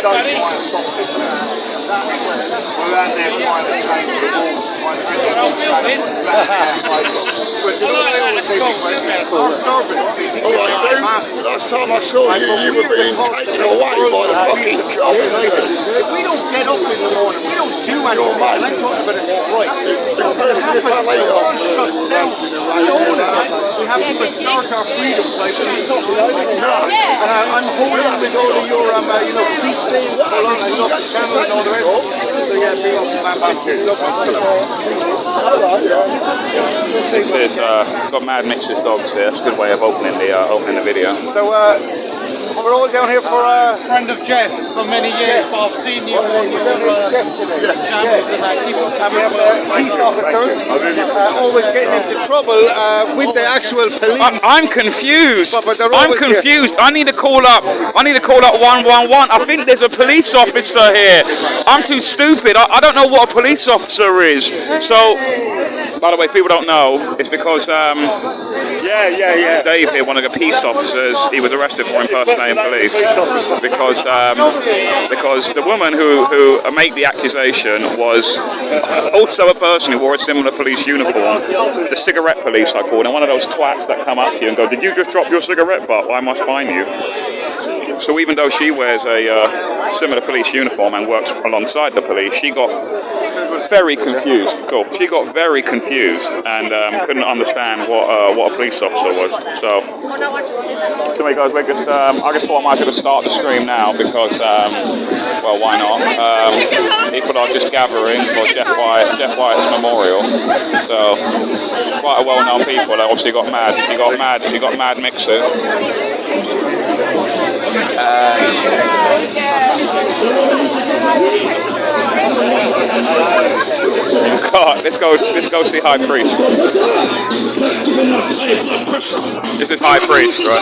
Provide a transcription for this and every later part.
Last time I saw you, you were being taken away by the fucking cop. If we don't get up in the morning, we don't do anything. I'm talking about a strike. The police shuts down. We own it. We have to assert our freedoms. I'm holding with all of your, seat saying, hold on, I love the channel and all the rest. So yeah, big up, man, back here. This is got Mad Mix's dogs there. That's a good way of opening the video. So we're all down here for a friend of Jeff for many years. I've seen you on your channels and I keep on coming up. Police officers always getting into trouble with the actual police. I'm confused. But I'm confused. I need to call up 111. I think there's a police officer here. I'm too stupid. I don't know what a police officer is. So, by the way, people don't know. It's because Dave here, one of the peace officers, he was arrested for impersonating police because the woman who made the accusation was also a person who wore a similar police uniform, the cigarette police I call them, one of those twats that come up to you and go, "Did you just drop your cigarette butt? I must fine you." So even though she wears a similar police uniform and works alongside the police, she got very confused. Cool. She got very confused and couldn't understand what a police officer was. So anyway, guys, we're just I just thought I might as well start the stream now because well, why not? People are just gathering for Jeff Wyatt's memorial. So quite a well-known people. Obviously, you got Mad Mixer. Let's go see High Priest. This is High Priest, right?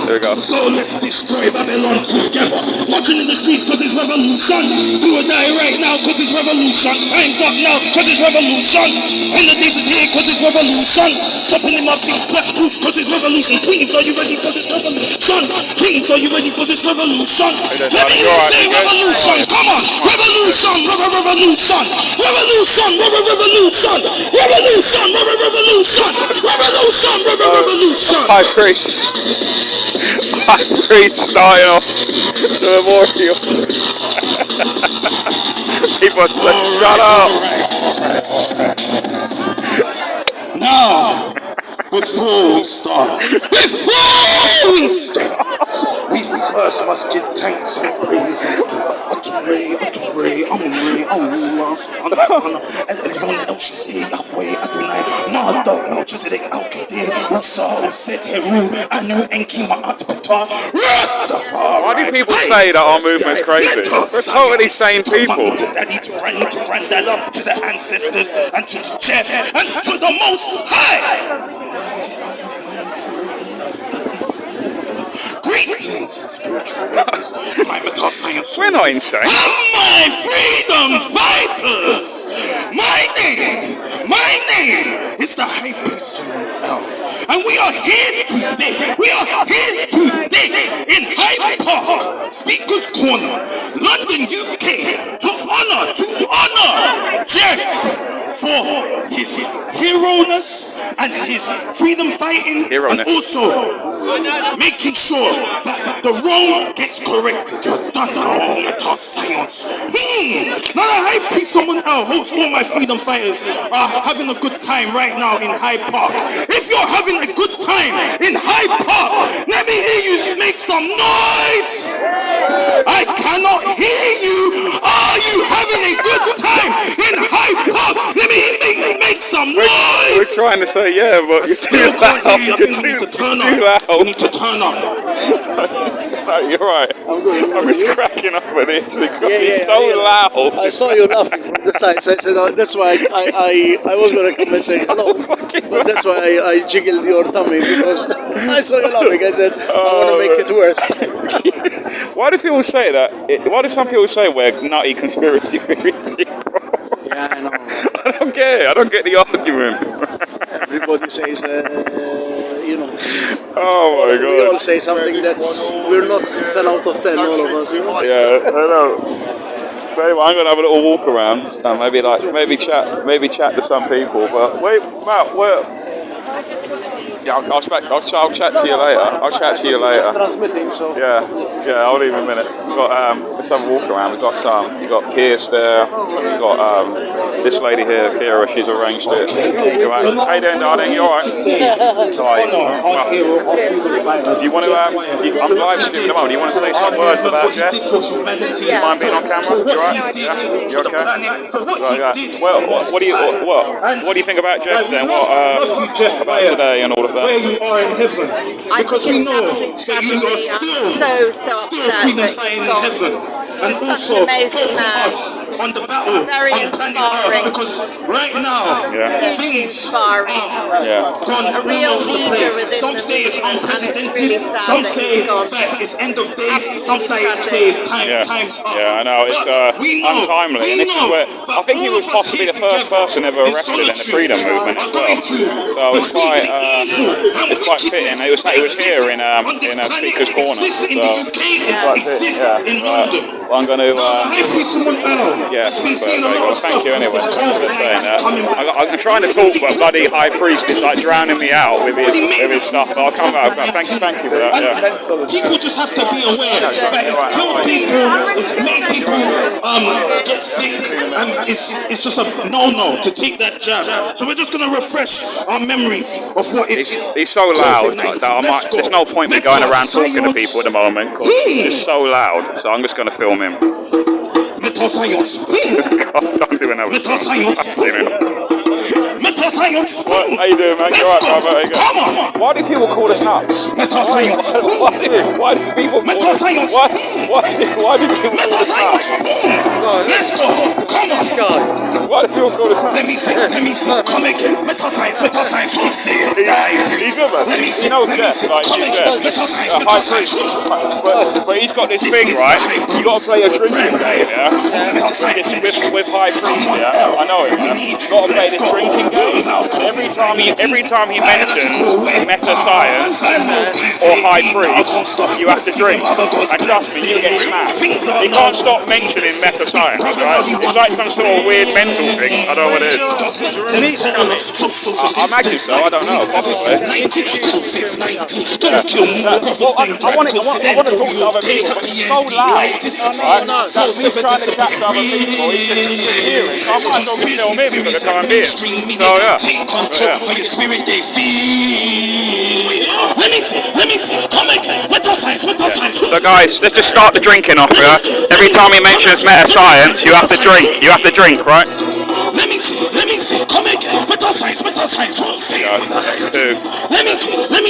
There we go. So let's destroy Babylon together. Marching in the streets cause it's revolution. Do or die right now cause it's revolution. Time's up now cause it's revolution. And the days is here cause it's revolution. Stopping in my big black boots cause it's revolution. Queens, are you ready for this revolution? Kings, are you ready for this revolution? Let me hear you say revolution. Come on. Revolution. Revolution. Revolution. Revolution. Revolution. Revolution. Revolution. Revolution. High Priest. High Priest starting off the memorial. People say, shut up. Now, before we start, we first must give thanks and praises to Atumre, Allah, Subhanahu and Elyon El Shaddai, Yahweh, Adonai, Ma'adab, Melchizedek, Al-Qadir, Musa, Set, Heru, Anu, Enki, Ma'at, Pata, Rastafari. Why do people say that our movement's crazy? We're totally sane people. To daddy, to granny, to granddad, to the ancestors, and to the Jeff, and to the Most High. Greetings, my spiritual brothers, my mental science We're not insane. and my freedom fighters. My name is the High Priest L. And we are here today in Hyde Park, Speaker's Corner, London, UK, to honor Jeff for his hero-ness and his freedom fighting, and also making sure that the wrong gets corrected. You're done wrong at our science. Now the High Priest, someone else, hopes all my freedom fighters are having a good time right now in Hyde Park. If you're having a good time in Hyde Park, let me hear you make some noise. I cannot hear you. Are you having a good time in Hyde Park? Let me make some noise. We're trying to say yeah, but I still can't hear you. I think we need to turn up. We need to turn up. No, you're right. I'm just cracking up with it. It's so loud. I saw you laughing from the side, so I said, oh, that's why I was going to come and say hello. But that's why I jiggled your tummy, because I saw you laughing. I said, I want to make it worse. Why do people say that? Why do some people say we're nutty conspiracy theory people? Yeah, I know. I don't get it. I don't get the argument. Everybody says, you know. Oh my We all god. say something that's we're not 10 out of 10, all of us. You know? Yeah, I know. But anyway, I'm gonna have a little walk around and maybe chat to some people. But wait, Matt, where? Yeah, I'll chat to you later. I'll chat to you later. Just transmitting, so. Yeah, I'll leave in a minute. We've got let's have a walk around. We've got you got Pierce there. We've got this lady here, Kira. She's arranged it. You all right? How you doing, darling? You alright? Do you want to? I'm live streaming at the moment. Do you want to say some words about Jeff? Do you mind being on camera? You alright? Yeah. You okay? Well, what do you think about Jeff then? What about today and all of that? Where you are in heaven, because we know that you are still freedom flying in heaven, and also helping us on the battle on planet Earth, because right now things are gone all over the place. Some say it's unprecedented, some say that it's end of days, some say it's time's up. Yeah, I know, it's untimely, and this is where I think he was possibly the first person ever arrested in the freedom movement as well. So it's quite fitting. It was here in Speaker's Corner. So it's quite fitting, yeah. I'm going to, thank you anyway for saying that. I'm trying to talk, but bloody high priest is like drowning me out with his stuff. I'll come back. Thank you for that. Yeah. People just have to be aware that it's killed people, it's made people get sick, and it's just a no-no to take that jab. So we're just going to refresh our memories of what it's. He's so loud that there's no point me going around talking to people at the moment because he's just so loud. So I'm just going to film him. Metal science. Don't do another song. Metal science. How you doing, man? You alright, brother? Come on. Why do people call us nuts? Metal science. Why do people call us nuts? Why do people call us nuts? Let's go. Come on. Why do people call us nuts? Let me see. Come again. Metal science. He's good, man. You know Jeff, like, he's there. High priest. But he's got this thing, right? You got to play a drinking game, yeah? With high priest, yeah? I know it, man. You got to play this drinking game. Every time he mentions meta science or high priest, you have to drink. And trust me, you get smashed. He can't stop mentioning meta science, right? It's like some sort of weird mental thing. I don't know what it is. I imagine so. I don't know. Possibly. I want to talk to other people, but it's so loud. Right? That me trying to catch other people, he's just hearing. So I might as well film him for the time being. So yeah. Let me see. Come again. Metal science. So guys, let's just start the drinking off, yeah? Every time he mentions meta science, you have to drink. You have to drink, right? Let me see. Come again. Metal science. Yeah, Let me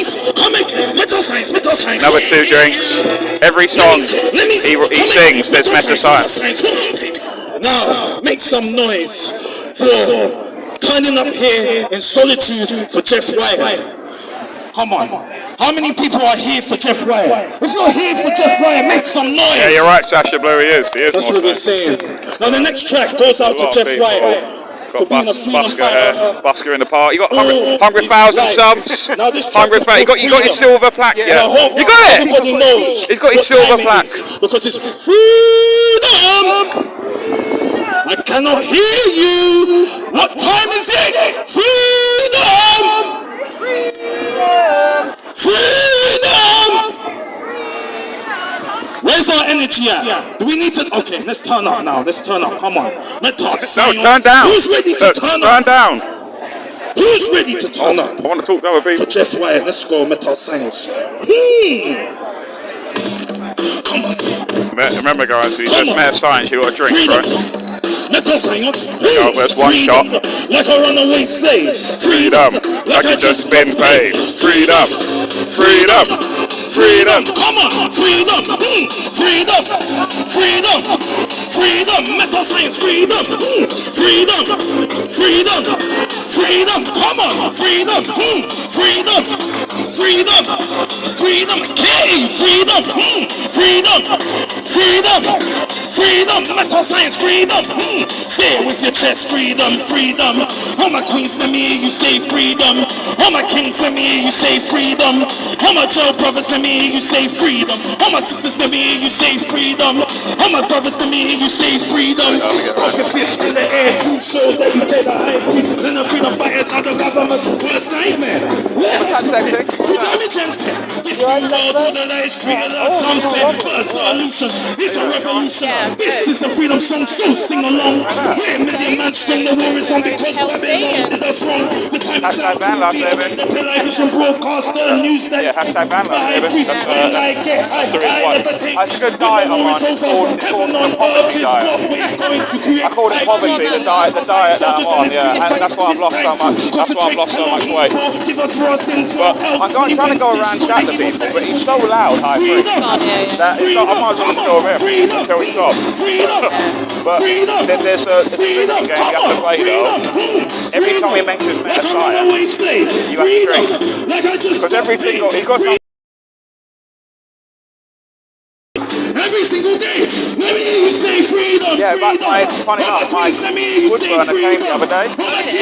see. Come again. Metal science. Another 2 drinks. Every song he sings, there's meta science. Now, make some noise for turning up here in solitude for Jeff Wyatt. Come on. How many people are here for Jeff Wyatt? If you're here for Jeff Wyatt, make some noise. Yeah, you're right, Sasha Blue, he is. That's what we're saying. Now the next track goes out to Jeff Wyatt. For being a freedom fighter. Busker in the park. You got 100,000 subs. Now this 100,000. You got your silver plaque. Yeah. You got it. Everybody knows. He's got his silver plaque. Because it's freedom. I cannot hear you. What time is it? Freedom. Where's our energy at? Do we need to? Okay, let's turn up now. Come on. Turn down. Who's ready to turn up? Turn down. Who's ready to turn up? I want to talk to other people. For Jeff Wyatt, let's go. Metal science. Come on. Remember, guys, he says meta science. You got a drink, right? Metal science. There's one shot. Like a runaway slave. Freedom. Like I just been paid. Freedom. Come on. Freedom. Metal science. Freedom. Come on. Freedom. Metal science. Freedom. Say it with your chest. Freedom. I'm a queen, let me hear you say freedom. All my kings, let me hear you say freedom. All my Joe brothers, let me hear you say freedom. All my sisters, let me hear you say freedom. All my brothers, let me hear you say freedom. Put your fist in the air to show that you did a high priest. And the freedom fighters are the government's worst nightmare. This new world order that is treated as unfair. Put a solution. It's a revolution. This is a freedom song, so sing along. We're a million man strong. The war is on because Babylon did us wrong. The time is now to be the television broadcaster, news that Yeah, hashtag ban last high David. priest. That's a good diet I'm on. It's called the poverty diet. I call it poverty, the diet that I'm on, yeah. And that's why I've lost so much. That's why I've lost so much weight. But I'm trying to go around chat to people, but he's so loud, high priest, that it's not, I might as well just go with him until he stops. But then there's a drinking game you have to play though. Every time he mentions Messiah, you have to drink. Because every single, he's got some. Every single day, let me hear you say freedom. Yeah, funny enough, my wood burner came the other day.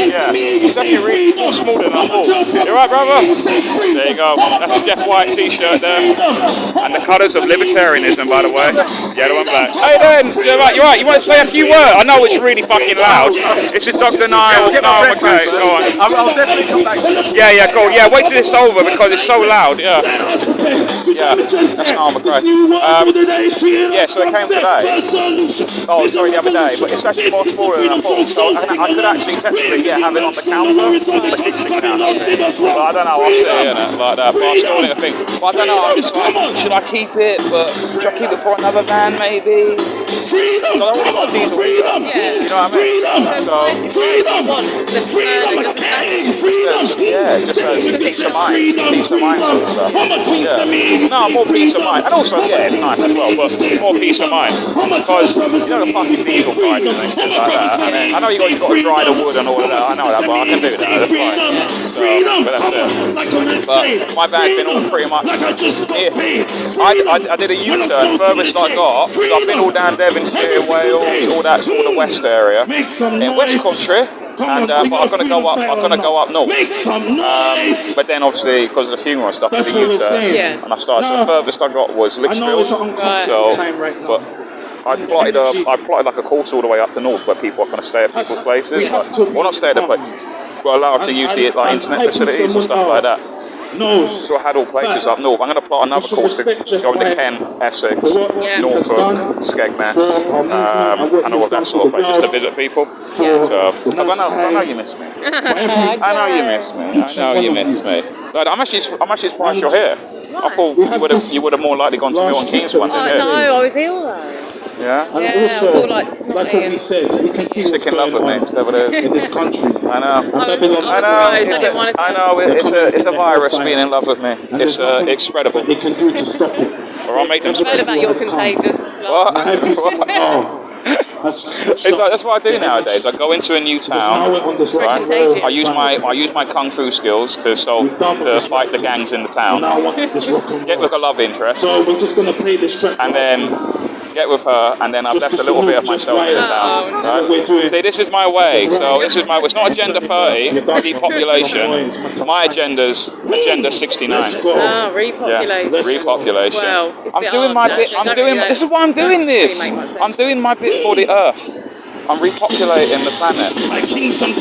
Yeah, he's definitely really more small than I thought. You right, brother? There you go. That's a Jeff Wyatt t-shirt there. And the colours of libertarianism, by the way. Yellow and black. Hey then, you're right. You want to say a few words? I know it's really fucking loud. This is Dr. Niall. No, okay, go on. I'll definitely come back. Yeah, cool. Yeah, wait till it's over because it's so loud. Yeah, that's Niall McRae. Yeah, so it came today. Oh, sorry, the other day, but it's actually more smaller than I thought. So I could actually technically, have it on the counter, the kitchen counter. But I don't know, I'll sit in it like that. But I still need to think. But I don't know, I'm just like, should I keep it? But should I keep it for another van, maybe? Freedom! I already got a diesel. Freedom! You know what I mean? So, Freedom! yeah, just peace of mind. Peace of mind and stuff. Yeah. No, more peace of mind. And also, yeah, it's nice as well, but more peace of mind. Because, you know, the fucking diesel prices and shit like that. I mean, I know you've got to dry the wood and all of that. I know that, but I can do that. That's fine. So, but that's it. But my van's been all pretty much. I did a U-turn furthest I got. I've been all down Devonshire, Wales, all that sort of west area. In West Country. And but I'm gonna go up north. But then obviously because of the funeral and stuff, I did a U-turn. And I started. The furthest I got was Lichfield. So, but I plotted like a course all the way up to north where people are going to stay at people's places. Well, not stay at the place, but allow to use the like internet facilities and stuff like that. So I had all places up north. I'm going to plot another course to go into Kent, Essex, Norfolk, Skegness, and all that sort of place, just to visit people. So I know you miss me. I know you miss me. Like, I'm actually surprised you're here. I thought you would have more likely gone to Milton Keynes one, didn't you? No, I was ill though. Yeah? And also, all like what we said, we can see what's going on in this country. I know. I know. It's a virus being in love with me. It's spreadable. They can do to stop it. Or I'll make them Heard about your contagious. What? That's what I do nowadays. I go into a new town. Right? I use my kung fu skills to fight the gangs in the town. Get with a love interest. So we're just gonna play this track. And then get with her, and then I've left a little bit of myself in the town. Right? See, this is my way. So this is my. It's not Agenda 30, depopulation. My agenda's Agenda 69. Repopulation. Yeah, repopulation. Well, I'm doing my bit. This is why I'm doing this. I'm doing my bit for the Earth. I'm repopulating the planet. It's an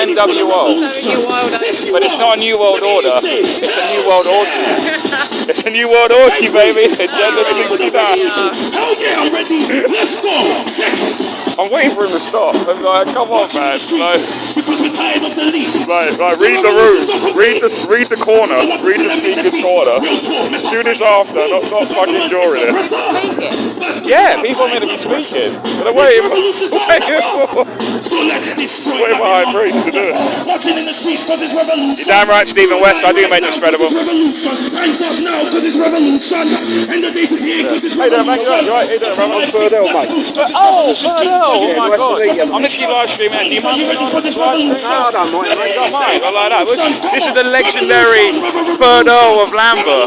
NWO. But it's not a New World Order. It's a New World Orgy. It's a New World Orgy, baby. Agenda 69. Hell yeah, I'm ready. Let's go. I'm waiting for him to stop. I'm like, come on, man. Because we're tired of the league. Like, read the room. Read the corner. Read the speaker's corner. Do this after, not fucking during it. Yeah, people are meant to be speaking. But I'm waiting for my high priest to do it. You're damn right, Stephen West. I do make them spreadable. Hey there, mate. You right? Hey there, brother. Oh, well. Oh my nice to God. meet you, mate. I'm literally live streaming. Do you mind putting on the live stream? No, I don't mind, mate. Don't mind. I like that. This is the legendary third Earl of Lambert.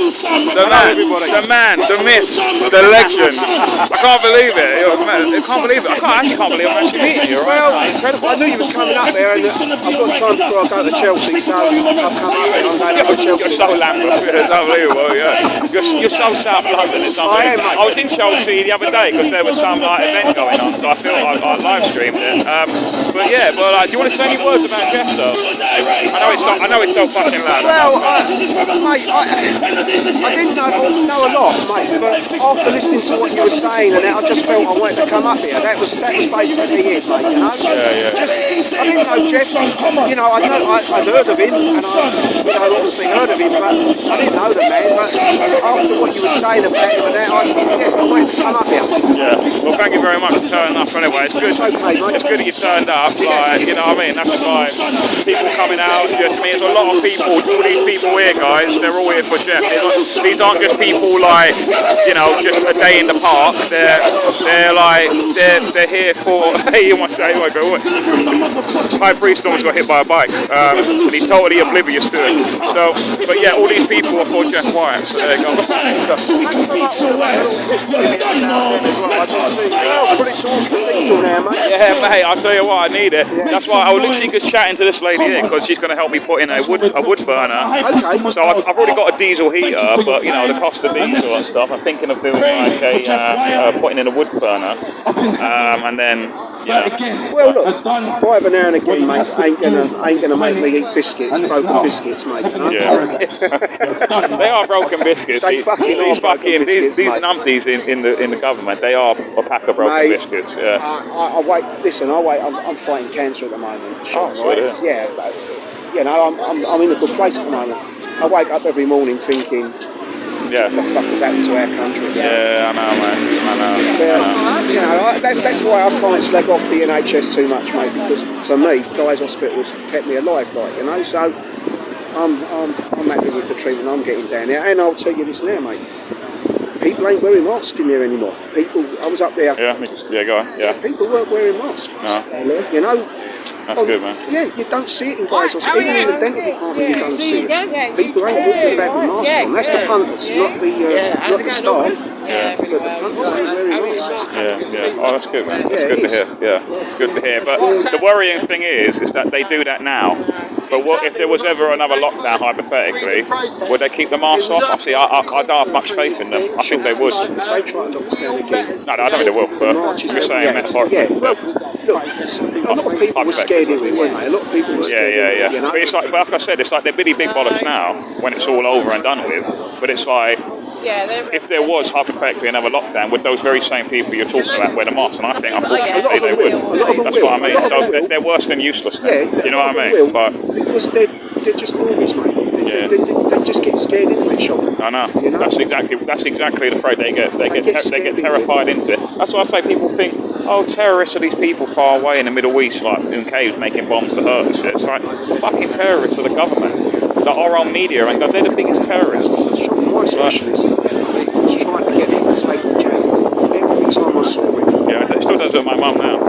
The man, the myth, the legend. I can't believe it. I can't believe it. I actually can't believe I'm actually meeting you. Right? Well, I knew you was coming up there, and I've got time before I go to Chelsea, so I've come up there. I'm going up to Chelsea. You're so Lambert. It's unbelievable. Yeah. You're so South London. It's unbelievable. I was in Chelsea the other day because there was some event going on, so I feel like I live streamed it. But yeah, do you want to say any words about Jeff though? I know it's so fucking loud. Well, mate, I didn't know a lot, mate, but after listening to what you were saying and that, I just felt I wanted to come up here. That was basically it, mate, you know? Yeah. I didn't know Jeff, you know, I'd heard of him, and I obviously heard of him, but I didn't know the man, but after what you were saying about him and that, I wanted to come up here. Yeah, well thank you very much for turning up anyway. It's good. It's okay, mate. It's good that you turned up, like, you know what I mean? That's why people coming out, you know what I mean? There's a lot of people, all these people here, guys, they're all here for Jeff. These aren't just people like, you know, just a day in the park. They're here for, hey, you must say, like, High Priest almost got hit by a bike, and he's totally oblivious to it. So, but yeah, all these people are for Jeff Wyatt, so there you go. Yeah, mate, I'll tell you what, I need it. That's why I was literally just chatting to this lady here, because she's going to help me put in a wood burner. So I've already got a diesel heater, but you know, the cost of diesel and stuff, I'm thinking of doing like putting in a wood burner, and then, you know. Well, look, five now and again, mate, ain't gonna make me eat biscuits, broken biscuits, mate. You know? Yeah. They are broken biscuits. These numpties in the government, they are a pack of broken biscuits. Yeah. I wait. Listen, I'm fighting cancer at the moment. Sure, right? Yeah, but, you know, I'm in a good place at the moment. I wake up every morning thinking, what the fuck has happened to our country? Yeah, I know, man. I know. You know, that's why I can't slag off the NHS too much, mate. Because for me, Guy's Hospital's kept me alive, like, you know. So I'm happy with the treatment I'm getting down here. And I'll tell you this now, mate. People ain't wearing masks in here anymore. I was up there. Yeah, go on. Yeah. People weren't wearing masks. No. You know. That's good, man. Yeah, you don't see it in Guy's Hospital. Even in the dental department, you don't see it. People ain't walking about with masks on. That's the punters, not the staff. Yeah. But the punters ain't wearing masks. Yeah. Oh, that's good, man. That's good to hear. Yeah, it's good to hear. But the worrying thing is that they do that now. But what if there was ever another lockdown, hypothetically, would they keep the masks off? I don't have much faith in them. I think they would. If they try to lock us down again. No, I don't think they will. But I'm just saying metaphorically. Yeah, well, look, a lot of people were scared of it, weren't they? A lot of people were scared of it. You know? But it's like I said, it's like they're really big bollocks now when it's all over and done with. But it's like, if there was hypothetically another lockdown, would those very same people you're talking about wear the mask? And I think unfortunately they would. That's what I mean. So they're worse than useless. You know what I mean? But because they're just normies, mate. They just get scared into it, Sean. I know. You know. That's exactly the phrase they get terrified into it. That's why I say people think, oh, terrorists are these people far away in the Middle East, like in caves making bombs to hurt and shit. It's like the fucking terrorists are the government. Our own media, and they're the biggest terrorists. My specialist was trying to get him to take the jab every time I saw him. Yeah, it still does it with my mum now.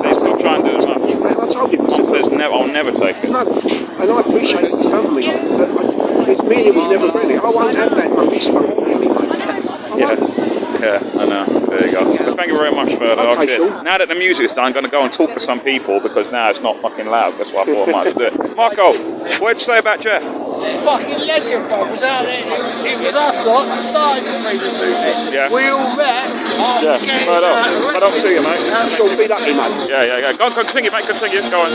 They still try and do it as much. And I told him, I'll never take it. No, and I appreciate what he's done for me, but his meaning was never really. I won't have that rubbish smoke anyway. Yeah, I know. There you go. But thank you very much for that. Okay, sure. Now that the music's done, I'm going to go and talk to some people because now it's not fucking loud. That's why I thought I might as well do it. Marco, what did you say about Jeff? Fucking legend, bro. Was out there. It was us lot that started the freedom movement. Yeah. We all met after getting I don't see you, mate. Sure, be lucky, mate. Yeah. Go on, continue, mate. Continue. Go on.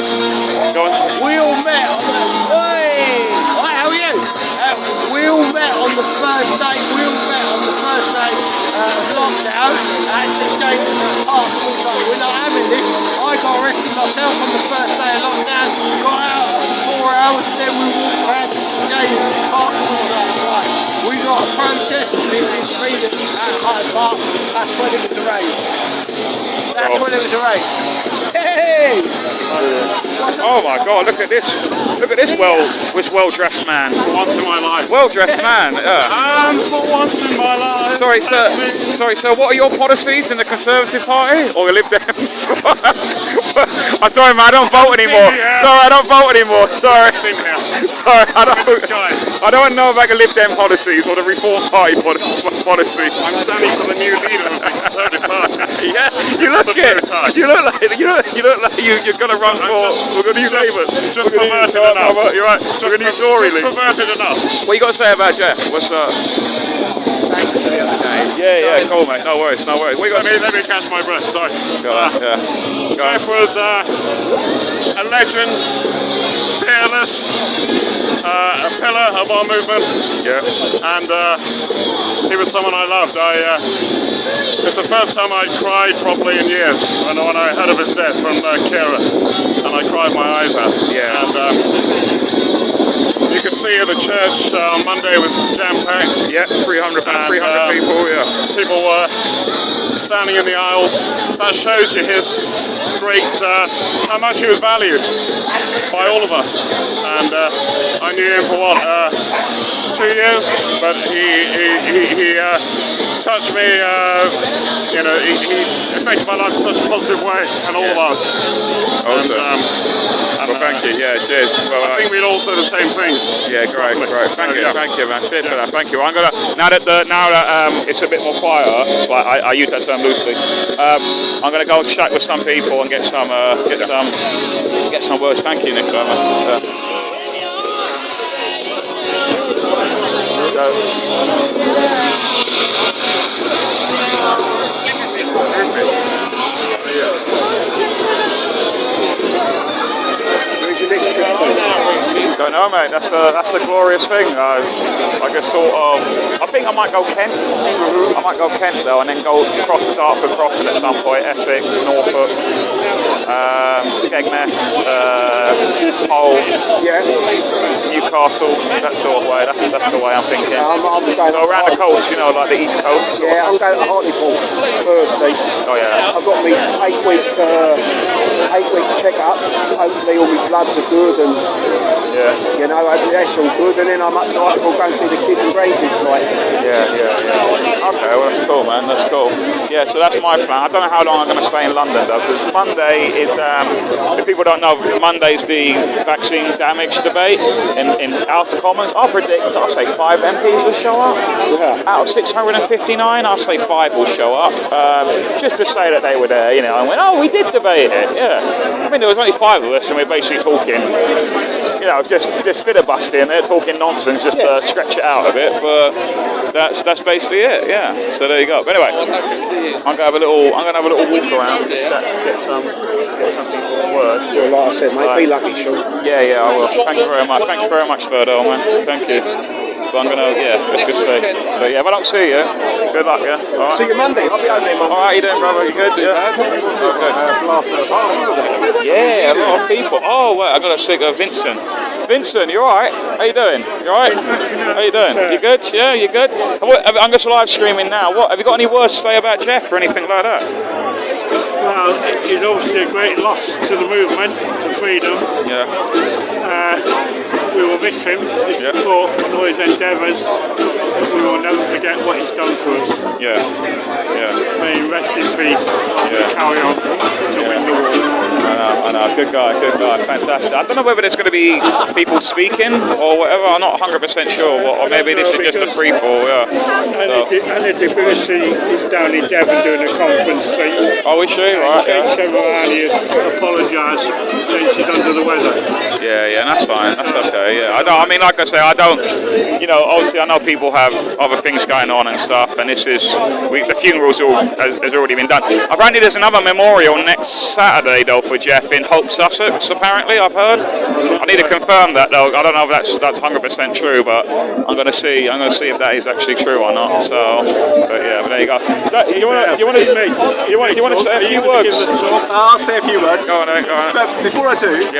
We all met on the... Hey! Right, how are you? We all met on the first day. Of lockdown at St James's Park. We're not having this. I got arrested myself on the first day of lockdown. Got out for 4 hours, then we walked around St James's Park. Right. We got a protest in freedom at Hyde Park. That's when it was arranged. Hey! Oh my God! Look at this! Look at this well-dressed man. Once in my life. Well-dressed man. Yeah. For once in my life. Sorry, sir. Sorry, sir. What are your policies in the Conservative Party or the Lib Dems? I'm sorry, man. I don't vote anymore. Sorry, I don't vote anymore. Sorry. Sorry, I don't know about the Lib Dem policies or the Reform Party policies. I'm standing for the new leader of the Conservative Party. Yeah, you look it. You look like you're gonna run for. We're gonna use Labour. Just perverted enough. You're right. We're gonna use Tory. Just perverted enough. What you got to say about Jeff? What's up? Thanks for the other day. Yeah, cool, mate. No worries, no worries. What you got? Let me catch my breath. Sorry. Jeff was a legend, fearless, a pillar of our movement. Yeah. And he was someone I loved. It's the first time I cried properly in years when I heard of his death from Kira, and I cried my eyes out. Yeah. And you could see at the church on Monday was jam-packed. Yeah, 300 people, yeah. People were standing in the aisles. That shows you his great, how much he was valued by all of us. And I knew him for 2 years, but he touched me, he affected my life in such a positive way, and all of us. Awesome. Well, thank you. Yeah, cheers. Well, I think we'd all say the same things. Yeah, great. Thank you, man. Cheers for that. Thank you. I'm gonna now that it's a bit more quieter. Like I use that term loosely. I'm gonna go chat with some people and get some words. Thank you, Nicola. Don't know, mate. That's the glorious thing. I just sort of. I think I might go Kent. I might go Kent though, and then go across the Dartford crossing at some point. Essex, Norfolk, Skegness, Hull, Newcastle. That sort of way. That's the way I'm thinking. So around the coast, like the East Coast. Yeah, I'm going to Hartlepool Thursday. Oh yeah. I've got me 8-week check-up. Hopefully all my bloods are good and hopefully that's all good. And then I'm up to Hartlepool go and see the kids and grandkids like. Yeah. Okay, well that's cool, man. That's cool. Yeah, so that's my plan. I don't know how long I'm going to stay in London though, because Monday is, if people don't know, Monday's the vaccine damage debate in House of Commons. I'll say 5 MPs will show up. Yeah. Out of 659, I'll say 5 will show up. Just to say that they were there, and went, oh, we did debate it. Yeah. I mean, there was only 5 of us, and we're basically talking, just filibustering. They're talking nonsense, just to stretch it out a bit. But that's basically it. Yeah. So there you go. But anyway, I'm gonna have a little walk around. Get some people's words. Well, like I said, mate, be lucky, Sean. Yeah, I will. Thank you very much. Thank you very much, Ferdo, man. Thank you. But I'm gonna, let's just say. But yeah, if I don't see you, good luck, yeah. All right. See you Monday. I'll be over there Monday. All right, you doing, brother? You good? Yeah. Yeah, a lot of people. Oh, wait, I got to see Vincent. Vincent, you alright? How you doing? You alright? How you doing? You good? Yeah, you good? I'm just live streaming now. What? Have you got any words to say about Jeff or anything like that? Well, he's obviously a great loss to the movement, to freedom. Yeah. We will miss him, his support and all his endeavours. We will never forget what he's done for us. Yeah. May he rest in peace. Carry on to win the war. I know. Good guy. Fantastic. I don't know whether there's going to be people speaking or whatever. I'm not 100% sure. Or maybe this is just a free fall. Yeah. And the divinity is down in Devon doing a conference. Oh, is she? Right. Yeah. Everybody apologise. She's under the weather. Yeah. That's fine. That's okay. Yeah. I mean, like I say, I don't. Obviously, I know people have other things going on and stuff, and this is the funeral's has already been done. Apparently, there's another memorial next Saturday though for Jeff in Hope, Sussex. Apparently, I've heard. I need to confirm that though. I don't know if that's 100% true, but I'm going to see if that is actually true or not. So, but there you go. You want to say a few words? I'll say a few words. Go on. But before I do, do you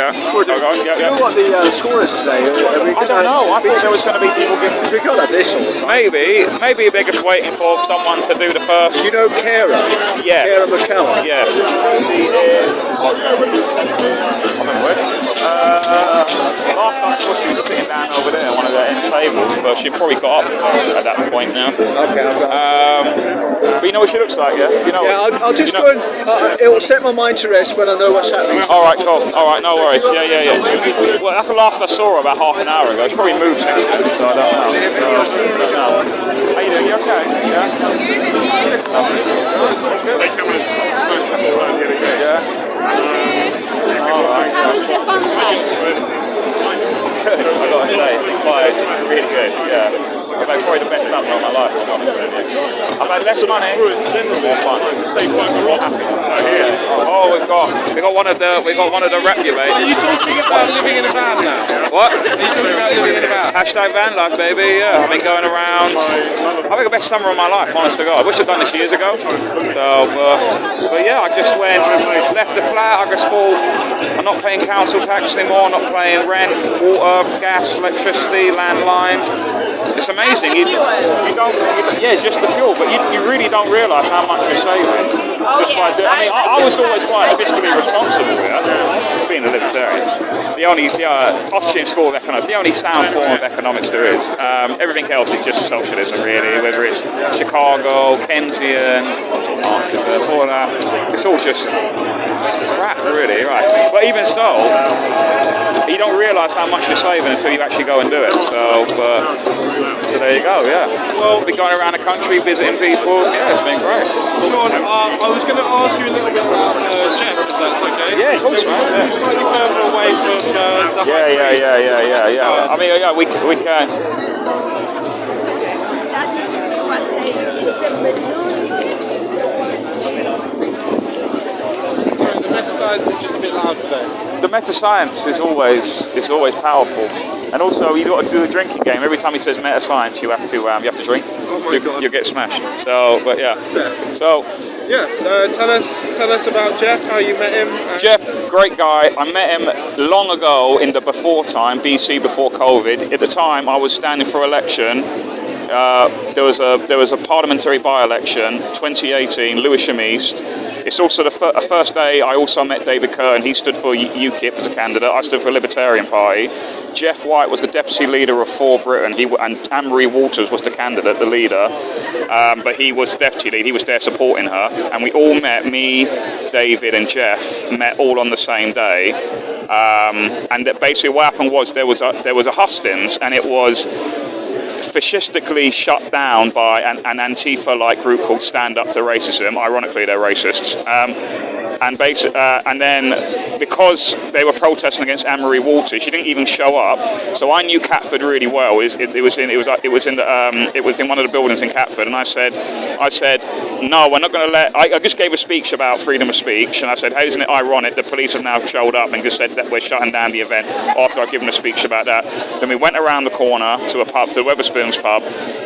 know what the score is today? I don't know. I thought there was going to be people giving. We got that this or Maybe they're just waiting for someone to do the first. Do you know Kara? Yeah. Kara McKellar. Yeah. Last I saw she was sitting down over there, one of the end tables, but she probably got up at that point now. Okay, But you know what she looks like, yeah? You know. yeah, I'll just go and it'll set my mind to rest when I know what's happening. All right, cool. All right, no worries. Yeah. Well, that's the last I saw her about half an hour ago. She's probably moved since then, so I don't know. How you doing? You okay? Yeah. They come in smash the ball out here again. Yeah. All right. How was the fun day? Good. I gotta say, quite really good. Yeah. I've had probably the best summer of my life. To be honest with you. I've had less money, more fun. Oh, we've got one of the rap you made. Are you talking about living in a van now? What? Are you talking about living in a van? Hashtag van life, baby. Yeah, I've been going around. I've had the best summer of my life, honest to God. I wish I'd done this years ago. So, but yeah, I just went, left the flat. I just thought I'm not paying council tax anymore. Not paying rent, water, gas, electricity, landline. It's amazing. Yeah, just the fuel, but you really don't realise how much you're saving. I was always quite fiscally responsible, being a libertarian. The only Austrian school of economics, the only sound form of economics there is. Everything else is just socialism, really. Whether it's Chicago, Keynesian, Marxism, all that, it's all just crap, really, right? But even so, you don't realise how much you're saving until you actually go and do it. So there you go, yeah. Well, we've been going around the country visiting people. Yeah, it's been great. John, I was going to ask you a little bit about Jeff, if that's okay. Yeah, of course, man. Yeah. Slightly further away from the Yeah. I mean, yeah, we can. Sorry, the meta science is just a bit loud today. The meta science is always powerful, and also you got to do a drinking game. Every time he says meta science, you have to drink. You get smashed. So, but yeah. So. Yeah, tell us about Jeff, how you met him. Jeff, great guy. I met him long ago in the before time, BC, before COVID. At the time, I was standing for election. There was a parliamentary by-election, 2018, Lewisham East. It's also the first day I also met David Kerr, and he stood for UKIP as a candidate. I stood for the Libertarian Party. Jeff Wyatt was the deputy leader of For Britain, and Anne-Marie Waters was the candidate, the leader. But he was deputy lead. He was there supporting her, and we all met. Me, David, and Jeff met all on the same day. And basically, what happened was there was a hustings, and it was fascistically shut down by an Antifa-like group called Stand Up to Racism. Ironically, they're racists. And then because they were protesting against Anne-Marie Waters, she didn't even show up. So I knew Catford really well. It was in one of the buildings in Catford, and I said, no, we're not going to let. I just gave a speech about freedom of speech, and I said, hey, isn't it ironic the police have now showed up and just said that we're shutting down the event after I've given a speech about that. Then we went around the corner to a pub, to Wetherspoon's pub,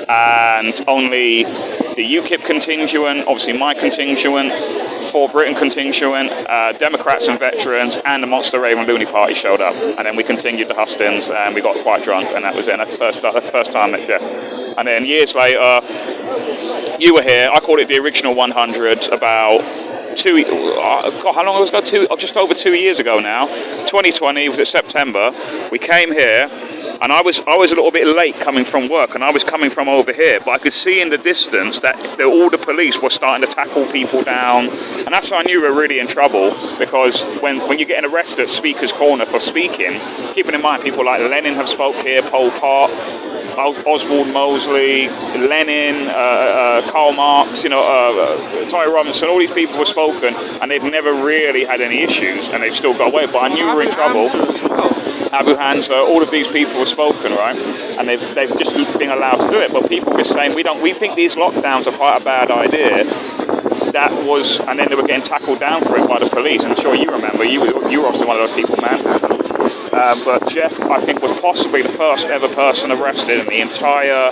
and only the UKIP contingent, obviously my contingent, For Britain contingent, Democrats and veterans, and the Monster Raven Looney Party showed up. And then we continued the hustings, and we got quite drunk, and that was it. That's the first time I met Jeff. And then years later, you were here. I called it the original 100 about how long was it ago? Just over 2 years ago now. 2020 was it September. We came here, and I was a little bit late coming from work, and I was coming from over here, but I could see in the distance that all the police were starting to tackle people down, and that's how I knew we were really in trouble, because when you're getting arrested at Speaker's Corner for speaking, keeping in mind people like Lenin have spoke here, Pol Pot, Oswald Mosley, Lenin, Karl Marx, Ty Robinson, all these people were spoken, and they've never really had any issues, and they've still got away. But I knew we were in trouble. Abu Hamza, all of these people were spoken, right? And they've just been allowed to do it. But people were saying we think these lockdowns are quite a bad idea. And then they were getting tackled down for it by the police. I'm sure you remember. You were obviously one of those people, man. But Jeff, I think, was possibly the first ever person arrested in the entire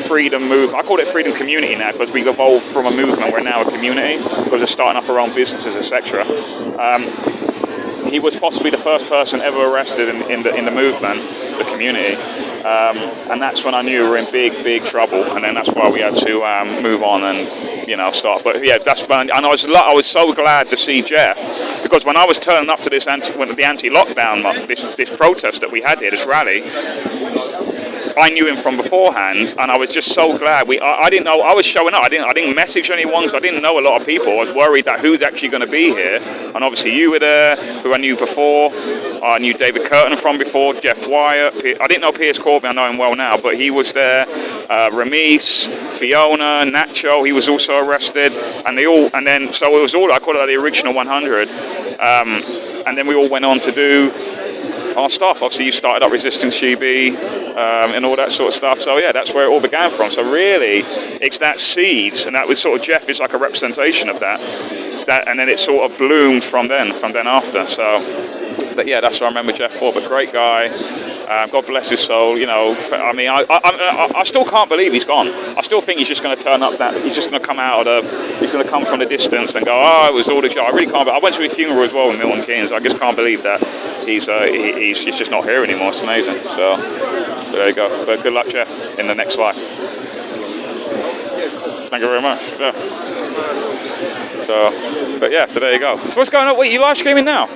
freedom movement. I call it freedom community now because we've evolved from a movement. We're now a community because we're starting up our own businesses, etc. He was possibly the first person ever arrested in the movement, the community. And that's when I knew we were in big trouble, and then that's why we had to move on and start. But yeah, that's when, and I was so glad to see Jeff, because when I was turning up to this anti-lockdown this protest that we had here, this rally, I knew him from beforehand, and I was just so glad. I didn't know I was showing up. I didn't message anyone because I didn't know a lot of people. I was worried that who's actually going to be here. And obviously you were there, who I knew before. I knew David Curtin from before, Jeff Wyatt. I didn't know Piers Corbin. I know him well now, but he was there. Ramis, Fiona, Nacho. He was also arrested, and then so it was all. I call it like the original 100. And then we all went on to do our stuff. Obviously, you started up Resisting Shibi and all that sort of stuff. So yeah, that's where it all began from. So really, it's that seeds, and that was sort of Jeff is like a representation of that, and then it sort of bloomed from then after. So, but yeah, that's what I remember Jeff for. But great guy. God bless his soul. I mean, I still can't believe he's gone. I still think he's just going to turn up. He's just going to come he's going to come from the distance and go, oh, it was all the show. I really can't. I went to his funeral as well with Milton Keynes. I just can't believe that he's just not here anymore. It's amazing. So there you go. But good luck, Jeff, in the next life. Thank you very much. Yeah. So there you go. So what's going on? Wait, you live streaming now?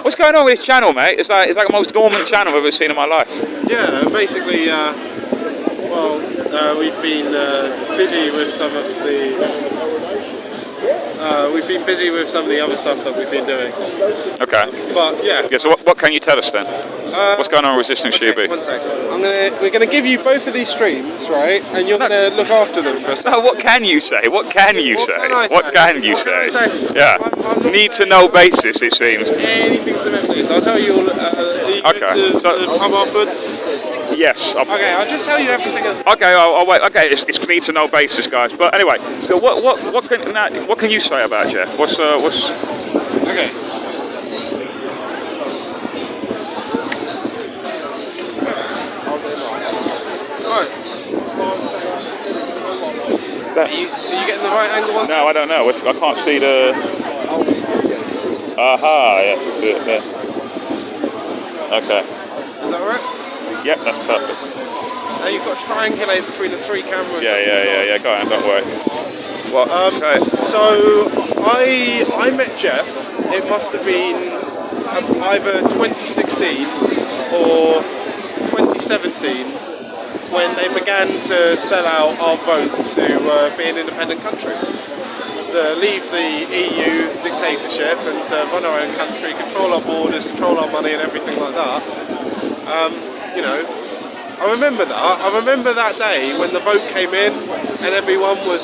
What's going on with this channel, mate? It's like the most dormant channel I've ever seen in my life. Yeah, basically, we've been busy with some of the other stuff that we've been doing. Okay. But yeah. Yeah. So what can you tell us then? What's going on with Resisting Shibi? 1 second. We're gonna give you both of these streams, right? And you're gonna look after them for a second. No, what can you say? What can you say? What can you say? Yeah. I'm Need to know basis, it seems. Anything to know this. I'll tell you all. Okay. So pub afterwards. Yes. Okay, I'll just tell you everything. Okay, I'll wait. Okay, it's need to know basis, guys. But anyway, so what can you say about Jeff? What's Okay. Right. Are you getting the right angle on? No, I don't know. I can't see the. Aha! Yes, that's it. Yeah. Okay. Is that right? Yep, that's perfect. Now you've got to triangulate between the 3 cameras. Yeah. Go on, don't worry. Well, okay. So I met Jeff. It must have been either 2016 or 2017 when they began to sell out our vote to be an independent country, to leave the EU dictatorship and to run our own country, control our borders, control our money and everything like that. I remember that. I remember that day when the vote came in and everyone was,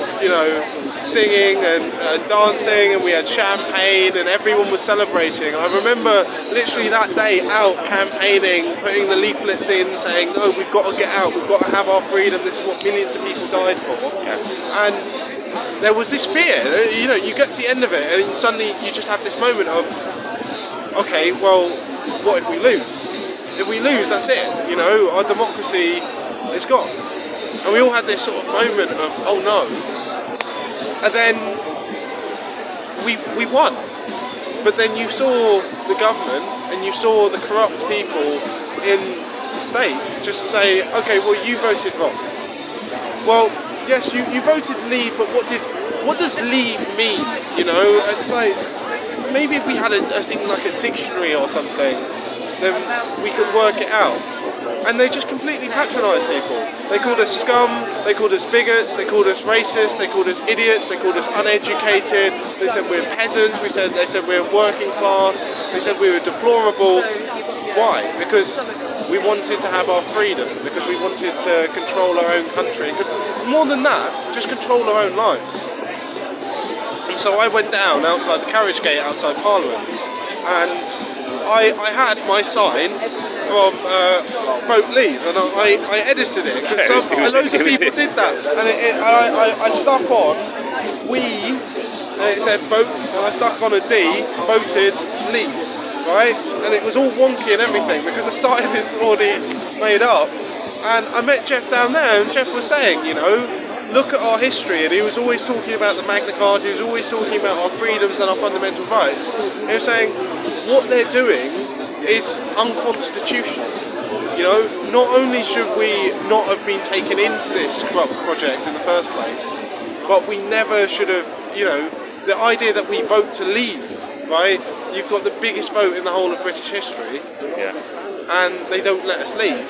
singing and dancing, and we had champagne and everyone was celebrating. I remember literally that day out campaigning, putting the leaflets in, saying, no, we've got to get out, we've got to have our freedom, this is what millions of people died for. Yeah. And there was this fear, you get to the end of it and suddenly you just have this moment of, okay, well, what if we lose? If we lose, that's it, our democracy is gone. And we all had this sort of moment of, oh no. And then we won. But then you saw the government and you saw the corrupt people in the state just say, okay, well, you voted wrong. Well, yes, you voted leave, but what does leave mean? It's like, maybe if we had a thing like a dictionary or something, then we could work it out. And they just completely patronised people. They called us scum, they called us bigots, they called us racists, they called us idiots, they called us uneducated, they said we're peasants, they said we're working class, they said we were deplorable. Why? Because we wanted to have our freedom, because we wanted to control our own country. More than that, just control our own lives. And so I went down outside the carriage gate outside Parliament, and I had my sign from Vote Leave, and I edited it, because loads of people did that, and I stuck on we, and it said vote, and I stuck on a D, voted leave, right, and it was all wonky and everything, because the sign is already made up. And I met Jeff down there, and Jeff was saying, look at our history, and he was always talking about the Magna Carta, he was always talking about our freedoms and our fundamental rights. He was saying, what they're doing is unconstitutional. You know, not only should we not have been taken into this project in the first place, but we never should have, you know, the idea that we vote to leave, right? You've got the biggest vote in the whole of British history, and they don't let us leave.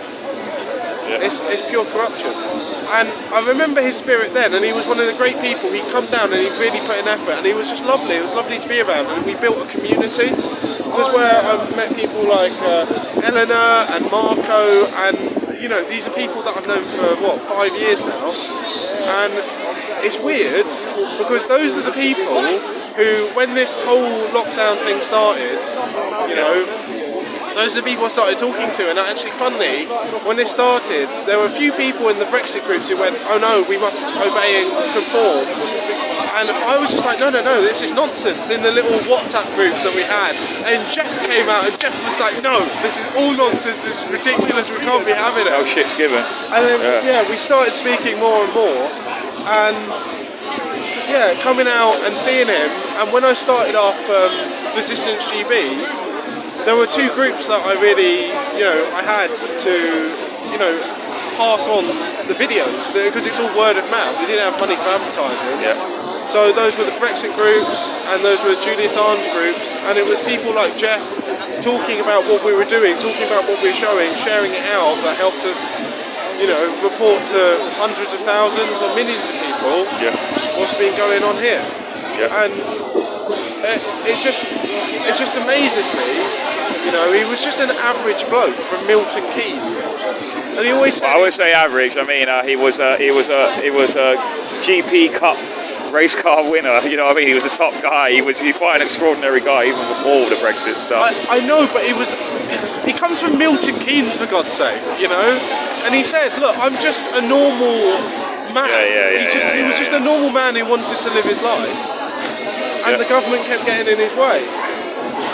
It's pure corruption. And I remember his spirit then, and he was one of the great people. He'd come down and he really put in effort, and he was just lovely. It was lovely to be around, and we built a community. It was where I met people like Eleanor and Marco, and you know, these are people that I've known for 5 years now. And it's weird because those are the people who, when this whole lockdown thing started, you know, those are the people I started talking to. And actually, funnily, when this started, there were a few people in the Brexit groups who went, "Oh no, we must obey and conform." And I was just like, no, this is nonsense, in the little WhatsApp groups that we had. And Jeff came out, and Jeff was like, no, this is all nonsense, this is ridiculous, we can't be having it. Oh, shit's given. And then, we started speaking more and more. And, coming out and seeing him. And when I started off Resistance GB, there were two groups that I really, I had to, pass on the videos, because it's all word of mouth. We didn't have money for advertising. So those were the Brexit groups, and those were Julian Assange groups, and it was people like Jeff talking about what we were doing, talking about what we were showing, sharing it out, that helped us, report to hundreds of thousands or millions of people what's been going on here. And it just amazes me. He was just an average bloke from Milton Keynes, and he always said. Well, I would say average. I mean, he was a GP Cup race car winner. You know what I mean? He was a top guy. He was quite an extraordinary guy even before the Brexit stuff. I know, but he comes from Milton Keynes, for God's sake, And he said, "Look, I'm just a normal man." He was just a normal man who wanted to live his life, and the government kept getting in his way.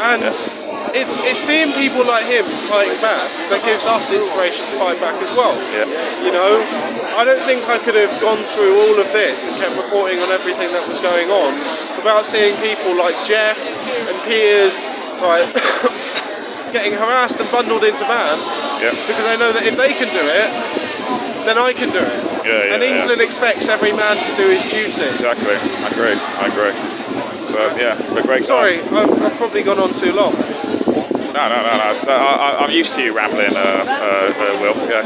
And it's seeing people like him fighting back that gives us inspiration to fight back as well. I don't think I could have gone through all of this and kept reporting on everything that was going on without seeing people like Jeff and Piers getting harassed and bundled into vans, because I know that if they can do it, then I can do it. And England expects every man to do his duty. Exactly. I agree. But the great guy. Sorry, I've probably gone on too long. No. I'm used to you rambling, Will. Go.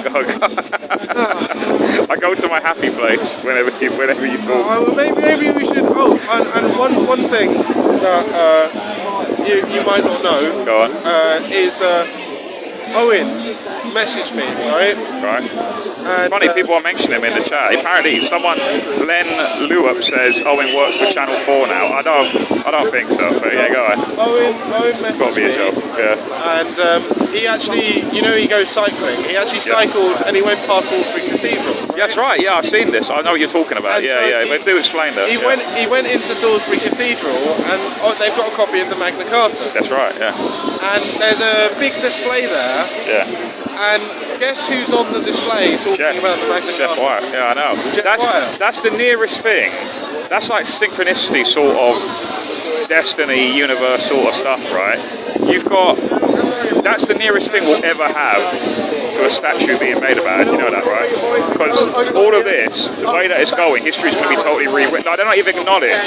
I go to my happy place whenever you talk. Well, maybe we should. And one thing that you might not know. Go on. Is Owen messaged me, right? And, funny, people are mentioning him in the chat. Apparently, Len Lewup says Owen works for Channel 4 now. I don't think so, but go on. Owen messaged Got to be a joke, And he actually, he goes cycling. He actually cycled and he went past Salisbury Cathedral. Right? That's right, I I've seen this. I know what you're talking about. But do explain that. He went into Salisbury Cathedral, and they've got a copy of the Magna Carta. That's right, And there's a big display there. And guess who's on the display talking about the Magna Carta? Jeff Wyatt. I know. Wyatt. That's the nearest thing. That's like synchronicity, sort of destiny, universe sort of stuff, right? That's the nearest thing we'll ever have to a statue being made about it. You know that, right? Because all of this, the way that it's going, history's going to be totally rewritten. They don't even acknowledge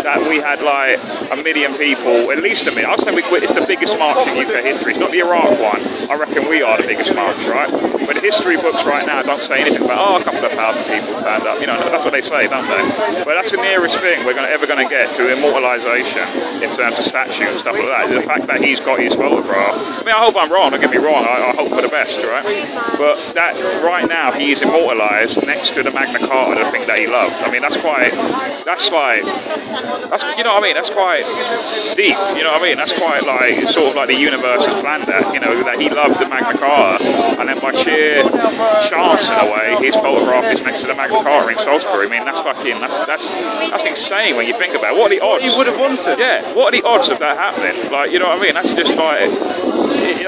that we had like 1 million people, at least 1 million. I'll say it's the biggest march in UK history. It's not the Iraq one. I reckon we are the biggest march, right? But the history books right now don't say anything about, a couple of thousand people stand up. That's what they say, don't they? But that's the nearest thing we're ever going to get to immortalisation in terms of statue and stuff like that. The fact that he's got his photograph. I mean, I hope I'm wrong. Don't get me wrong. I hope for the best, right? But that right now he is immortalised next to the Magna Carta, the thing that he loved. I mean, that's quite deep. You know what I mean? That's quite like sort of like the universe has planned that. That he loved the Magna Carta, and then by sheer chance in a way, his photograph is next to the Magna Carta in Salisbury. I mean, that's insane when you think about it. What are the odds? He would have wanted. Yeah. What are the odds of that happening? Like, you know what I mean? That's just like.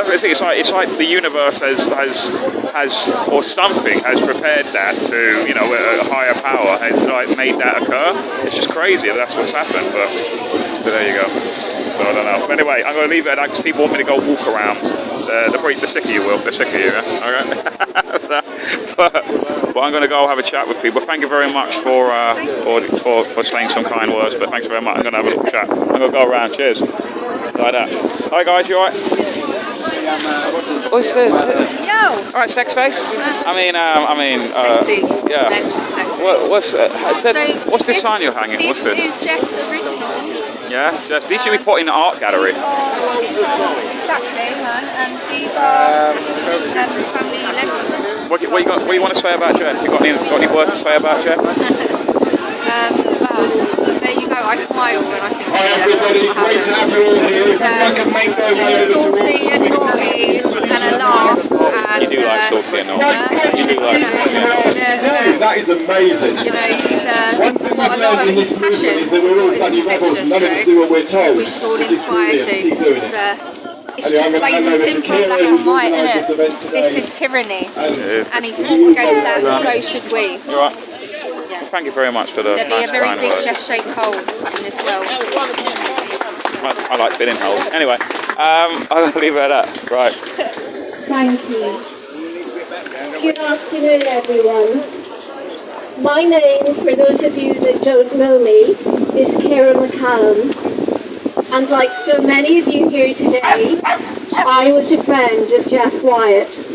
It's like the universe has or something has prepared that to, a higher power has like made that occur. It's just crazy that's what's happened, but there you go. So I don't know. So anyway, I'm going to leave it at that because people want me to go walk around. The sick of you, Will. They're sick of you, yeah? Okay. but I'm going to go have a chat with people. Thank you very much for saying some kind words, but thanks very much. I'm going to have a little chat. I'm going to go around. Cheers. Like that. Hi guys, you alright? What's this? Yo! Alright, sex face? Sexy. Yeah. Extra sexy. What's this sign you're hanging? What's this? This is Jeff's original. Yeah? These should be put in the art gallery. Exactly, man. And these are family 11. What you want to say about Jeff? You got any words to say about Jeff? Well, there you go. I smile when I think of Jeff. That's what happened. He was saucy and naughty and a laugh. And, You do like saucy and naughty. You do like saucy and naughty. That is amazing. You know, he's what a lot of his passion is what is infectious, you know. We should all inspire to. It's just plain and simple, black and white, isn't it? This is tyranny. And he fought against that, and so should we. You alright? Yeah. Thank you very much for the There'd be nice a very kind big words. Jeff shaped hole in this world. I like filling holes. Anyway, I'm going to leave it at that. Right. Thank you. Good afternoon, everyone. My name, for those of you that don't know me, is Kara McCallum. And like so many of you here today, I was a friend of Jeff Wyatt.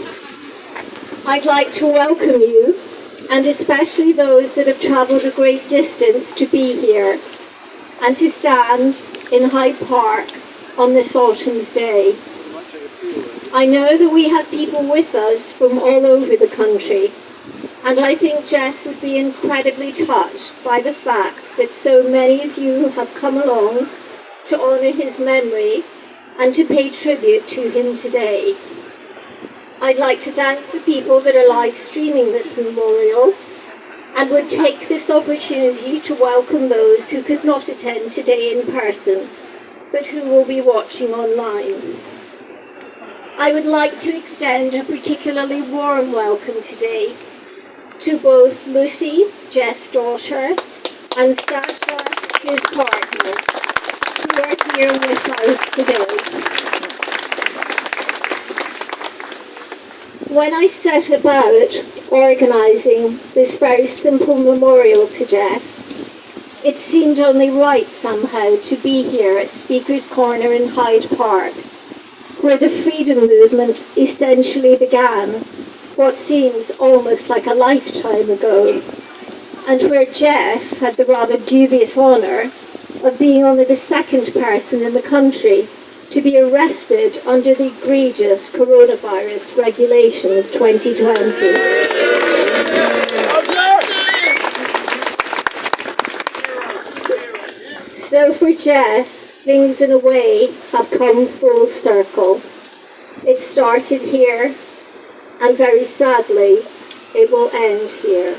I'd like to welcome you, and especially those that have travelled a great distance to be here and to stand in Hyde Park on this autumn's day. I know that we have people with us from all over the country, and I think Jeff would be incredibly touched by the fact that so many of you have come along to honour his memory and to pay tribute to him today. I'd like to thank the people that are live streaming this memorial and would take this opportunity to welcome those who could not attend today in person, but who will be watching online. I would like to extend a particularly warm welcome today to both Lucy, Jeff's daughter, and Sasha, his partner, who are here with us today. When I set about organising this very simple memorial to Jeff, it seemed only right somehow to be here at Speaker's Corner in Hyde Park, where the freedom movement essentially began, what seems almost like a lifetime ago, and where Jeff had the rather dubious honour of being only the second person in the country to be arrested under the egregious coronavirus regulations 2020. So for Jeff, things in a way have come full circle. It started here, and very sadly, it will end here.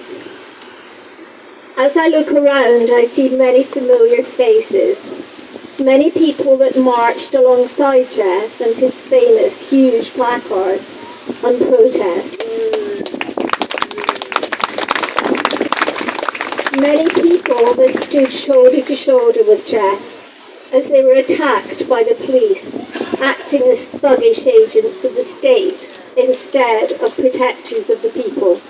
As I look around, I see many familiar faces, many people that marched alongside Jeff and his famous huge placards on protest. Many people that stood shoulder to shoulder with Jeff as they were attacked by the police, acting as thuggish agents of the state instead of protectors of the people.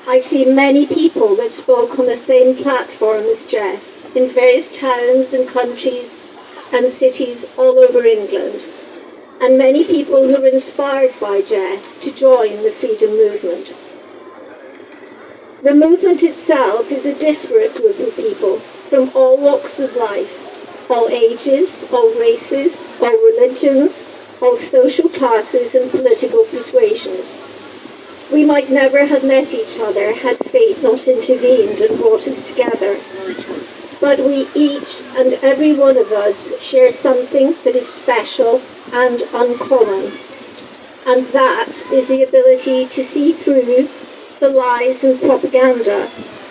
I see many people that spoke on the same platform as Jeff in various towns and countries and cities all over England, and many people who were inspired by Jeff to join the freedom movement. The movement itself is a disparate group of people from all walks of life, all ages, all races, all religions, all social classes and political persuasions. We might never have met each other had fate not intervened and brought us together. But we each and every one of us share something that is special and uncommon. And that is the ability to see through the lies and propaganda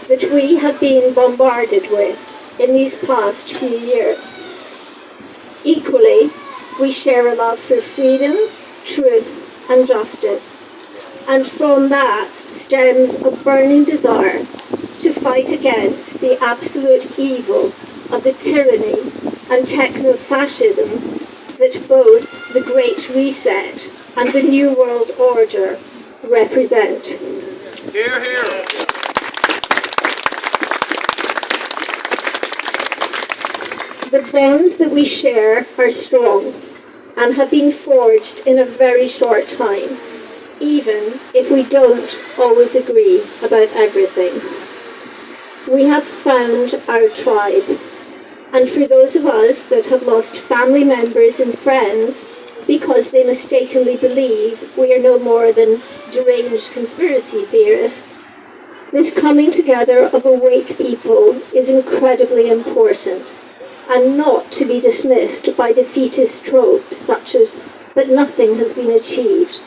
that we have been bombarded with in these past few years. Equally, we share a love for freedom, truth, and justice. And from that stems a burning desire to fight against the absolute evil of the tyranny and techno-fascism that both the Great Reset and the New World Order represent. Hear, hear. The bonds that we share are strong and have been forged in a very short time, even if we don't always agree about everything. We have found our tribe, and for those of us that have lost family members and friends because they mistakenly believe we are no more than deranged conspiracy theorists, this coming together of awake people is incredibly important, and not to be dismissed by defeatist tropes such as, "but nothing has been achieved."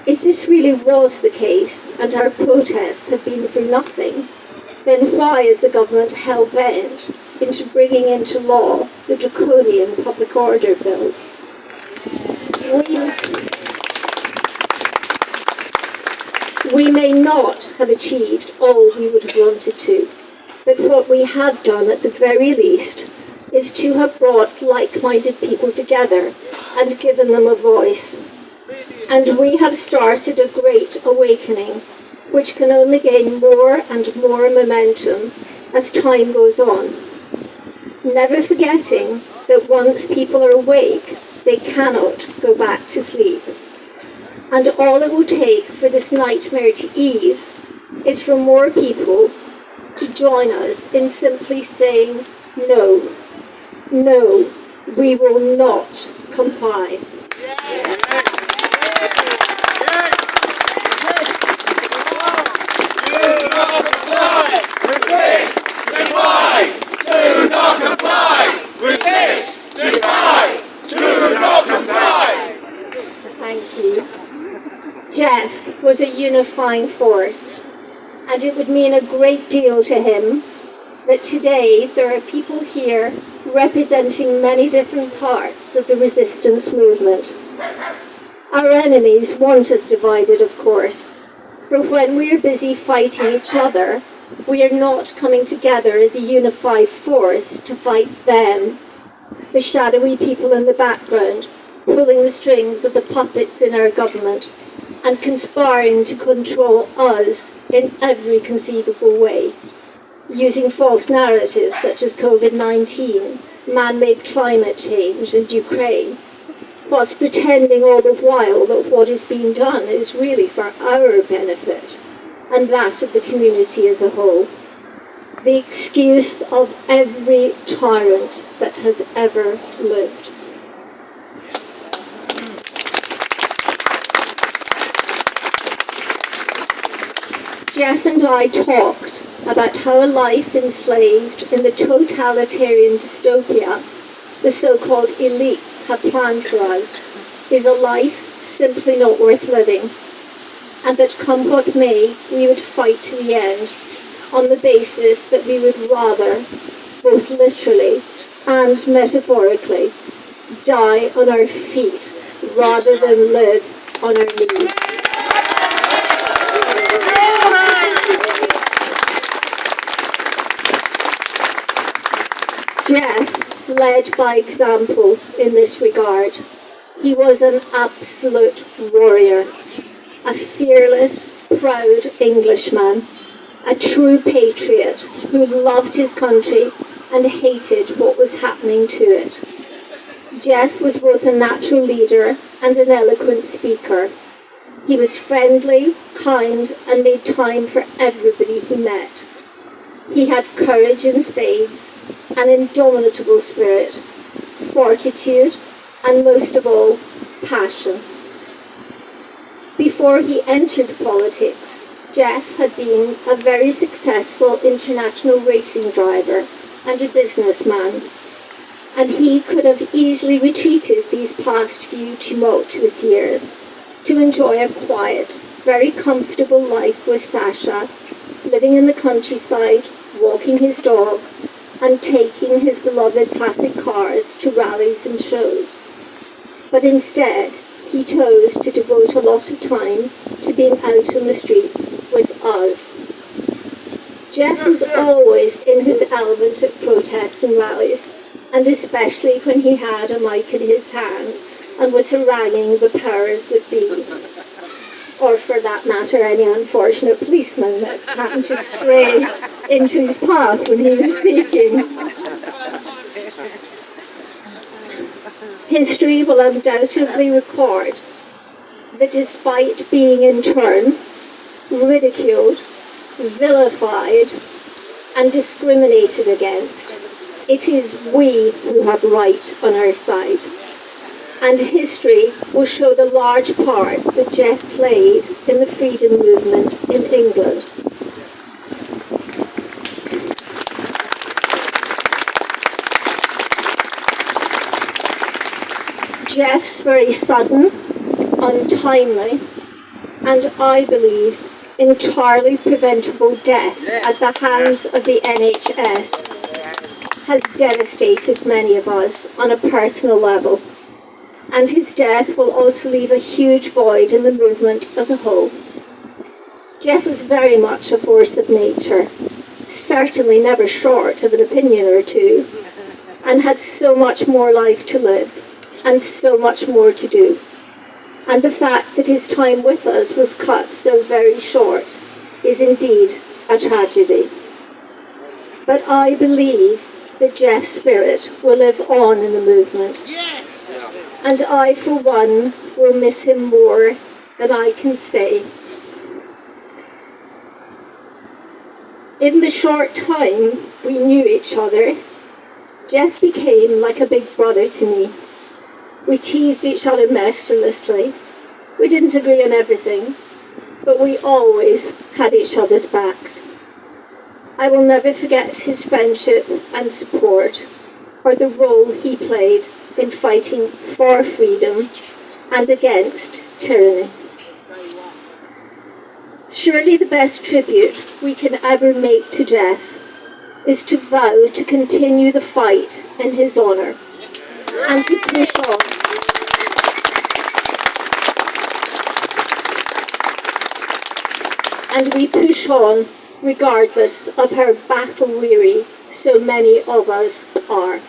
If this really was the case, and our protests have been for nothing, then why is the government hell-bent into bringing into law the draconian public order bill? We may not have achieved all we would have wanted to, but what we have done at the very least is to have brought like-minded people together and given them a voice. And we have started a great awakening, which can only gain more and more momentum as time goes on. Never forgetting that once people are awake, they cannot go back to sleep. And all it will take for this nightmare to ease is for more people to join us in simply saying, no, no, we will not comply. Thank you. Jeff was a unifying force, and it would mean a great deal to him that today there are people here representing many different parts of the resistance movement. Our enemies want us divided, of course, for when we are busy fighting each other, we are not coming together as a unified force to fight them, the shadowy people in the background, pulling the strings of the puppets in our government and conspiring to control us in every conceivable way, using false narratives such as COVID-19, man-made climate change and Ukraine, whilst pretending all the while that what is being done is really for our benefit and that of the community as a whole. The excuse of every tyrant that has ever lived. Jeff and I talked about how a life enslaved in the totalitarian dystopia the so-called elites have planned for us is a life simply not worth living, and that come what may, we would fight to the end on the basis that we would rather, both literally and metaphorically, die on our feet rather than live on our knees. Jeff led by example in this regard. He was an absolute warrior, a fearless, proud Englishman, a true patriot who loved his country and hated what was happening to it. Jeff was both a natural leader and an eloquent speaker. He was friendly, kind, and made time for everybody he met. He had courage in spades, an indomitable spirit, fortitude, and most of all, passion. Before he entered politics, Jeff had been a very successful international racing driver and a businessman, and he could have easily retreated these past few tumultuous years to enjoy a quiet, very comfortable life with Sasha, living in the countryside, walking his dogs, and taking his beloved classic cars to rallies and shows. But instead, he chose to devote a lot of time to being out in the streets with us. Jeff was always in his element at protests and rallies, and especially when he had a mic in his hand and was haranguing the powers that be, or for that matter any unfortunate policeman that happened to stray into his path when he was speaking. History will undoubtedly record that despite being in turn ridiculed, vilified and discriminated against, it is we who have right on our side. And history will show the large part that Jeff played in the freedom movement in England. Jeff's very sudden, untimely, and I believe entirely preventable death at the hands of the NHS has devastated many of us on a personal level, and his death will also leave a huge void in the movement as a whole. Jeff was very much a force of nature, certainly never short of an opinion or two, and had so much more life to live and so much more to do. And the fact that his time with us was cut so very short is indeed a tragedy. But I believe that Jeff's spirit will live on in the movement. Yes! And I, for one, will miss him more than I can say. In the short time we knew each other, Jeff became like a big brother to me. We teased each other mercilessly. We didn't agree on everything, but we always had each other's backs. I will never forget his friendship and support, or the role he played in fighting for freedom and against tyranny. Surely the best tribute we can ever make to Jeff is to vow to continue the fight in his honour and to push on. And we push on regardless of how battle-weary so many of us are.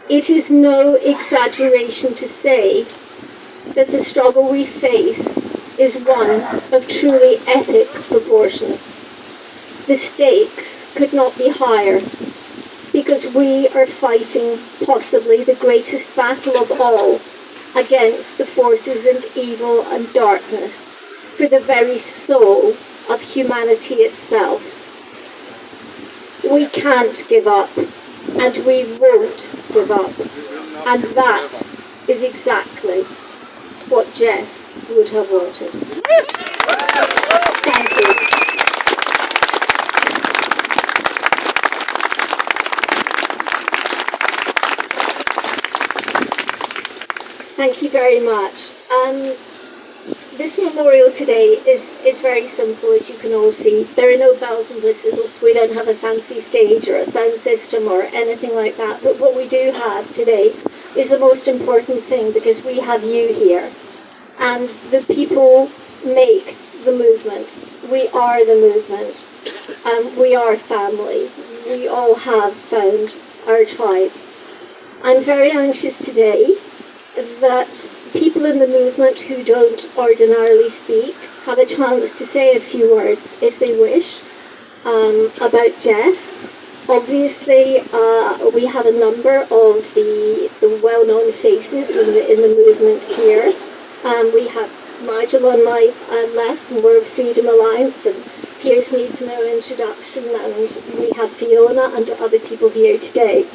It is no exaggeration to say that the struggle we face is one of truly epic proportions. The stakes could not be higher, because we are fighting possibly the greatest battle of all against the forces of evil and darkness for the very soul of humanity itself. We can't give up, and we won't give up, and that is exactly what Jeff would have wanted. Thank you. Thank you very much. This memorial today is very simple, as you can all see. There are no bells and whistles. We don't have a fancy stage or a sound system or anything like that. But what we do have today is the most important thing, because we have you here. And the people make the movement. We are the movement. We are family. We all have found our tribe. I'm very anxious today that people in the movement who don't ordinarily speak have a chance to say a few words, if they wish, about Jeff. Obviously, we have a number of the well-known faces in the movement here. We have Nigel on my left from World Freedom Alliance, and Piers needs no introduction, and we have Fiona and other people here today.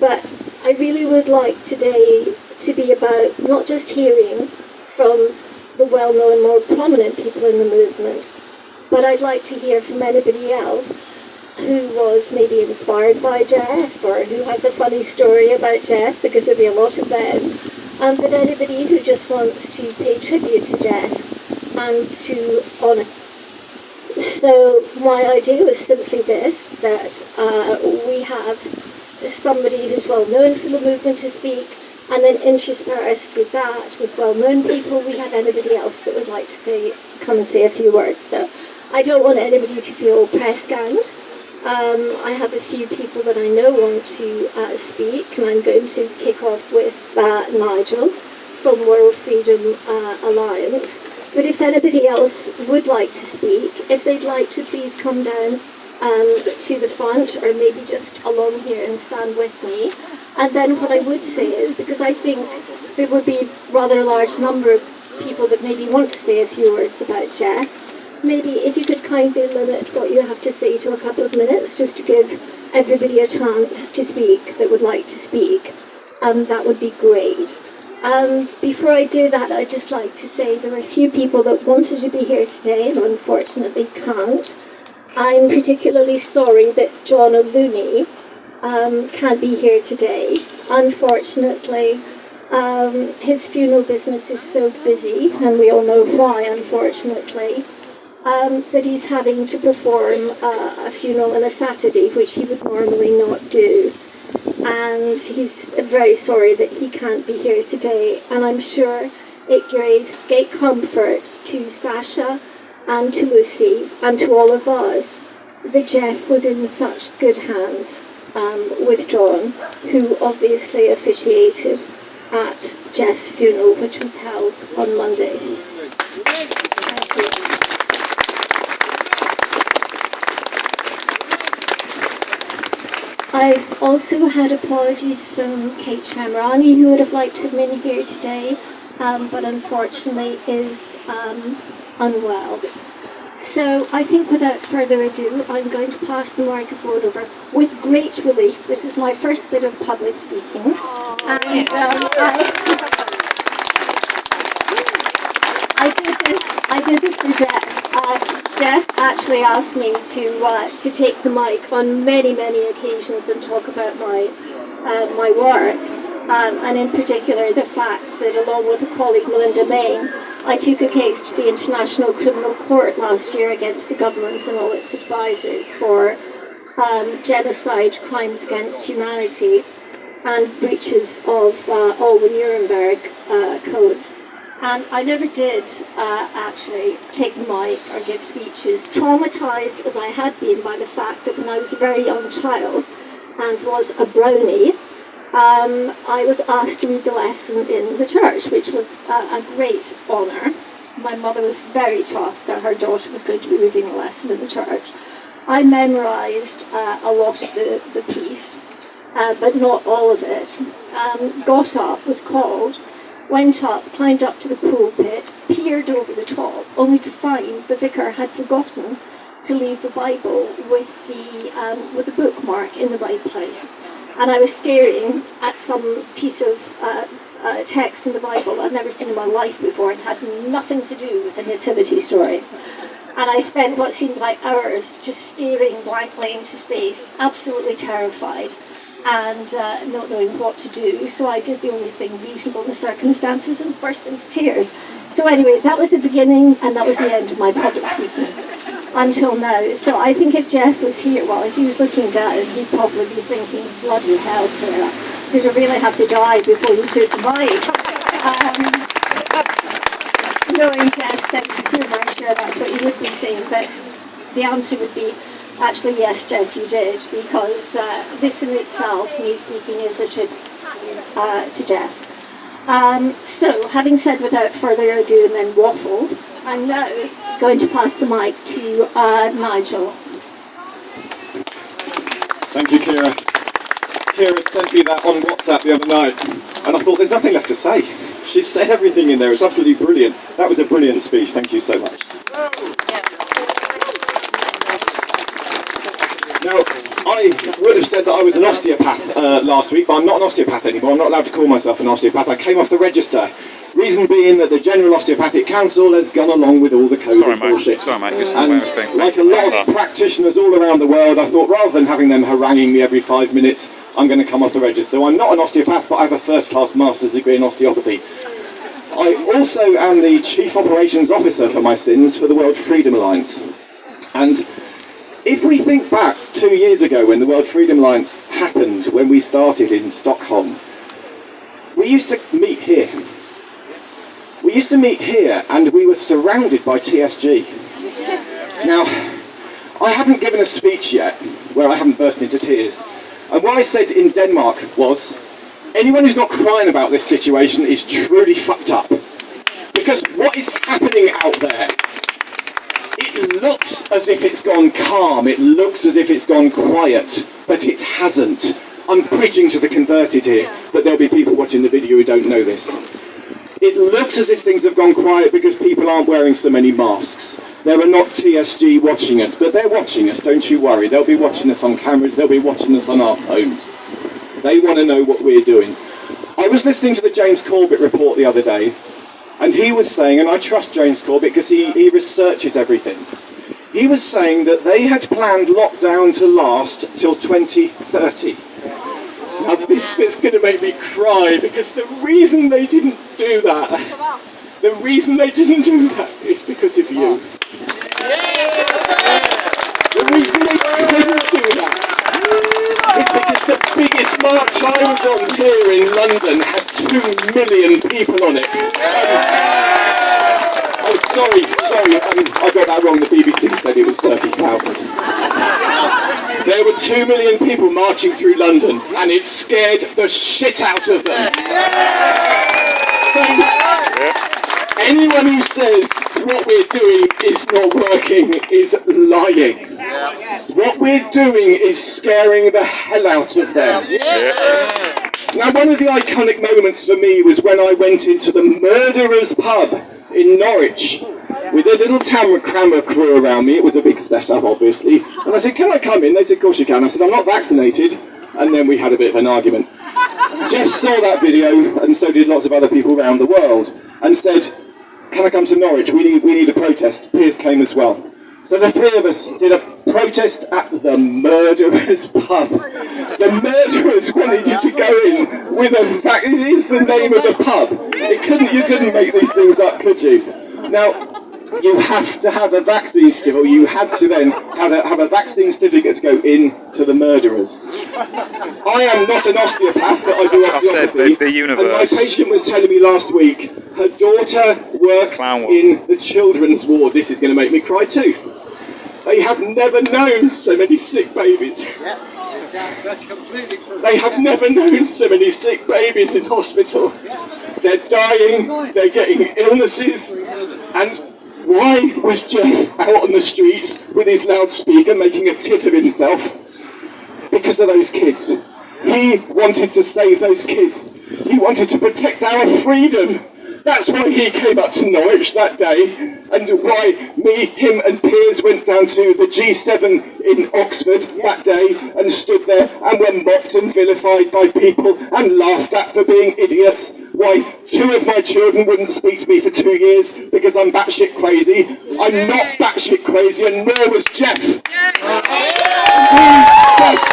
But I really would like today to be about not just hearing from the well-known, more prominent people in the movement, but I'd like to hear from anybody else who was maybe inspired by Jeff, or who has a funny story about Jeff, because there'll be a lot of them, but anybody who just wants to pay tribute to Jeff and to honour. So my idea was simply this, that we have somebody who's well known for the movement to speak, and then interspersed with that, with well-known people, we have anybody else that would like to come and say a few words. So I don't want anybody to feel press ganged. I have a few people that I know want to speak, and I'm going to kick off with Nigel from World Freedom Alliance. But if anybody else would like to speak, if they'd like to please come down to the front, or maybe just along here and stand with me. And then what I would say is, because I think there would be rather a large number of people that maybe want to say a few words about Jeff, maybe if you could kindly limit what you have to say to a couple of minutes, just to give everybody a chance to speak that would like to speak, that would be great. Before I do that, I'd just like to say there are a few people that wanted to be here today and unfortunately can't. I'm particularly sorry that John O'Looney can't be here today. Unfortunately, his funeral business is so busy, and we all know why, unfortunately, that he's having to perform a funeral on a Saturday, which he would normally not do. And he's very sorry that he can't be here today. And I'm sure it gave great comfort to Sasha and to Lucy and to all of us that Jeff was in such good hands with John, who obviously officiated at Jeff's funeral, which was held on Monday. Thank you. I've also had apologies from Kate Shamrani, who would have liked to have been here today, but unfortunately is unwell. So I think without further ado, I'm going to pass the microphone over with great relief. This is my first bit of public speaking. And I did this for Jeff. Jeff actually asked me to take the mic on many occasions and talk about my work, and in particular the fact that, along with a colleague, Melinda Main, I took a case to the International Criminal Court last year against the government and all its advisors for genocide, crimes against humanity, and breaches of all the Nuremberg codes. And I never did actually take the mic or give speeches, traumatised as I had been by the fact that when I was a very young child and was a brownie, I was asked to read the lesson in the church, which was a great honour. My mother was very chuffed that her daughter was going to be reading the lesson in the church. I memorised a lot of the piece, but not all of it. Got up, was called, went up, climbed up to the pulpit, peered over the top, only to find the vicar had forgotten to leave the Bible with the bookmark in the right place. And I was staring at some piece of text in the Bible I'd never seen in my life before and had nothing to do with the nativity story. And I spent what seemed like hours just staring blankly into space, absolutely terrified, and not knowing what to do. So I did the only thing reasonable in the circumstances and burst into tears. So anyway, that was the beginning and that was the end of my public speaking until now. So I think if Jeff was here, well, if he was looking down, he'd probably be thinking, bloody hell, Claire, did I really have to die before you took the mic? Knowing Jeff's sense of humour, I'm sure that's what you would be saying, but the answer would be, actually, yes, Jeff, you did, because this in itself, me speaking, is a tribute to Jeff. So, having said without further ado and then waffled, I'm now going to pass the mic to Nigel. Thank you, Kira. Kira sent me that on WhatsApp the other night, and I thought there's nothing left to say. She said everything in there. It's absolutely brilliant. That was a brilliant speech. Thank you so much. Now, I would have said that I was an osteopath last week, but I'm not an osteopath anymore. I'm not allowed to call myself an osteopath. I came off the register. Reason being that the General Osteopathic Council has gone along with all the COVID bullshit. Sorry, mate. And like a lot of practitioners all around the world, I thought rather than having them haranguing me every 5 minutes, I'm going to come off the register. I'm not an osteopath, but I have a first-class master's degree in osteopathy. I also am the Chief Operations Officer for my sins for the World Freedom Alliance. And if we think back 2 years ago when the World Freedom Alliance happened, when we started in Stockholm, we used to meet here. We used to meet here and we were surrounded by TSG. Now, I haven't given a speech yet, where I haven't burst into tears. And what I said in Denmark was, anyone who's not crying about this situation is truly fucked up. Because what is happening out there, it looks as if it's gone calm, it looks as if it's gone quiet, but it hasn't. I'm preaching to the converted here, but there'll be people watching the video who don't know this. It looks as if things have gone quiet because people aren't wearing so many masks. There are not TSG watching us, but they're watching us, don't you worry. They'll be watching us on cameras, they'll be watching us on our phones. They want to know what we're doing. I was listening to the James Corbett report the other day, and he was saying, and I trust James Corbett because he researches everything. He was saying that they had planned lockdown to last till 2030. Now this bit's going to make me cry because the reason they didn't do that, the reason they didn't do that is because of you. The reason they didn't do that is because the biggest march I was on here in London had 2 million people on it. Oh, sorry, I got that wrong. The BBC said it was 30,000. There were 2 million people marching through London, and it scared the shit out of them. So, anyone who says what we're doing is not working is lying. What we're doing is scaring the hell out of them. Now, one of the iconic moments for me was when I went into the Murderers pub in Norwich with a little Crammer crew around me. It was a big setup, obviously. And I said, can I come in? They said, of course you can. I said, I'm not vaccinated. And then we had a bit of an argument. Jeff saw that video, and so did lots of other people around the world, and said, can I come to Norwich? We need a protest. Piers came as well. So the three of us did a protest at the Murderers pub. The Murderers wanted you to go in with a vaccine. It is the name of the pub. You couldn't make these things up, could you? Now, you have to have a vaccine still. You had to then have a vaccine certificate to go into the Murderers. I am not an osteopath, but I do osteopathy. The universe. And my patient was telling me last week, her daughter works in the children's ward. This is going to make me cry too. They have never known so many sick babies. That's completely true. They have never known so many sick babies in hospital. They're dying, they're getting illnesses, and why was Jeff out on the streets with his loudspeaker making a tit of himself? Because of those kids. He wanted to save those kids. He wanted to protect our freedom. That's why he came up to Norwich that day, and why me, him and Piers went down to the G7 in Oxford that day and stood there and were mocked and vilified by people and laughed at for being idiots. Why 2 of my children wouldn't speak to me for 2 years because I'm batshit crazy. I'm not batshit crazy, and nor was Jeff. We just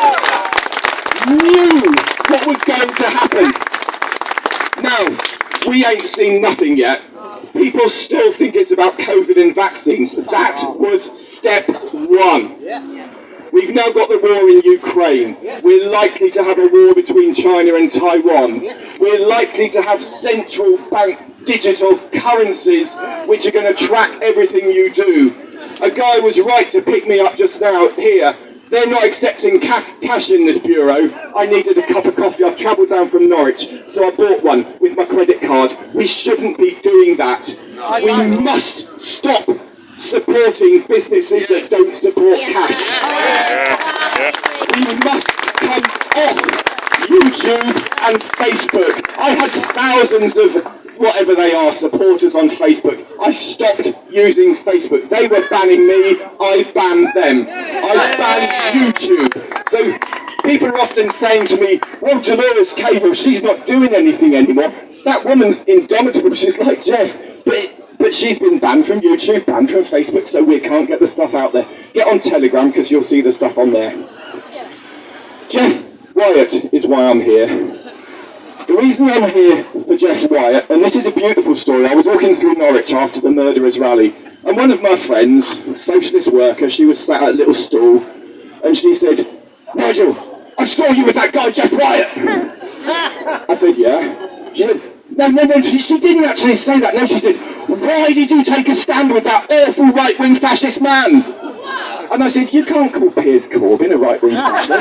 knew what was going to happen. Now, we ain't seen nothing yet. People still think it's about COVID and vaccines. That was step 1. We've now got the war in Ukraine. We're likely to have a war between China and Taiwan. We're likely to have central bank digital currencies which are going to track everything you do. A guy was right to pick me up just now here. They're not accepting cash in this bureau. I needed a cup of coffee. I've travelled down from Norwich, so I bought one with my credit card. We shouldn't be doing that. We must stop supporting businesses that don't support cash. We must come off YouTube and Facebook. I had thousands of whatever they are, supporters on Facebook. I stopped using Facebook. They were banning me, I banned them. I banned YouTube. So people are often saying to me, well, Dolores Cable, she's not doing anything anymore. That woman's indomitable, she's like Jeff. But she's been banned from YouTube, banned from Facebook, so we can't get the stuff out there. Get on Telegram, because you'll see the stuff on there. Jeff Wyatt is why I'm here. The reason I'm here for Jeff Wyatt, and this is a beautiful story, I was walking through Norwich after the Murderers rally, and one of my friends, socialist worker, she was sat at a little stool, and she said, Nigel, I saw you with that guy Jeff Wyatt. I said, yeah. She said, no, she didn't actually say that. No, she said, why did you take a stand with that awful right-wing fascist man? And I said, you can't call Piers Corbyn a right-wing fascist.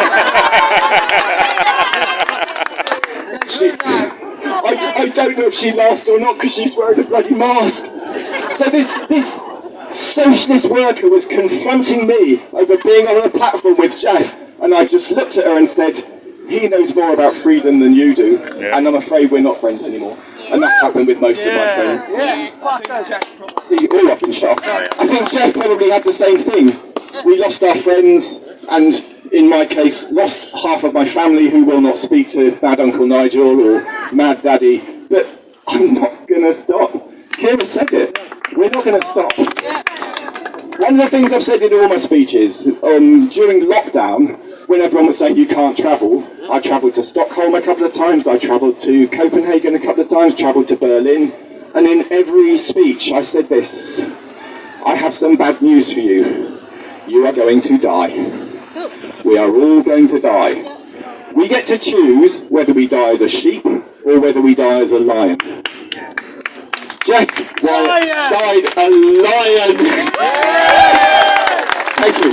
I don't know if she laughed or not because she's wearing a bloody mask. So this socialist worker was confronting me over being on a platform with Jeff, and I just looked at her and said, he knows more about freedom than you do, and I'm afraid we're not friends anymore. And that's happened with most of my friends. All up in shock. I think Jeff probably had the same thing. We lost our friends, and in my case, lost half of my family who will not speak to Mad Uncle Nigel or Mad Daddy, but I'm not going to stop. Kira said it. We're not going to stop. One of the things I've said in all my speeches, during lockdown, when everyone was saying you can't travel, I travelled to Stockholm a couple of times, I travelled to Copenhagen a couple of times, travelled to Berlin, and in every speech I said this: I have some bad news for you. You are going to die. We are all going to die. We get to choose whether we die as a sheep or whether we die as a lion. Jeff Wyatt died a lion. Thank you.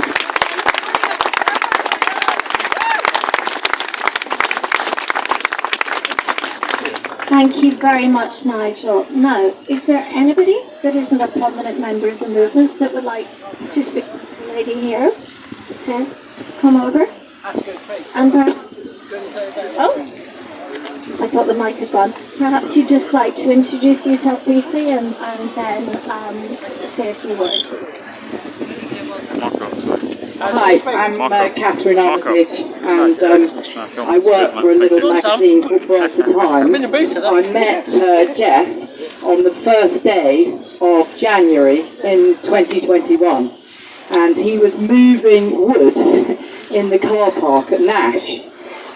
Thank you very much, Nigel. Now, is there anybody that isn't a prominent member of the movement that would like to speak to the lady here? To come over? And oh, I thought the mic had gone. Perhaps you'd just like to introduce yourself briefly and then say a few words. Hi, I'm Catherine Armitage, and I work for a little magazine called Brighter Times. I met Jeff on the first day of January in 2021, and he was moving wood in the car park at Nash,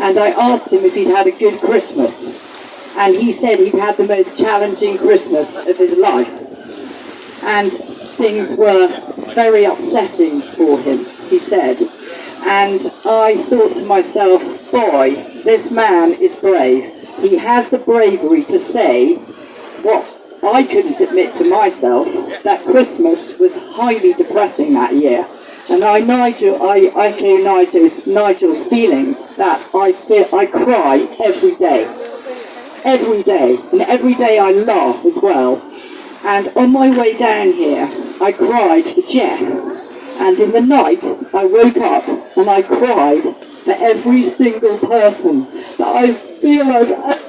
and I asked him if he'd had a good Christmas, and he said he'd had the most challenging Christmas of his life, and things were very upsetting for him, he said. And I thought to myself, boy, this man is brave. He has the bravery to say what I couldn't admit to myself, that Christmas was highly depressing that year. And I echo Nigel's feelings that I cry every day, and every day I laugh as well. And on my way down here, I cried for Jeff. And in the night, I woke up and I cried for every single person that I feel I've ever.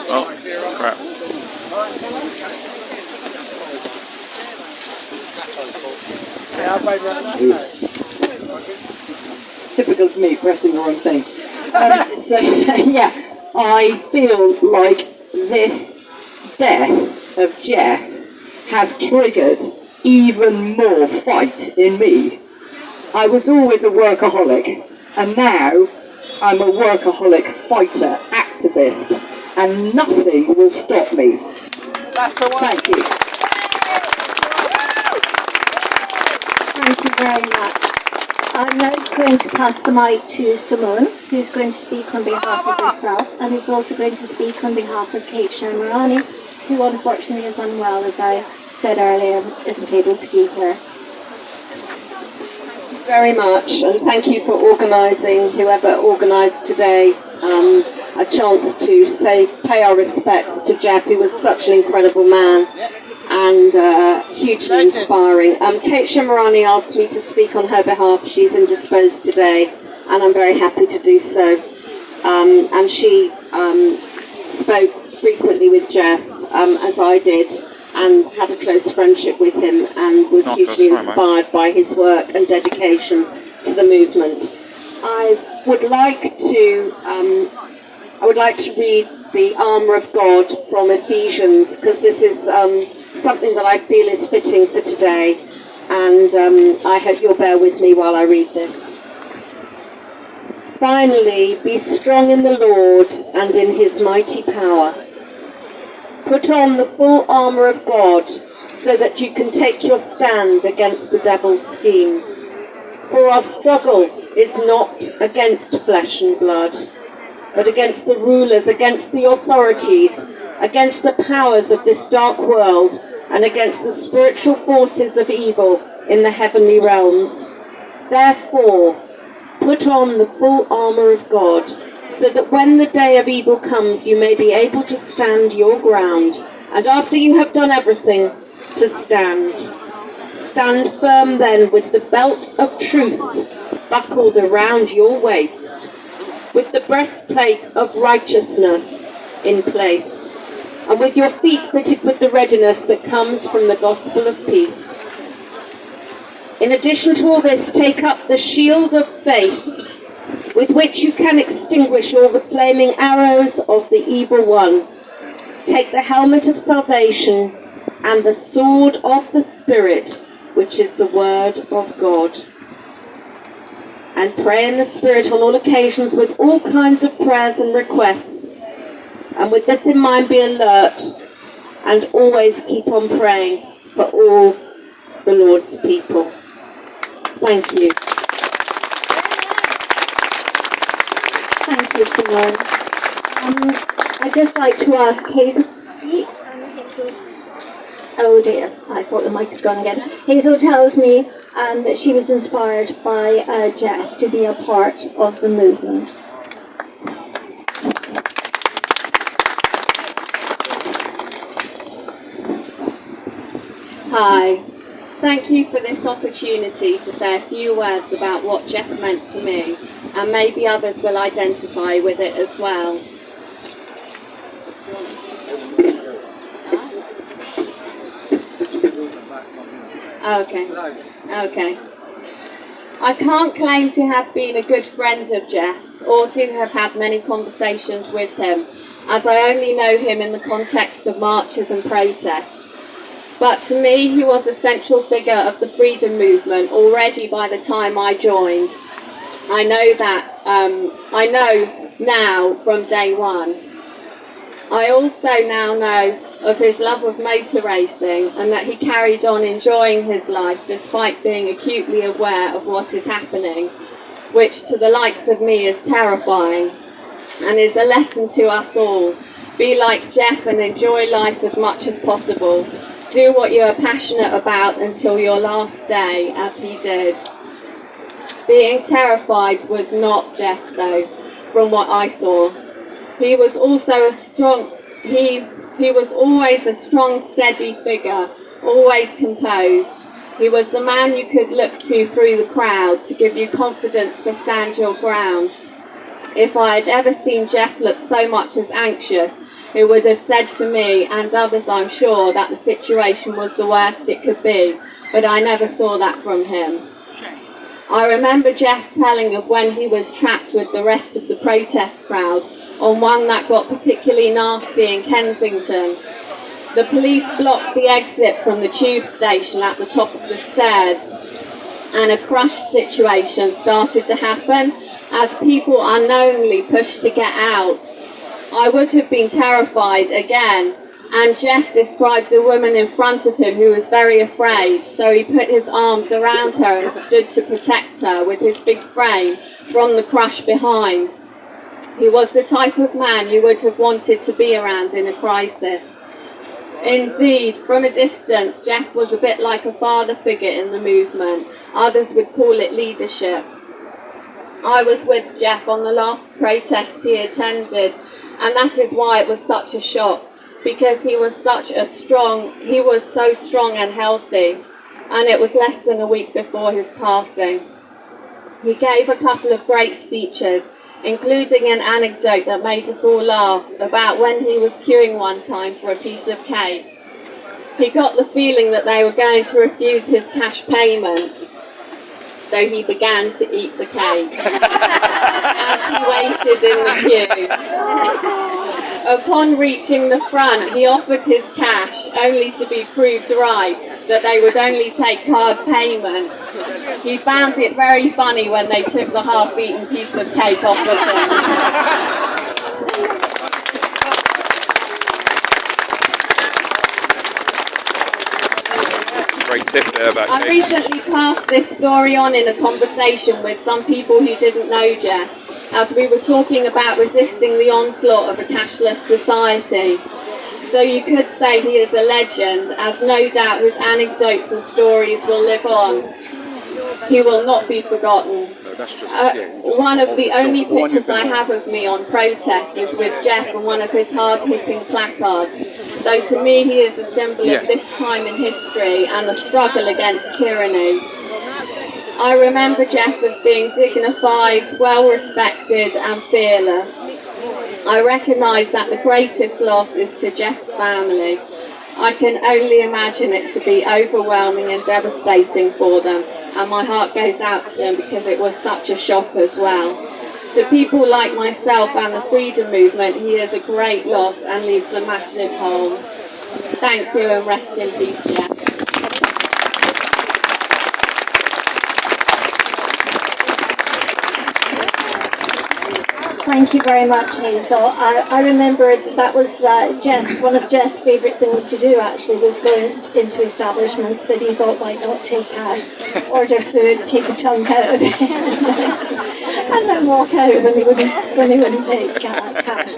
Oh, crap. Typical of me, pressing the wrong things. So, yeah, I feel like this death of Jeff has triggered even more fight in me. I was always a workaholic, and now I'm a workaholic fighter, activist, and nothing will stop me. Thank you. Thank you very much. I'm now going to pass the mic to Simone, who's going to speak on behalf of herself, and is also going to speak on behalf of Kate Shamarani, who unfortunately is unwell, as I said earlier, isn't able to be here. Very much, and thank you for organising, whoever organised today, a chance to pay our respects to Jeff, who was such an incredible man and hugely inspiring. Kate Shamarani asked me to speak on her behalf. She's indisposed today, and I'm very happy to do so. And she spoke frequently with Jeff, as I did, and had a close friendship with him, and was hugely inspired by his work and dedication to the movement. I would like to read the armour of God from Ephesians, because this is something that I feel is fitting for today, and I hope you'll bear with me while I read this. Finally, be strong in the Lord and in his mighty power. Put on the full armour of God, so that you can take your stand against the devil's schemes. For our struggle is not against flesh and blood, but against the rulers, against the authorities, against the powers of this dark world, and against the spiritual forces of evil in the heavenly realms. Therefore, put on the full armour of God, so that when the day of evil comes, you may be able to stand your ground, and after you have done everything, to stand. Stand firm then, with the belt of truth buckled around your waist, with the breastplate of righteousness in place, and with your feet fitted with the readiness that comes from the gospel of peace. In addition to all this, take up the shield of faith, with which you can extinguish all the flaming arrows of the evil one. Take the helmet of salvation and the sword of the Spirit, which is the word of God. And pray in the Spirit on all occasions with all kinds of prayers and requests. And with this in mind, be alert and always keep on praying for all the Lord's people. Thank you. Thank you, Simone. I'd just like to ask Hazel. Oh dear, I thought the mic had gone again. Hazel tells me that she was inspired by Jeff to be a part of the movement. Hi. Thank you for this opportunity to say a few words about what Jeff meant to me, and maybe others will identify with it as well. Okay. I can't claim to have been a good friend of Jeff's or to have had many conversations with him, as I only know him in the context of marches and protests. But to me, he was a central figure of the freedom movement already by the time I joined. I know now from day one. I also now know of his love of motor racing and that he carried on enjoying his life despite being acutely aware of what is happening, which to the likes of me is terrifying and is a lesson to us all. Be like Jeff and enjoy life as much as possible. Do what you are passionate about until your last day, as he did. Being terrified was not Jeff, though, from what I saw. He was also he was always a strong, steady figure, always composed. He was the man you could look to through the crowd to give you confidence to stand your ground. If I had ever seen Jeff look so much as anxious, he would have said to me, and others I'm sure, that the situation was the worst it could be, but I never saw that from him. I remember Jeff telling of when he was trapped with the rest of the protest crowd on one that got particularly nasty in Kensington. The police blocked the exit from the tube station at the top of the stairs, and a crush situation started to happen as people unknowingly pushed to get out. I would have been terrified again, and Jeff described a woman in front of him who was very afraid, so he put his arms around her and stood to protect her with his big frame from the crush behind. He was the type of man you would have wanted to be around in a crisis. Indeed, from a distance, Jeff was a bit like a father figure in the movement. Others would call it leadership. I was with Jeff on the last protest he attended, and that is why it was such a shock, because he was so strong and healthy, and it was less than a week before his passing. He gave a couple of great speeches, including an anecdote that made us all laugh about when he was queuing one time for a piece of cake. He got the feeling that they were going to refuse his cash payment, so he began to eat the cake as he waited in the queue. Upon reaching the front, he offered his cash, only to be proved right that they would only take card payment. He found it very funny when they took the half-eaten piece of cake off of him. Great tip there about I recently passed this story on in a conversation with some people who didn't know Jeff, as we were talking about resisting the onslaught of a cashless society. So you could say he is a legend, as no doubt his anecdotes and stories will live on. He will not be forgotten. One of the only pictures I have of me on protest is with Jeff on one of his hard-hitting placards. So to me he is a symbol of this time in history and the struggle against tyranny. I remember Jeff as being dignified, well-respected and fearless. I recognise that the greatest loss is to Jeff's family. I can only imagine it to be overwhelming and devastating for them, and my heart goes out to them because it was such a shock as well. To people like myself and the freedom movement, he is a great loss and leaves a massive hole. Thank you and rest in peace, Jeff. Thank you very much, Hazel. I remember that was one of Jeff's favourite things to do, actually, was going into establishments that he thought might not take order food, take a chunk out of it, and then walk out when he wouldn't take cash.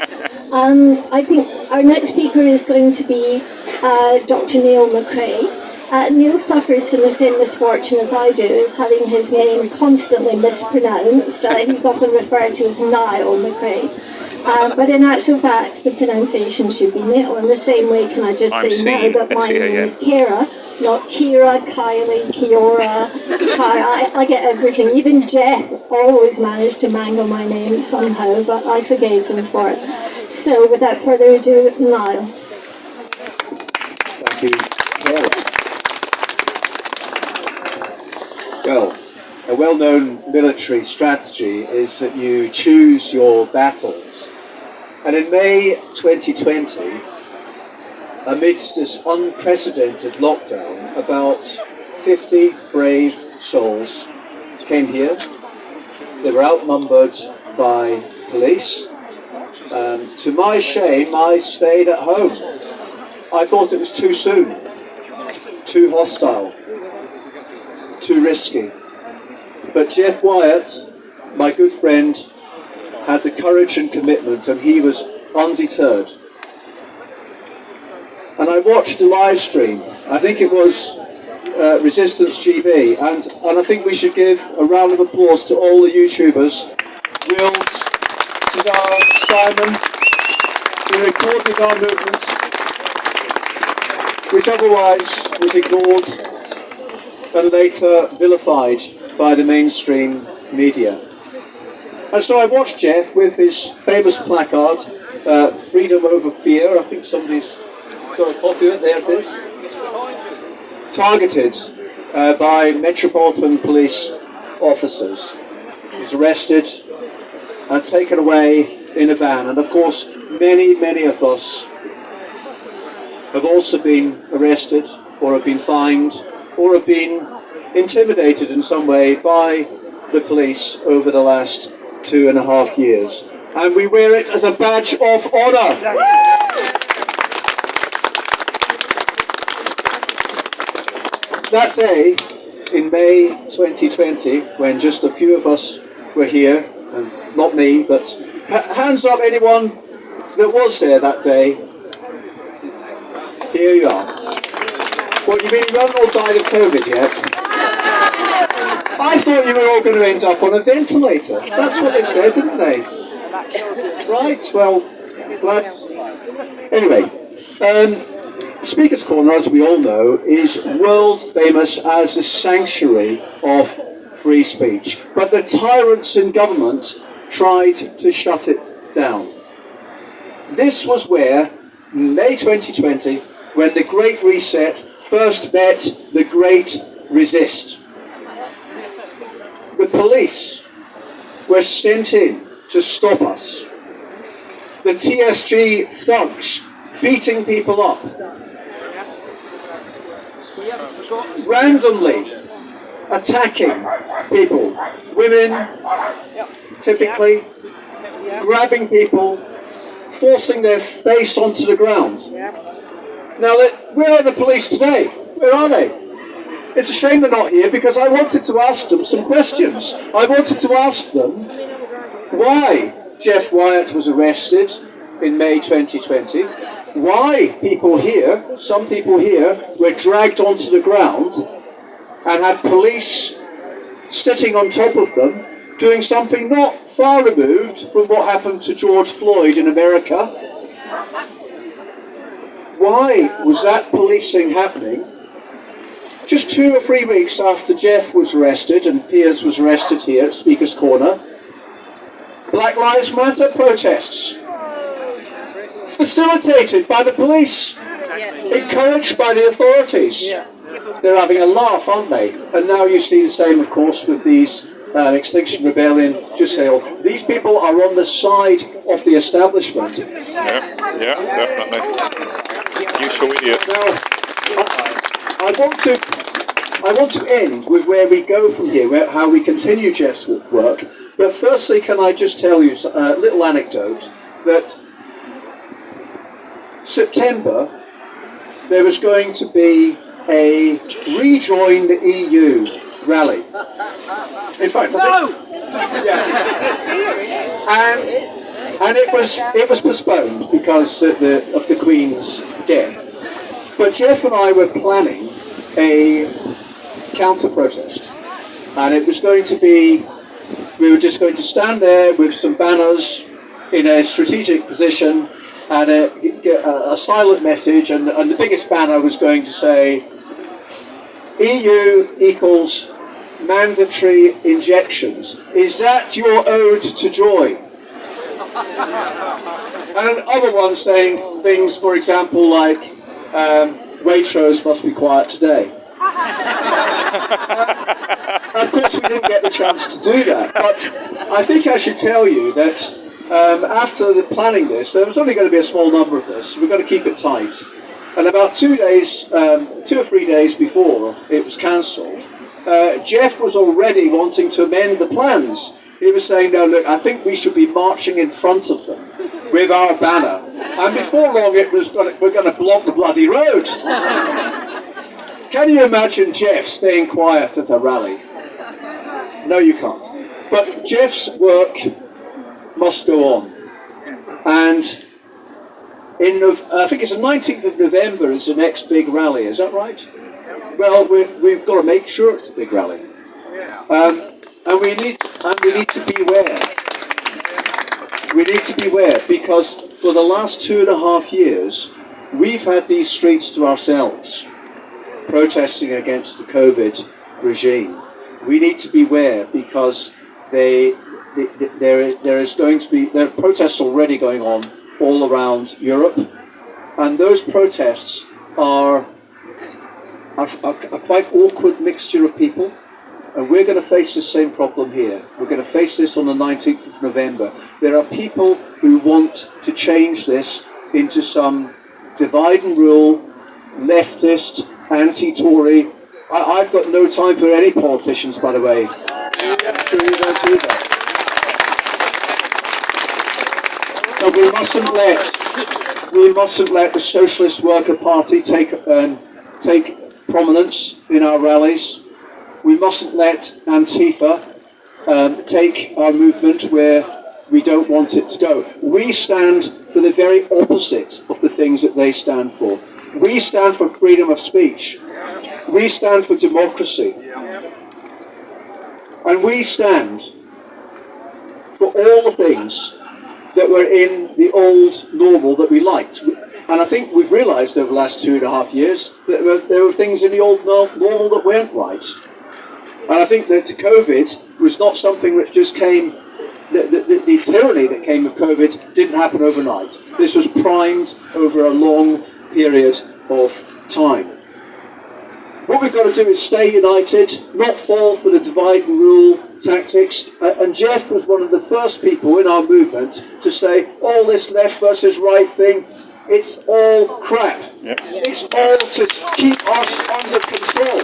I think our next speaker is going to be Dr. Neil McRae. Neil suffers from the same misfortune as I do, as having his name constantly mispronounced. He's often referred to as Niall McRae. But in actual fact, the pronunciation should be Neil. In the same way, can I just say now that my name is Kira, not Kira, Kylie, Kiora, Kai. I get everything. Even Jeff always managed to mangle my name somehow, but I forgave him for it. So without further ado, Niall. Thank you, Kira. Well, a well-known military strategy is that you choose your battles. And in May 2020, amidst this unprecedented lockdown, about 50 brave souls came here. They were outnumbered by police. To my shame, I stayed at home. I thought it was too soon, too hostile, too risky. But Jeff Wyatt, my good friend, had the courage and commitment, and he was undeterred. And I watched the live stream. I think it was Resistance GB, and I think we should give a round of applause to all the YouTubers, Will, Cesar, Simon, who recorded our movement, which otherwise was ignored and later vilified by the mainstream media. And so I watched Jeff with his famous placard, Freedom Over Fear. I think somebody's got a copy of it, there it is. Targeted by Metropolitan Police officers. He was arrested and taken away in a van. And of course, many of us have also been arrested, or have been fined, or have been intimidated in some way by the police over the last 2.5 years. And we wear it as a badge of honour. That day, in May 2020, when just a few of us were here, and not me, but hands up anyone that was there that day. Here you are. What, you mean you haven't all died of COVID yet? I thought you were all going to end up on a ventilator. That's what they said, didn't they? Right, well, glad. Anyway, Speaker's Corner, as we all know, is world famous as the sanctuary of free speech. But the tyrants in government tried to shut it down. This was where, in May 2020, when the Great Reset first met the Great Resist. The police were sent in to stop us. The TSG thugs beating people up. Randomly attacking people. Women, typically, grabbing people, forcing their face onto the ground. Now, where are the police today? Where are they? It's a shame they're not here, because I wanted to ask them some questions. I wanted to ask them why Jeff Wyatt was arrested in May 2020, why some people here were dragged onto the ground and had police sitting on top of them, doing something not far removed from what happened to George Floyd in America. Why was that policing happening just 2 or 3 weeks after Jeff was arrested and Piers was arrested here at Speaker's Corner? Black Lives Matter protests, facilitated by the police, encouraged by the authorities. They're having a laugh, aren't they? And now you see the same, of course, with these Extinction Rebellion. Just say, oh, these people are on the side of the establishment. Yeah, definitely. Useful idiots. Now, I want to end with where we go from here, how we continue Jeff's work. But firstly, can I just tell you a little anecdote that September there was going to be a rejoin the EU rally. In fact, and it was postponed because of the Queen's death. But Jeff and I were planning a counter-protest, and it was going to be, we were just going to stand there with some banners in a strategic position and a silent message, and the biggest banner was going to say, EU equals mandatory injections. Is that your ode to joy? And other ones saying things, for example, like, Waitrose must be quiet today. Of course, we didn't get the chance to do that, but I think I should tell you that after planning this, there was only going to be a small number of us. We're going to keep it tight. And about 2 or 3 days before it was cancelled, Jeff was already wanting to amend the plans. He was saying, no, look, I think we should be marching in front of them with our banner. And before long, we're going to block the bloody road. Can you imagine Jeff staying quiet at a rally? No, you can't. But Jeff's work must go on. And I think it's the 19th of November is the next big rally, is that right? Well, we've got to make sure it's a big rally. And we need to beware. We need to beware because for the last 2.5 years, we've had these streets to ourselves, protesting against the COVID regime. We need to beware because there are protests already going on all around Europe, and those protests are a quite awkward mixture of people, and we're going to face the same problem here. We're going to face this on the 19th of November. There are people who want to change this into some divide and rule, leftist, anti-Tory. I've got no time for any politicians, by the way. I'm sure you don't do that. So we mustn't let the Socialist Worker Party take prominence in our rallies. We mustn't let Antifa take our movement where we don't want it to go. We stand for the very opposite of the things that they stand for. We stand for freedom of speech. We stand for democracy. And we stand for all the things that were in the old normal that we liked. And I think we've realised over the last 2.5 years that there were things in the old normal that weren't right. And I think that COVID was not something that just came, the tyranny that came with COVID didn't happen overnight. This was primed over a long period of time. What we've got to do is stay united, not fall for the divide and rule tactics. And Jeff was one of the first people in our movement to say, all this left versus right thing, it's all crap. Yep. It's all to keep us under control.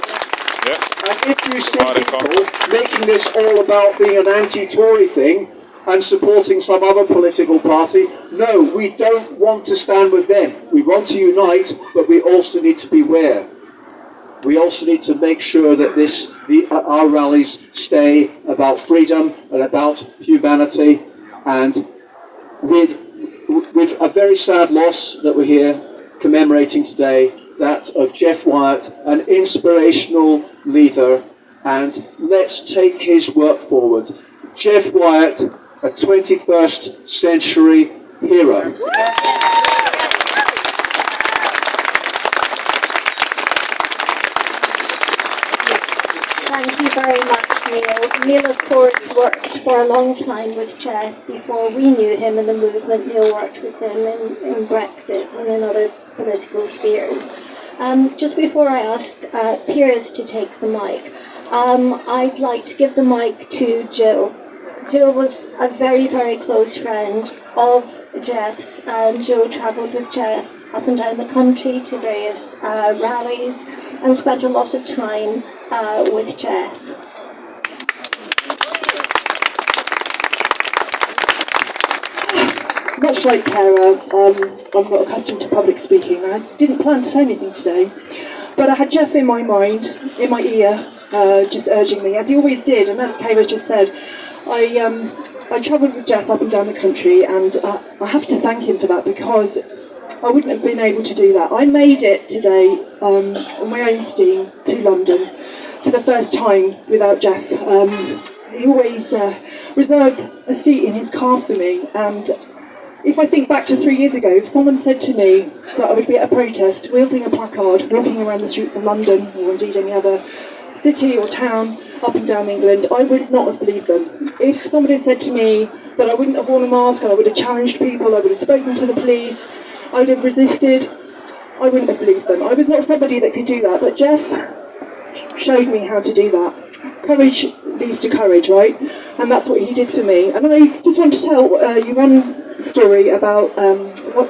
Yep. And if you see people making this all about being an anti-Tory thing and supporting some other political party, no, we don't want to stand with them. We want to unite, but we also need to beware. We also need to make sure that our rallies stay about freedom and about humanity, and with with a very sad loss that we're here commemorating today, that of Jeff Wyatt, an inspirational leader, and let's take his work forward. Jeff Wyatt, a 21st century hero. Thank you very much, Neil. Neil, of course, worked for a long time with Jeff before we knew him in the movement. Neil worked with him in Brexit and in other political spheres. Just before I ask Piers to take the mic, I'd like to give the mic to Jill. Jill was a very, very close friend of Jeff's, and Jill travelled with Jeff up and down the country to various rallies and spent a lot of time with Jeff. Much like Cara, I'm not accustomed to public speaking. I didn't plan to say anything today, but I had Jeff in my mind, in my ear, just urging me, as he always did, and as Cara just said, I travelled with Jeff up and down the country, and I have to thank him for that, because I wouldn't have been able to do that. I made it today on my own steam to London for the first time without Jeff. He always reserved a seat in his car for me, and if I think back to 3 years ago, if someone said to me that I would be at a protest, wielding a placard, walking around the streets of London, or indeed any other city or town up and down England, I would not have believed them. If somebody had said to me that I wouldn't have worn a mask, and I would have challenged people, I would have spoken to the police, I would have resisted, I wouldn't have believed them. I was not somebody that could do that, but Jeff showed me how to do that. Courage leads to courage, right? And that's what he did for me. And I just want to tell you one story about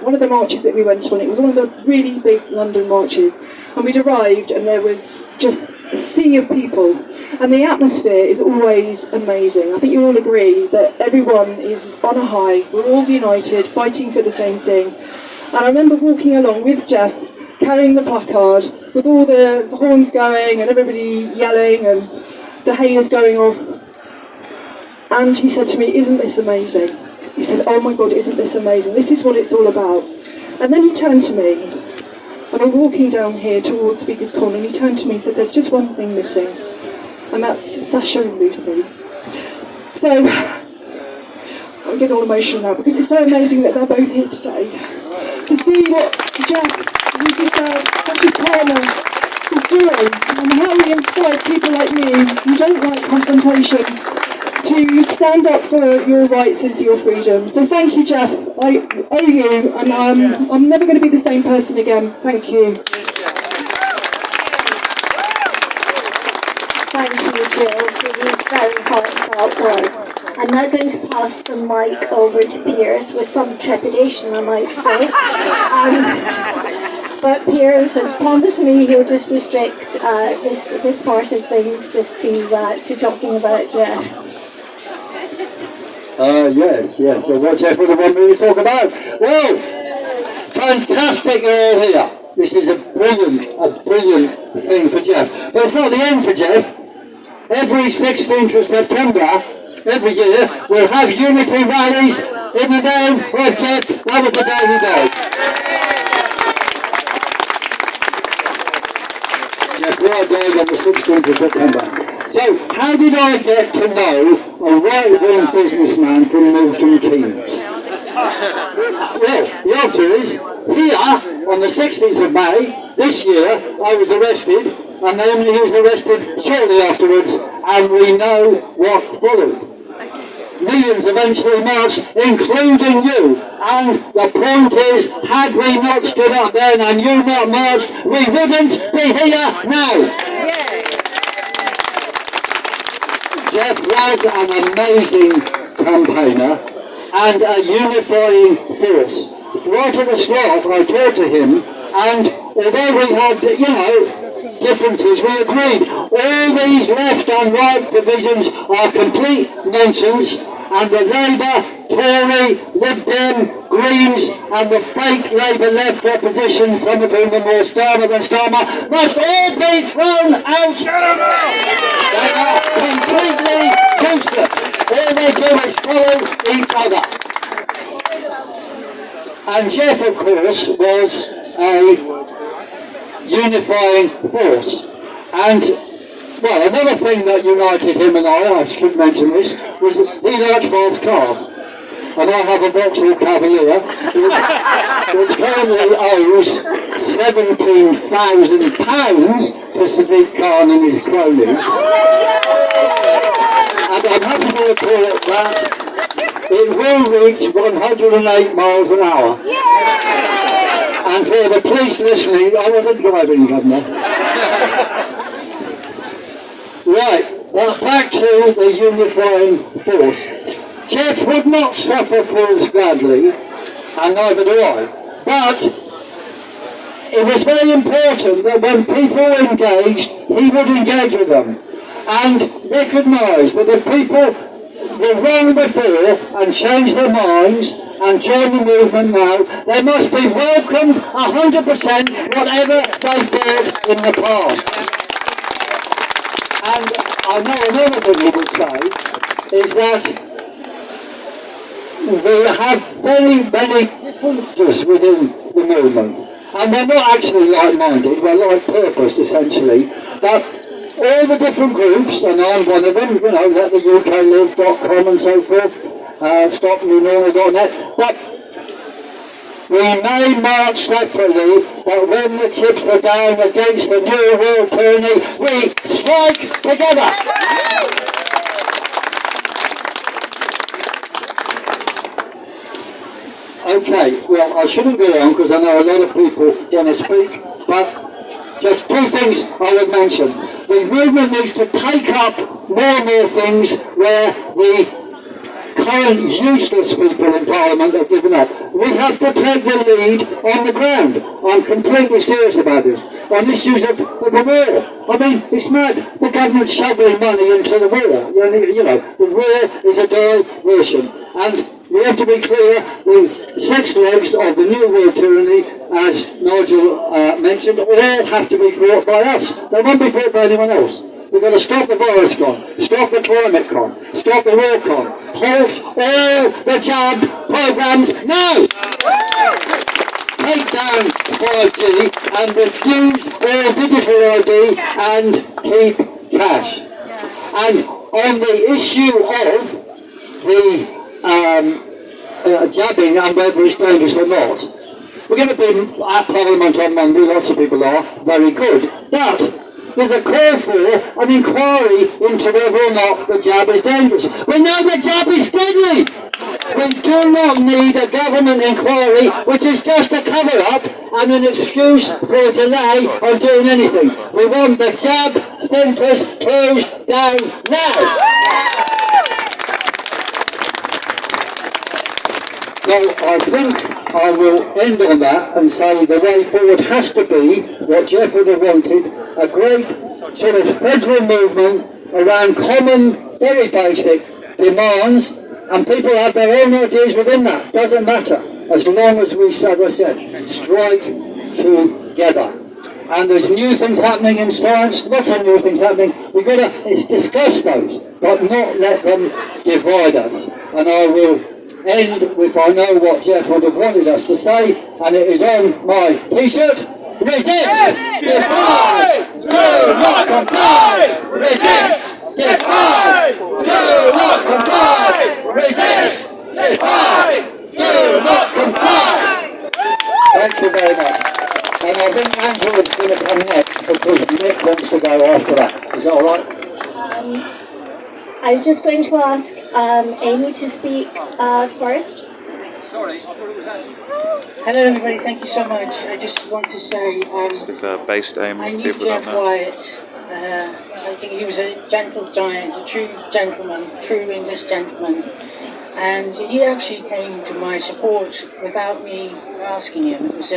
one of the marches that we went on. It was one of the really big London marches, and we'd arrived and there was just a sea of people, and the atmosphere is always amazing. I think you all agree that everyone is on a high, we're all united, fighting for the same thing. And I remember walking along with Jeff, carrying the placard, with all the horns going and everybody yelling and the halos going off, and he said to me, "Isn't this amazing?" He said, "Oh my God, isn't this amazing? This is what it's all about." And then he turned to me, and I'm walking down here towards Speaker's Corner, and he turned to me and said, "There's just one thing missing, and that's Sasha and Lucy." So, I'm getting all emotional now, because it's so amazing that they're both here today. To see what Jeff, who's just such his partner, is doing, and how he inspired people like me, who don't like confrontation, to stand up for your rights and for your freedom. So thank you, Jeff. I owe you, and I'm never going to be the same person again. Thank you. Thank you, Jill, for these very heartfelt words. I'm now going to pass the mic over to Piers, with some trepidation, I might say. But Piers has promised me he'll just restrict this part of things just to talking about Jeff. Yes. So what Jeff would have wanted me to talk about? Well, fantastic you're all here. This is a brilliant thing for Jeff. But it's not the end for Jeff. Every 16th of September, every year, we'll have unity rallies in the name of Jeff. That was the day he died. Jeff Wyatt died on the 16th of September. So, how did I get to know a right-wing businessman from Milton Keynes? Well, the answer is, here, on the 16th of May, this year, I was arrested, and namely he was arrested shortly afterwards, and we know what followed. Millions eventually marched, including you, and the point is, had we not stood up then and you not marched, we wouldn't be here now. Jeff was an amazing campaigner and a unifying force. Right at the start, I talked to him, and although we had, differences, we agreed. All these left and right divisions are complete nonsense, and the Labour, Tory, Lib Dem, Greens, and the fake Labour left opposition, some of whom are more Starmer than Starmer, must all be thrown out. They are completely useless. All they do is follow each other. And Jeff, of course, was a unifying force. And, well, another thing that united him and I should mention this, was that he liked fast cars. And I have a Vauxhall Cavalier, which currently owes £17,000 to Sadiq Khan and his cronies. And I'm happy to report that it will reach 108 miles an hour. And for the police listening, I wasn't driving, Governor. Right, well, back to the unifying force. Jeff would not suffer fools gladly, and neither do I. But it was very important that when people were engaged, he would engage with them. And recognise that if people were wrong before and changed their minds and joined the movement now, they must be welcomed 100% whatever they thought in the past. And I know another thing he would say is that we have very many differences within the movement, and we're not actually like-minded, we're like-purposed essentially, but all the different groups, and I'm one of them, you know, lettheuklive.com and so forth, stopnewnormal.net, but we may march separately, but when the chips are down against the New World tyranny, we strike together! Okay, well, I shouldn't go on because I know a lot of people want to speak, but just two things I would mention. The movement needs to take up more and more things where the current useless people in Parliament have given up. We have to take the lead on the ground. I'm completely serious about this. On issues of the war. I mean, it's mad. The government's shoveling money into the war. You know, the war is a diversion. And we have to be clear, the sex legs of the New World tyranny, as Nigel mentioned, all have to be fought by us. They won't be fought by anyone else. We've got to stop the virus con, stop the climate con, stop the war con, halt all the jab programs now! Take down 5G and refuse all digital ID and keep cash. And on the issue of the jabbing and whether it's dangerous or not, we're going to be at Parliament on Monday, lots of people are, very good. But there's a call for an inquiry into whether or not the jab is dangerous. We know the jab is deadly! We do not need a government inquiry, which is just a cover-up and an excuse for a delay on doing anything. We want the jab centres closed down now! So I think I will end on that and say the way forward has to be what Jeff would have wanted, a great sort of federal movement around common, very basic demands, and people have their own ideas within that. Doesn't matter, as long as we, as I said, strike together. And there's new things happening in science, lots of new things happening. We've got to discuss those, but not let them divide us. And I will end with, I know what Jeff would have wanted us to say, and it is on my t-shirt. Resist! Defy! Do not comply! Resist! Defy! Do not comply! Resist! Defy! Do not comply! Thank you very much. And I think Angela's going to come next because Nick wants to go after that. Is that alright? I was just going to ask Amy to speak first. Sorry, I thought it was Amy. Hello everybody, thank you so much. I just want to say This is based aim. I knew People don't Jeff know. Wyatt. I think he was a gentle giant, a true gentleman, true English gentleman. And he actually came to my support without me asking him. It was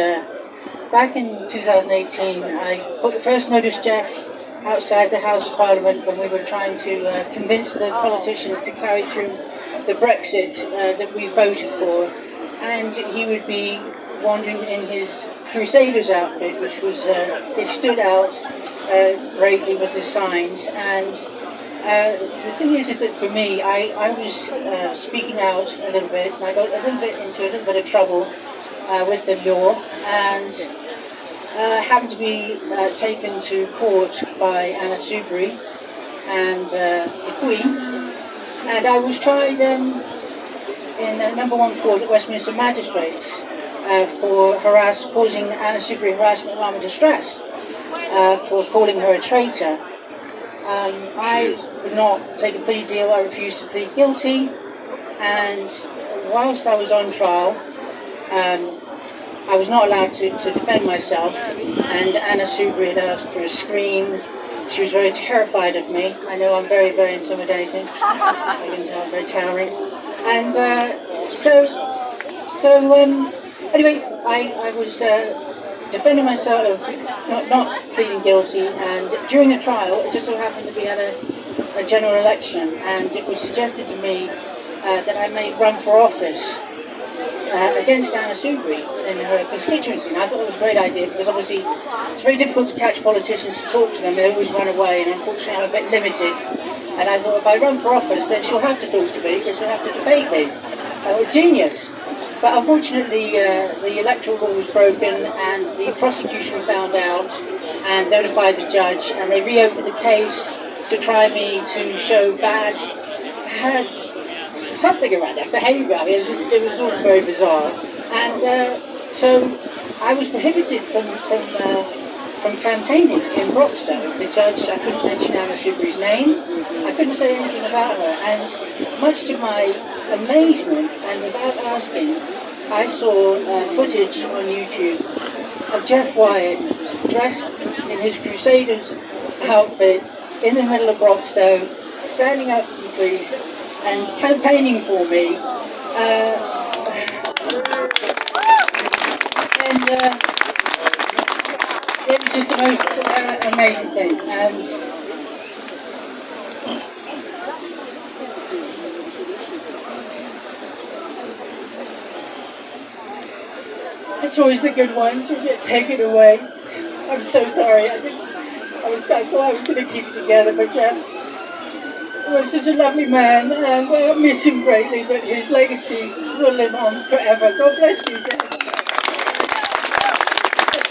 back in 2018, I first noticed Jeff outside the House of Parliament when we were trying to convince the politicians to carry through the Brexit that we voted for, and he would be wandering in his Crusaders outfit, which was it stood out bravely with the signs. And the thing is that for me, I was speaking out a little bit, and I got a little bit into a little bit of trouble with the law, and happened to be taken to court by Anna Soubry and the Queen, and I was tried in number 1 court at Westminster Magistrates for causing Anna Soubry harassment, alarm and distress, for calling her a traitor. I would not take a plea deal. I refused to plead guilty, and whilst I was on trial, I was not allowed to defend myself, and Anna Soubry had asked for a screen. She was very terrified of me. I know I'm very, very intimidating. I can tell I'm very towering. And anyway, I was defending myself, not pleading guilty, and during the trial, it just so happened to be at a general election, and it was suggested to me that I may run for office against Anna Soubry in her constituency. And I thought it was a great idea, because obviously it's very difficult to catch politicians to talk to them. They always run away, and unfortunately I'm a bit limited. And I thought, if I run for office, then she'll have to talk to me, because she'll have to debate me. Genius. But unfortunately, the electoral law was broken, and the prosecution found out and notified the judge, and they reopened the case to try me to show bad something around that behaviour. I mean, it was all very bizarre, and so I was prohibited from campaigning in Broxtowe. The judge, I couldn't mention Anna Soubry's name, I couldn't say anything about her, and much to my amazement, and without asking, I saw footage on YouTube of Jeff Wyatt dressed in his Crusaders outfit in the middle of Broxtowe, standing up to the police and campaigning for me. And it was just the most amazing thing. And it's always the good ones who get taken away. I'm so sorry. I thought I was going to keep it together, but Jeff was such a lovely man, and I miss him greatly, but his legacy will live on forever. God bless you, Jeff.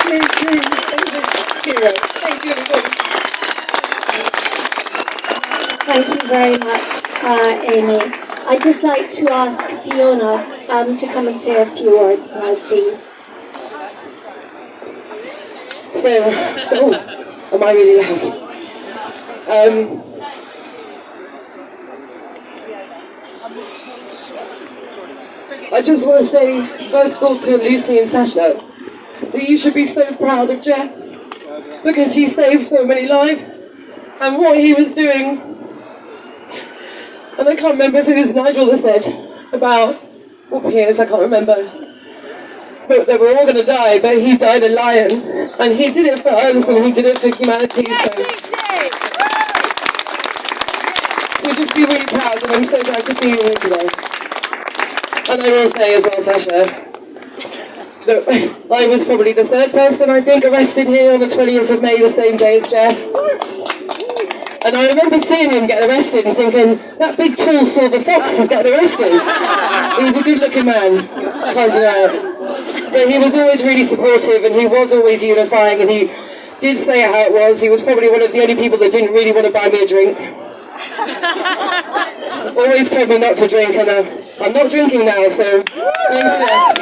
Please, hero. Thank you, everybody. Thank you very much, Amy. I'd just like to ask Fiona to come and say a few words now, please. So, am I really loud? I just want to say, first of all, to Lucy and Sasha, that you should be so proud of Jeff, because he saved so many lives, and what he was doing, and I can't remember if it was Nigel that said about, what peers, I can't remember, but that we're all going to die, but he died a lion, and he did it for us, and he did it for humanity, so just be really proud, and I'm so glad to see you here today. And I will say as well, Sasha, that I was probably the 3rd person, I think, arrested here on the 20th of May, the same day as Jeff. And I remember seeing him get arrested and thinking, that big tall silver fox is getting arrested. He was a good looking man, can't deny it. But he was always really supportive, and he was always unifying, and he did say how it was. He was probably one of the only people that didn't really want to buy me a drink. Always told me not to drink, and I'm not drinking now, so thanks, Jeff.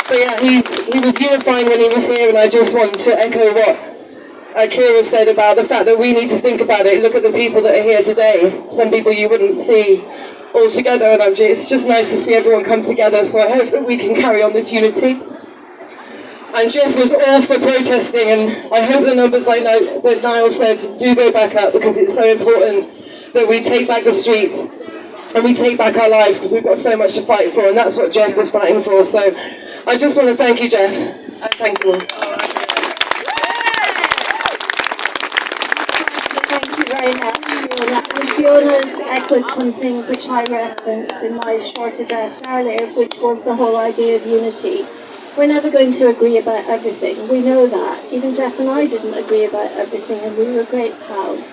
But yeah, he was unifying when he was here, and I just want to echo what Kira said about the fact that we need to think about it. Look at the people that are here today. Some people you wouldn't see all together, and it's just nice to see everyone come together, so I hope that we can carry on this unity. And Jeff was all for protesting, and I hope the numbers like that Niall said do go back up, because it's so important that we take back the streets and we take back our lives, because we've got so much to fight for, and that's what Jeff was fighting for. So I just want to thank you, Jeff, and thank you all. Thank you very much, Fiona. And Fiona's echoed something which I referenced in my short address earlier, which was the whole idea of unity. We're never going to agree about everything. We know that. Even Jeff and I didn't agree about everything, and we were great pals.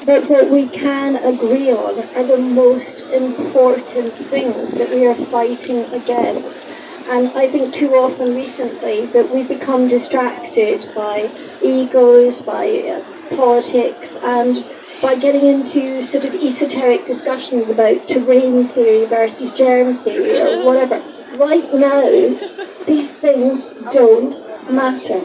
But what we can agree on are the most important things that we are fighting against. And I think too often recently that we've become distracted by egos, by politics, and by getting into sort of esoteric discussions about terrain theory versus germ theory or whatever. Right now, these things don't matter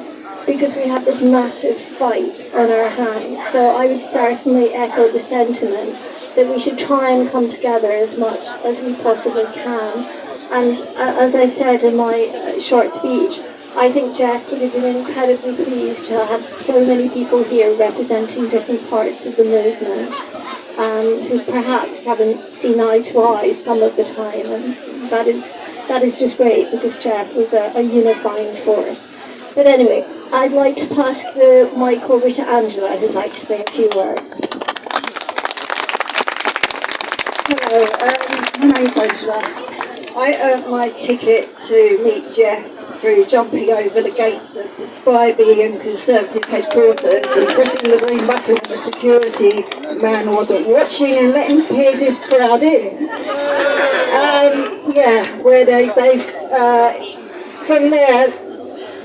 because we have this massive fight on our hands. So I would certainly echo the sentiment that we should try and come together as much as we possibly can. And as I said in my short speech, I think Jeff would have been incredibly pleased to have so many people here representing different parts of the movement, who perhaps haven't seen eye to eye some of the time, and that is just great because Jeff was a unifying force. But anyway, I'd like to pass the mic over to Angela, who'd like to say a few words. Hello, my name's Angela. I earned my ticket to meet Jeff through jumping over the gates of the Spy-Bee and Conservative headquarters and pressing the green button when the security man wasn't watching and letting Piers' crowd in. Where they've from there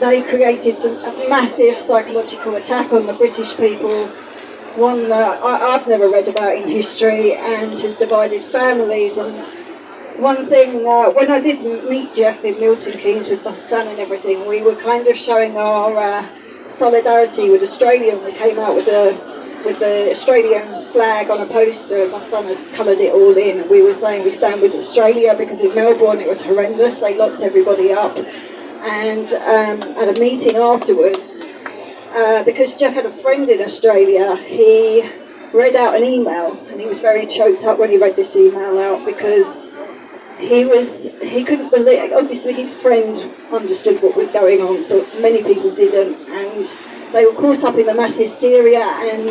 they created a massive psychological attack on the British people, one that I've never read about in history and has divided families. And one thing, when I did meet Jeff in Milton Keynes with my son and everything, we were kind of showing our solidarity with Australia. We came out with the Australian flag on a poster, and my son had coloured it all in, and we were saying we stand with Australia because in Melbourne it was horrendous. They locked everybody up. And at a meeting afterwards, because Jeff had a friend in Australia, he read out an email, and he was very choked up when he read this email out because he couldn't believe. Obviously his friend understood what was going on, but many people didn't, and they were caught up in the mass hysteria and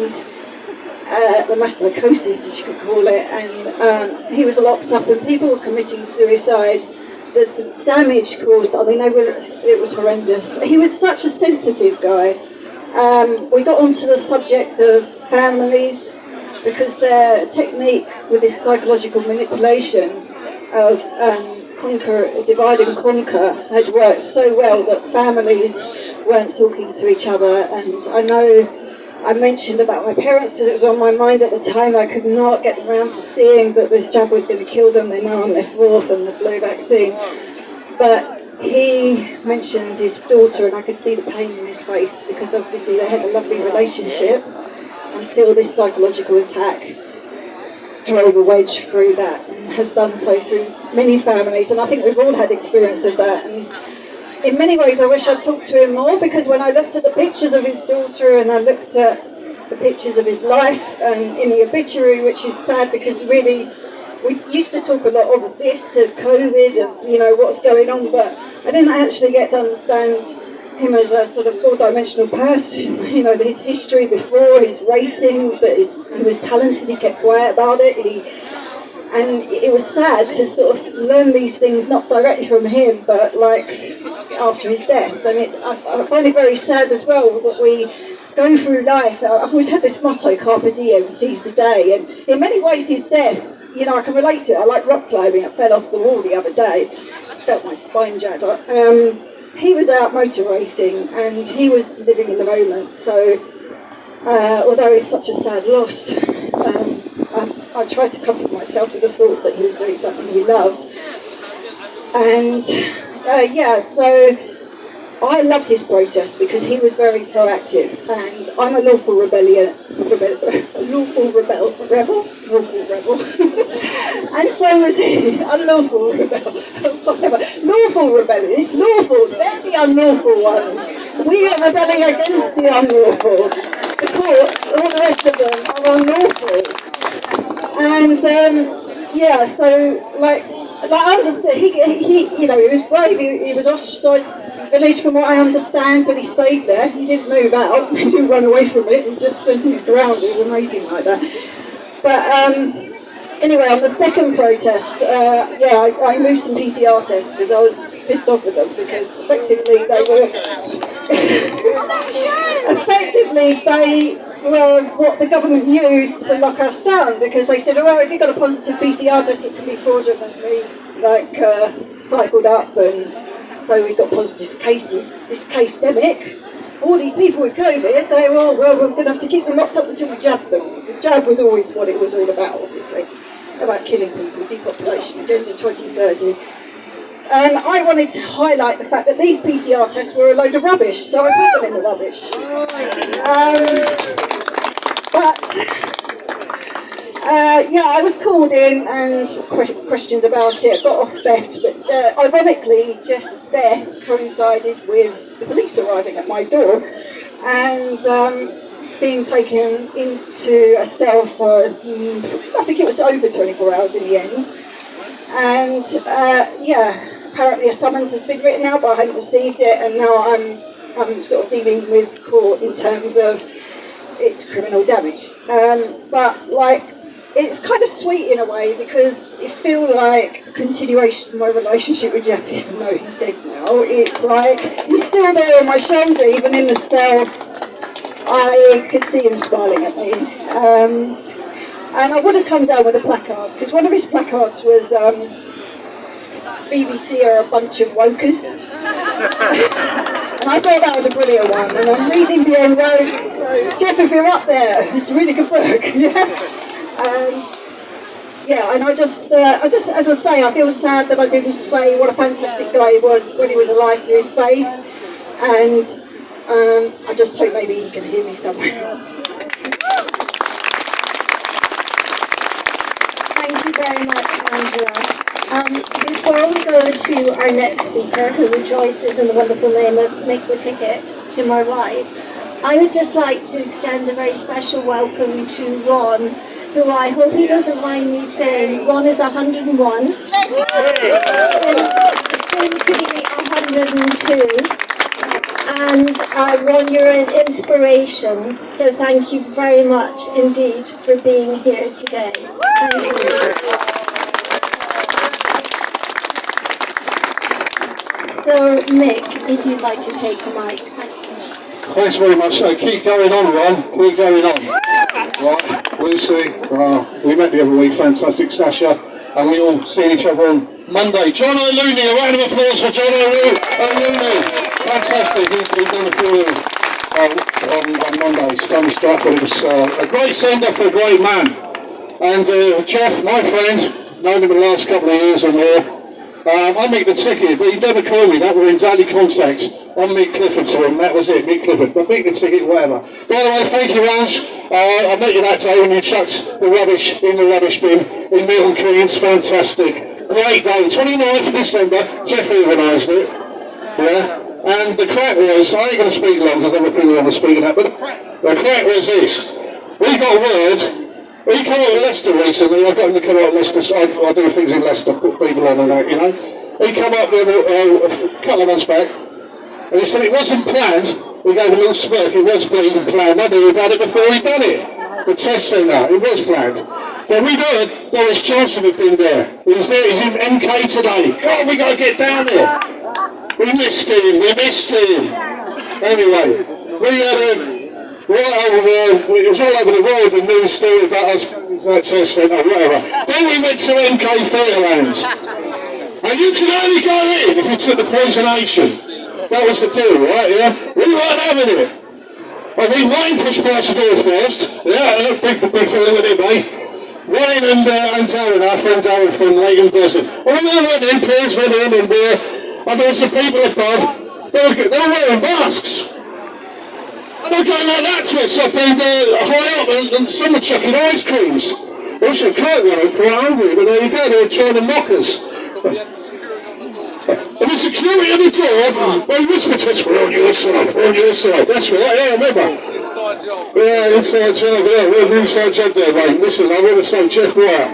the mass psychosis, as you could call it, and he was locked up and people were committing suicide. The damage caused, it was horrendous. He was such a sensitive guy. We got onto the subject of families because their technique with this psychological manipulation of divide and conquer had worked so well that families weren't talking to each other. And I know I mentioned about my parents because it was on my mind at the time. I could not get around to seeing that this jab was going to kill them. They're now on their fourth and the flu vaccine. But he mentioned his daughter, and I could see the pain in his face because obviously they had a lovely relationship until this psychological attack drove a wedge through that, and has done so through many families. And I think we've all had experience of that. And in many ways I wish I'd talked to him more, because when I looked at the pictures of his daughter and I looked at the pictures of his life and in the obituary, which is sad because really we used to talk a lot of this, of COVID, of what's going on, but I didn't actually get to understand him as a sort of four-dimensional person, his history before, his racing, that he was talented, he kept quiet about it, and it was sad to sort of learn these things, not directly from him, but like after his death. And I find it very sad as well that we go through life. I've always had this motto, carpe diem, seize the day, and in many ways his death, I can relate to it. I like rock climbing. I fell off the wall the other day, felt my spine jagged up. He was out motor racing and he was living in the moment. So although it's such a sad loss, I try to comfort myself with the thought that he was doing something he loved. And so I loved his protest because he was very proactive, and I'm a lawful rebel, and so was he, unlawful rebel, whatever. Lawful rebellion, lawful, they're the unlawful ones. We are rebelling against the unlawful. The courts, all the rest of them are unlawful. And I understood, he was brave, he was ostracised village from what I understand, but he stayed there. He didn't move out, he didn't run away from it, he just stood his ground. It was amazing like that. But anyway, on the second protest, I moved some PCR tests because I was pissed off with them, because effectively they were what the government used to lock us down, because they said, if you've got a positive PCR test, it can be fraudulently cycled up and So we got positive cases. This case-demic, all these people with COVID, they were, well, we're going to have to keep them locked up until we jab them. The jab was always what it was all about, obviously. About killing people, depopulation, Agenda 2030. And I wanted to highlight the fact that these PCR tests were a load of rubbish, so I put them in the rubbish. Yeah, I was called in and questioned about it, got off theft, but ironically, Jeff's death coincided with the police arriving at my door and being taken into a cell for, I think it was over 24 hours in the end. And yeah, apparently a summons has been written out, but I hadn't received it, and now I'm sort of dealing with court in terms of its criminal damage. But like, it's kind of sweet in a way because it feels like a continuation of my relationship with Jeff, even though he's dead now. It's like he's still there on my shoulder, even in the cell. I could see him smiling at me. And I would have come down with a placard, because one of his placards was BBC are a bunch of wokers. And I thought that was a brilliant one. And I'm reading Beyond Road, so Jeff, if you're up there, it's a really good book. Yeah, and I just, as I say, I feel sad that I didn't say what a fantastic guy he was when he was alive to his face. And I just hope maybe he can hear me somewhere. Thank you very much, Angela. Before we go to our next speaker, who rejoices in the wonderful name of Mick the Ticket, to my right, I would just like to extend a very special welcome to Ron, who I hope he doesn't mind me saying, Ron is 101, soon to be 102. And Ron, you're an inspiration, so thank you very much indeed for being here today. Thank you. So, Mick, if you'd like to take the mic. Thanks very much. Keep going on, Ron. Keep going on. Right, Lucy, we met the other week, fantastic Sasha, and we all seen each other on Monday. John O'Looney, a round of applause for John O'Looney. Fantastic, he's done a few on Monday, Stone Stratford. It was a great sender for a great man. And Jeff, my friend, known him in the last couple of years or more, I Mick the Ticket, but he never called me that, we're in daily contact. I'm Mick Clifford to him, that was it, Mick Clifford, but Mick the Ticket, whatever. By the way, thank you, Ange. I met you that day when you chucked the rubbish in the rubbish bin in Milton Keynes, fantastic. Great day, 29th of December, Jeff organised it, yeah. And the crack was, I ain't going to speak long because other people want to speak of that, but the crack was this. We got word, he came out with Leicester recently, I got him to come out with Leicester, so I do things in Leicester, put people on and that, you know. He came up with a couple of months back, and he said it wasn't planned. We gave a little smirk, it was bleeding planned. I knew about it before he done it. The test centre, it was planned. But we heard Boris Johnson had been there. He's there, he's in MK today. God, we got to get down there. We missed him. Anyway, we had it was all over the world, the news story about us, that test centre, whatever. Then we went to MK Fairlands. And you could only go in if you took the poisonation. That was the deal, right, yeah? We weren't having it. I think Wayne pushed past the door first. Yeah, big fella with him, eh? Wayne and Darren, our friend Darren from Leighton Buzzard. And we all went in, Piers went in, and there was some people above. They were wearing masks. And they were going like that to us up in high up, and someone chucking ice creams. I wish I quite one, I was quite hungry, but there you go, they were trying to mock us. And the security at the door, they whispered to us, we're on your side, That's right, yeah, I remember. Yeah, inside job, yeah, we're the inside job there, mate. Listen, I want to say, Jeff Wyatt,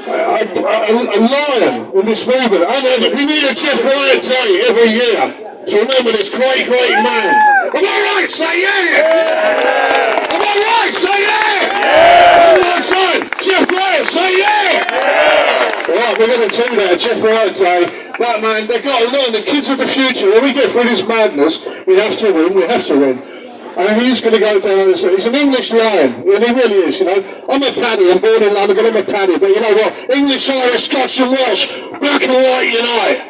a lion in this movement. We need a Jeff Wyatt day every year to remember this great man. Am I right? Say yeah! Am I right? Say yeah! Am I right? Jeff Wyatt, say yeah! Alright, we're going to do that, a Jeff Wyatt day. That man, they've got to learn, the kids of the future, when we get through this madness, we have to win. And he's going to go down as he's an English lion, and he really is, you know. I'm a paddy, I'm born in London, I'm a paddy, but you know what? English, Irish, Scotch and Welsh, black and white unite.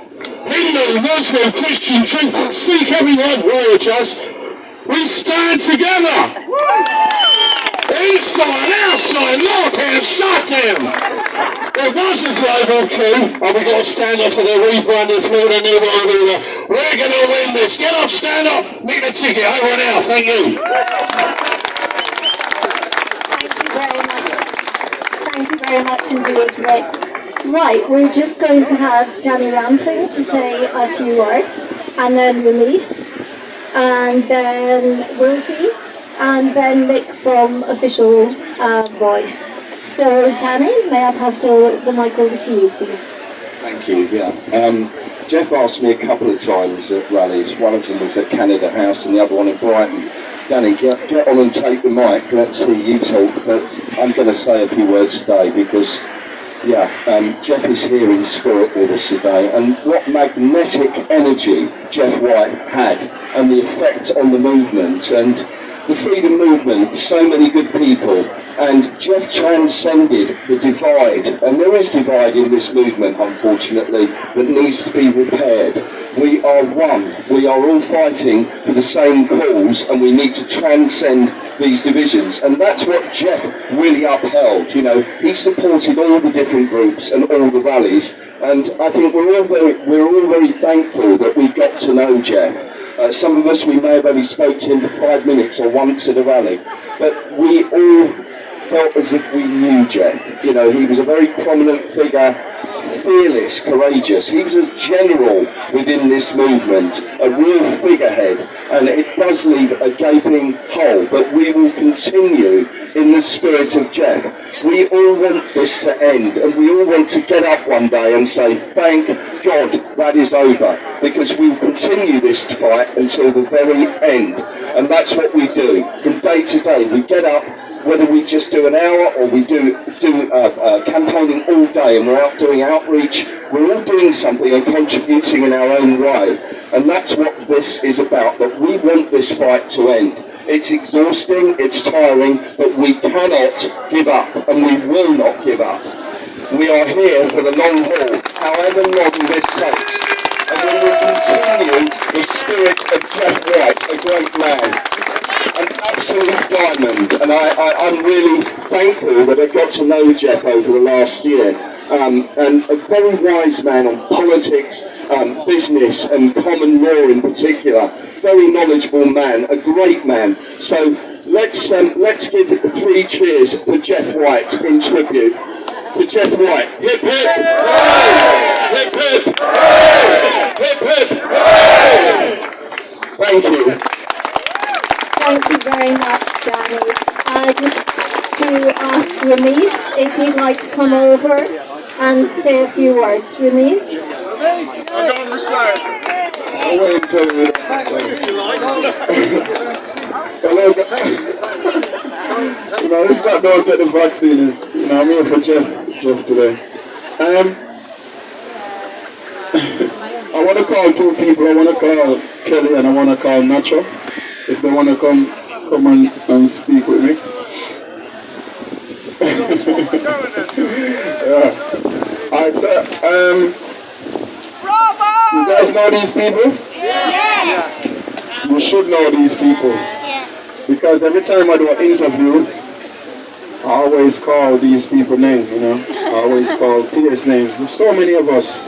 Hindu, Muslim, Christian, Jew, Sikh, everyone, warrior just, we stand together. Inside, outside, lock him, suck him. There was a global coup, and we got to stand up for the rebranded Florida New World Order. We're going to win this. Get up, stand up, meet the ticket. Over and out. Thank you. Thank you very much indeed, Rick. Right, we're just going to have Danny Ramfling to say a few words, and then release, and then Rosie, and then Mick from Official Voice. So, Danny, may I pass the mic over to you, please? Thank you, yeah. Jeff asked me a couple of times at rallies. One of them was at Canada House and the other one in Brighton. Danny, get on and take the mic. Let's hear you talk. But I'm going to say a few words today because, yeah, Jeff is here in spirit with us today. And what magnetic energy Jeff Wyatt had and the effect on the movement. And the freedom movement, so many good people, and Jeff transcended the divide, and there is divide in this movement, unfortunately, that needs to be repaired. We are one, we are all fighting for the same cause, and we need to transcend these divisions, and that's what Jeff really upheld. You know, he supported all the different groups and all the rallies, and I think we're all very thankful that we got to know Jeff. Some of us, we may have only spoke to him for 5 minutes or once at a rally, but we all felt as if we knew Jeff. You know, he was a very prominent figure, fearless, courageous. He was a general within this movement, a real figurehead, and it does leave a gaping hole, but we will continue in the spirit of Jeff. We all want this to end, and we all want to get up one day and say, thank God that is over, because we will continue this fight until the very end, and that's what we do. From day to day, we get up, whether we just do an hour or we do campaigning all day, and we're out doing outreach, we're all doing something and contributing in our own way, and that's what this is about. But we want this fight to end. It's exhausting, it's tiring, but we cannot give up, and we will not give up. We are here for the long haul, however long this takes, and we will continue the spirit of Jeff Wyatt, a great man, an absolute diamond, and I'm really thankful that I got to know Jeff over the last year, and a very wise man on politics, business and common law in particular. Very knowledgeable man, a great man. So let's give 3 cheers for Jeff Wyatt in tribute. For Jeff Wyatt. Hip hip! Hip hip! Hip hip! Thank you. Thank you very much, Danny. I'd like to ask Ramesh if he'd like to come over and say a few words. Ramesh? I'm going to recite. I'll wait until you hello, you know, let's not go take the vaccine. Is, you know, I'm here for Jeff today. I want to call 2 people. I want to call Kelly and I want to call Nacho. If they want to come and speak with me. Yeah. Alright, so you guys know these people? Yes. You should know these people. Because every time I do an interview, I always call these people's names, you know. I always call Pierre's name. There's so many of us,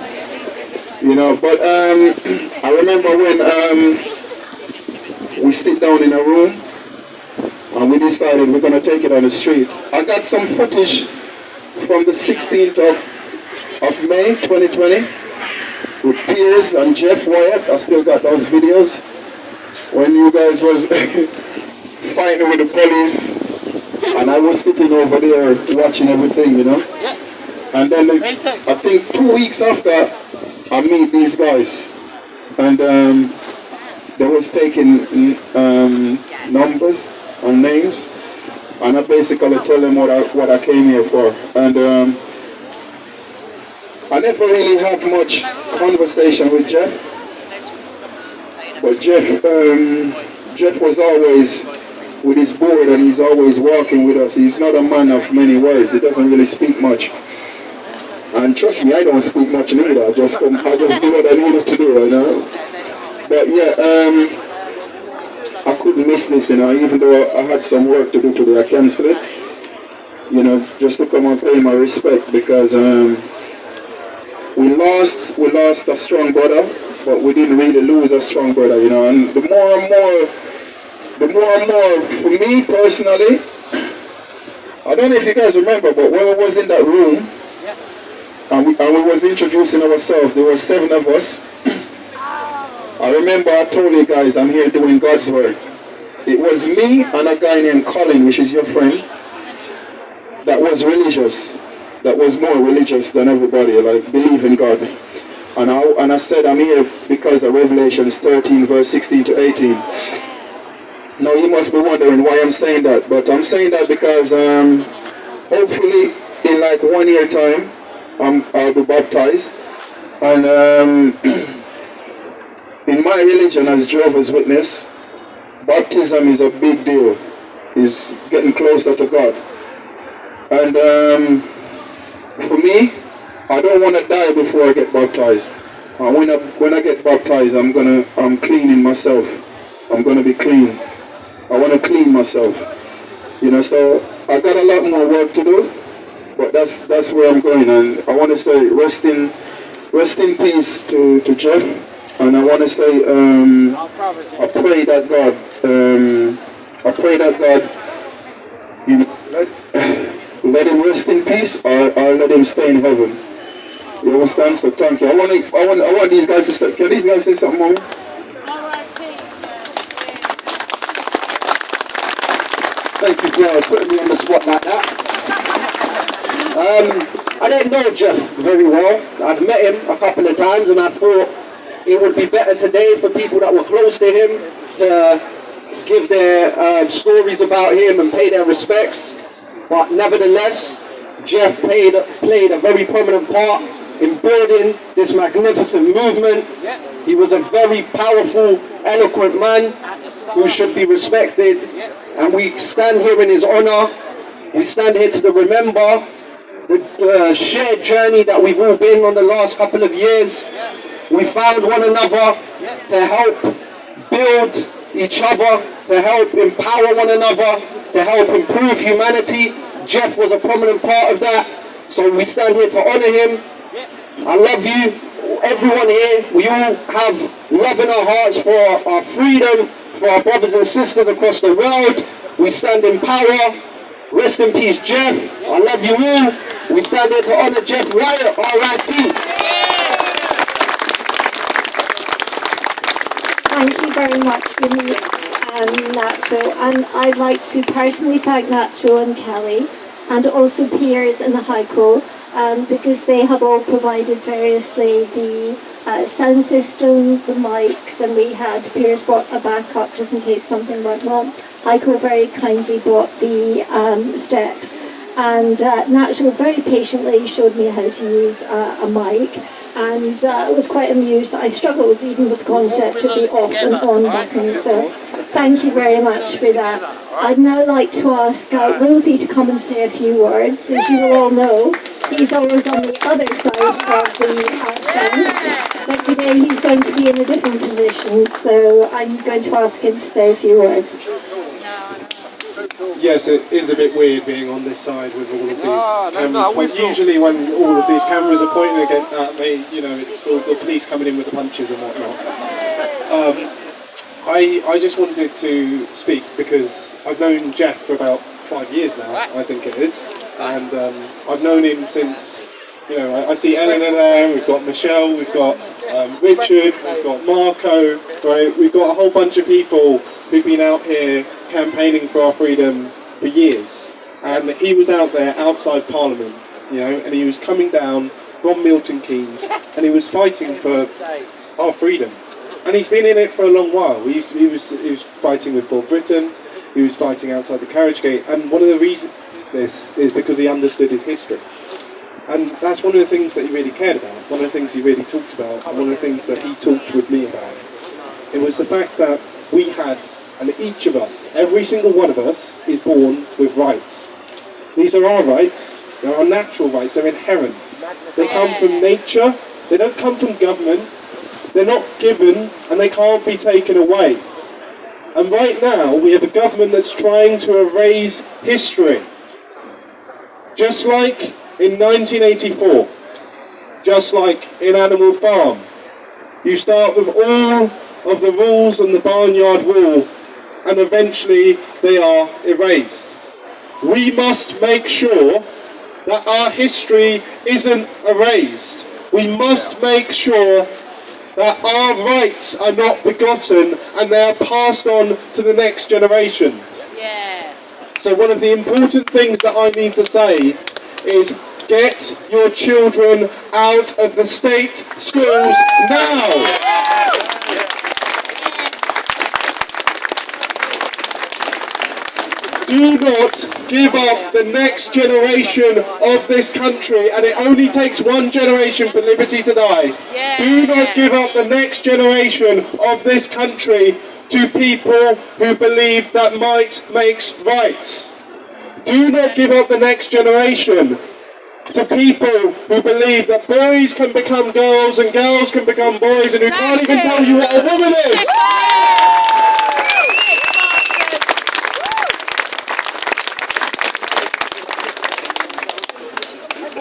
you know. But I remember when we sit down in a room and we decided we're going to take it on the street. I got some footage from the 16th of May 2020 with Piers and Jeff Wyatt. I still got those videos when you guys was fighting with the police and I was sitting over there watching everything, you know. And then I think 2 weeks after I meet these guys and they was taking numbers and names, and I basically tell them what I came here for. And I never really had much conversation with Jeff, but Jeff was always with his board and he's always walking with us. He's not a man of many words. He doesn't really speak much. And trust me, I don't speak much neither. I just do what I needed to do. you know. But yeah, I couldn't miss this, you know, even though I had some work to do today, I cancelled it, you know, just to come and pay my respect, because we lost a strong brother, but we didn't really lose a strong brother, you know. And the more and more, for me personally, I don't know if you guys remember, but when we was in that room, and we was introducing ourselves, there were 7 of us. I remember I told you guys I'm here doing God's work. It was me and a guy named Colin, which is your friend, that was religious. That was more religious than everybody, like believe in God. And I said I'm here because of Revelations 13 verse 16 to 18. Now you must be wondering why I'm saying that, but I'm saying that because hopefully in like 1 year time I'll be baptized. And in my religion as Jehovah's Witness, baptism is a big deal. It's getting closer to God. And for me, I don't want to die before I get baptized. When I get baptized, I'm cleaning myself. I'm gonna be clean. I want to clean myself. You know, so I got a lot more work to do, but that's where I'm going. And I want to say rest in peace to Jeff. And I want to say I pray that God, you know, let him rest in peace, or let him stay in heaven. You understand? So thank you. I want these guys to say. Can these guys say something more? Thank you for putting me on the spot like that. I didn't know Jeff very well. I'd met him a couple of times, and I thought it would be better today for people that were close to him to give their stories about him and pay their respects. But nevertheless, Jeff played a very prominent part in building this magnificent movement. He was a very powerful, eloquent man who should be respected. And we stand here in his honor. We stand here to remember the shared journey that we've all been on the last couple of years. We found one another to help build each other, to help empower one another, to help improve humanity. Jeff was a prominent part of that. So we stand here to honor him. I love you, everyone here. We all have love in our hearts for our freedom, for our brothers and sisters across the world. We stand in power. Rest in peace, Jeff. I love you all. We stand here to honor Jeff Wyatt, R.I.P. Thank you very much, Vinny and Nacho. And I'd like to personally thank Nacho and Kelly, and also Piers and Heiko, because they have all provided variously the sound system, the mics, and we had Piers brought a backup just in case something went wrong. Heiko very kindly brought the steps, and Nacho very patiently showed me how to use a mic, and I was quite amused. I struggled even with the concept to be off and on buttons, so thank you very much for that. I'd now like to ask Rosie to come and say a few words. As you will all know, he's always on the other side of the sound, but today he's going to be in a different position, so I'm going to ask him to say a few words. Yes, it is a bit weird being on this side with all of these cameras. Usually when all of these cameras are pointing against me, you know, it's all the police coming in with the punches and whatnot. I just wanted to speak because I've known Jeff for about 5 years now, I think it is. And I've known him since, you know, I see Eleanor there, we've got Michelle, we've got Richard, we've got Marco, right? We've got a whole bunch of people who've been out here campaigning for our freedom for years. And he was out there outside Parliament, you know, and he was coming down from Milton Keynes and he was fighting for our freedom. And he's been in it for a long while. He was fighting with Paul Britain, he was fighting outside the carriage gate, and one of the reasons this is because he understood his history. And that's one of the things that he really cared about, one of the things he really talked about, and one of the things that he talked with me about. It was the fact that we had, and each of us, every single one of us, is born with rights. These are our rights, they're our natural rights, they're inherent. They come from nature, they don't come from government, They're not given and they can't be taken away. And right now we have a government that's trying to erase history. Just like in 1984, just like in Animal Farm, you start with all of the rules on the barnyard wall and eventually they are erased. We must make sure that our history isn't erased. We must make sure that our rights are not forgotten and they are passed on to the next generation. Yeah. So one of the important things that I need to say is get your children out of the state schools now. Do not give up the next generation of this country, and it only takes one generation for liberty to die. Yeah. Do not give up the next generation of this country to people who believe that might makes right. Do not give up the next generation to people who believe that boys can become girls and girls can become boys and who can't even tell you what a woman is.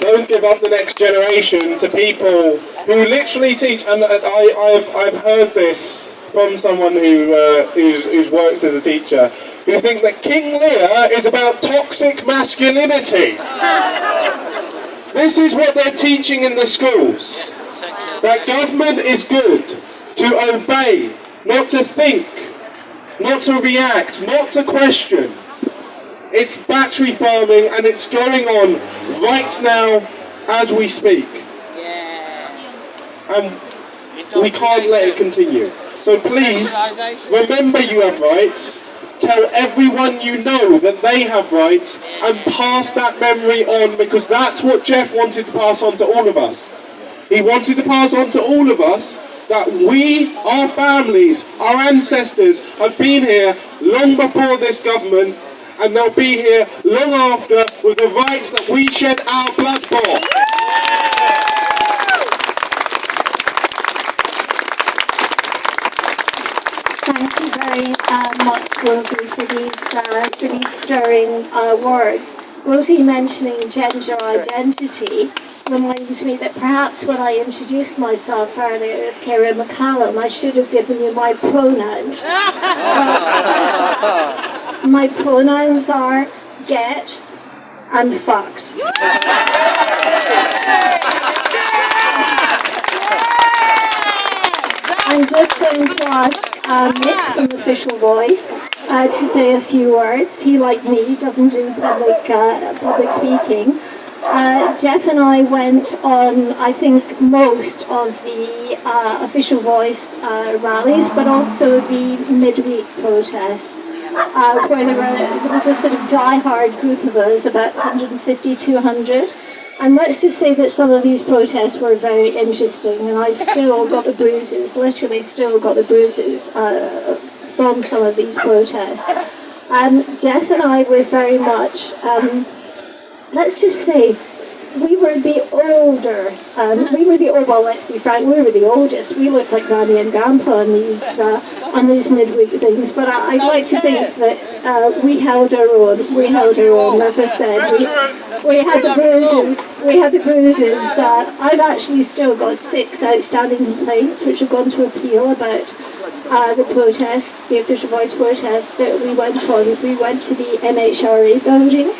Don't give up the next generation to people who literally teach, and I've heard this from someone who's worked as a teacher, who think that King Lear is about toxic masculinity. This is what they're teaching in the schools. That government is good to obey, not to think, not to react, not to question. It's battery farming and it's going on right now as we speak. And we can't let it continue. So please, remember you have rights. Tell everyone you know that they have rights and pass that memory on, because that's what Jeff wanted to pass on to all of us. He wanted to pass on to all of us that we, our families, our ancestors have been here long before this government, and they'll be here long after with the rights that we shed our blood for. Thank you very much, Rosie, for these stirring words. Rosie mentioning gender identity reminds me that perhaps when I introduced myself earlier as Karen McCallum, I should have given you my pronouns. My pronouns are get and fucked. I'm just going to ask Nick from Official Voice to say a few words. He, like me, doesn't do public speaking. Jeff and I went on, I think, most of the Official Voice rallies, but also the midweek protests, where there was a sort of die-hard group of us, about 150, 200. And let's just say that some of these protests were very interesting, and I've still got the bruises, literally still got the bruises from some of these protests. Jeff and I were very much, let's just say, we were the older, well, let's be frank, we were the oldest. We looked like Granny and Grandpa on these midweek things, but I'd like to think that we held our own, as I said. We had the bruises, I've actually still got 6 outstanding complaints which have gone to appeal about the protest, the Official Voice protest that we went on. We went to the MHRA building,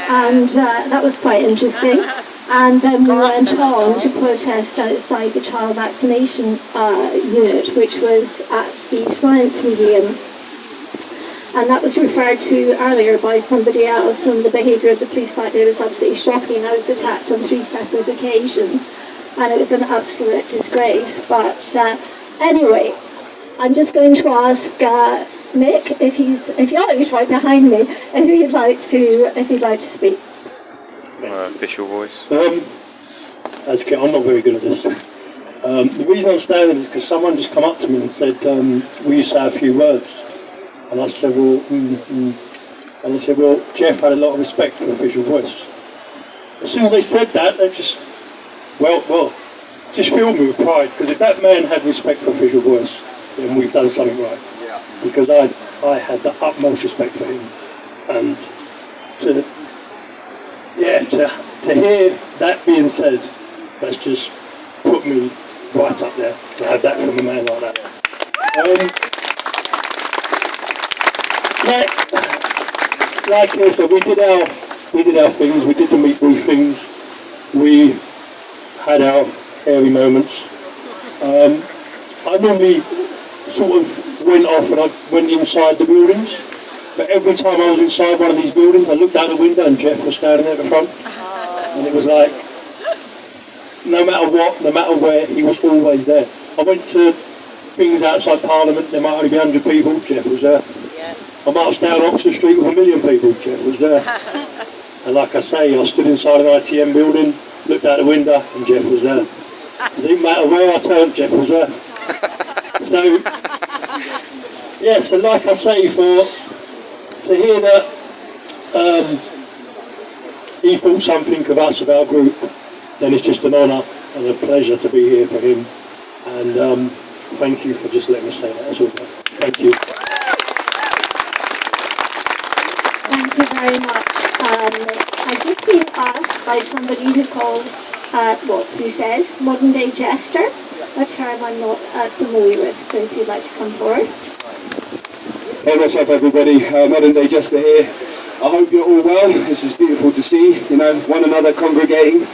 and that was quite interesting. And then we went on to protest outside the child vaccination unit, which was at the Science Museum. And that was referred to earlier by somebody else, and the behaviour of the police that day was absolutely shocking. I was attacked on 3 separate occasions, and it was an absolute disgrace. But anyway, I'm just going to ask Nick if he's right behind me, if he'd like to speak. Official Voice. I'm not very good at this. The reason I'm standing is because someone just come up to me and said, we used to have a few words. And I said, well, and they said, well, Jeff had a lot of respect for Official Voice. As soon as they said that, they just, well, just filled me with pride, because if that man had respect for Fisher Voice, then we've done something right. Because I had the utmost respect for him, and to hear that being said, that's just put me right up there to have that from a man like that. Like I said, we did our things. We did the meet brief things. We had our hairy moments. I normally sort of went off and I went inside the buildings, but every time I was inside one of these buildings, I looked out the window and Jeff was standing there at the front, and it was like, no matter what, no matter where, he was always there. I went to things outside Parliament, there might only be 100 people, Jeff was there. I marched down Oxford Street with 1 million people, Jeff was there. And like I say, I stood inside an ITM building, looked out the window, and Jeff was there. It didn't matter where I turned, Jeff was there. So, yeah, so like I say, to hear that he thought something of us, of our group, then it's just an honour and a pleasure to be here for him. And thank you for just letting me say that. That's all. Thank you. Thank you very much. I've just been asked by somebody who calls, who says modern day jester, a term I'm not familiar with, so if you'd like to come forward. Hey, what's up everybody, modern day jester here. I hope you're all well. This is beautiful to see, one another congregating.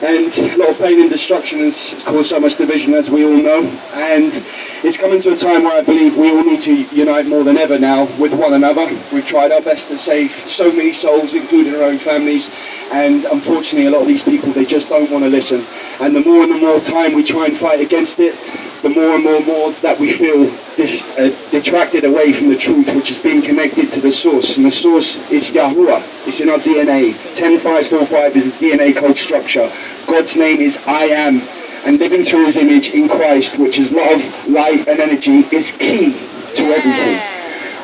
And a lot of pain and destruction has caused so much division, as we all know. And it's coming to a time where I believe we all need to unite more than ever now with one another. We've tried our best to save so many souls, including our own families. And unfortunately, a lot of these people, they just don't want to listen. And the more time we try and fight against it, the more and more that we feel this detracted away from the truth, which is being connected to the source. And the source is Yahuwah. It's in our DNA. 10545 is a DNA code structure. God's name is I Am. And living through his image in Christ, which is love, light and energy, is key to everything.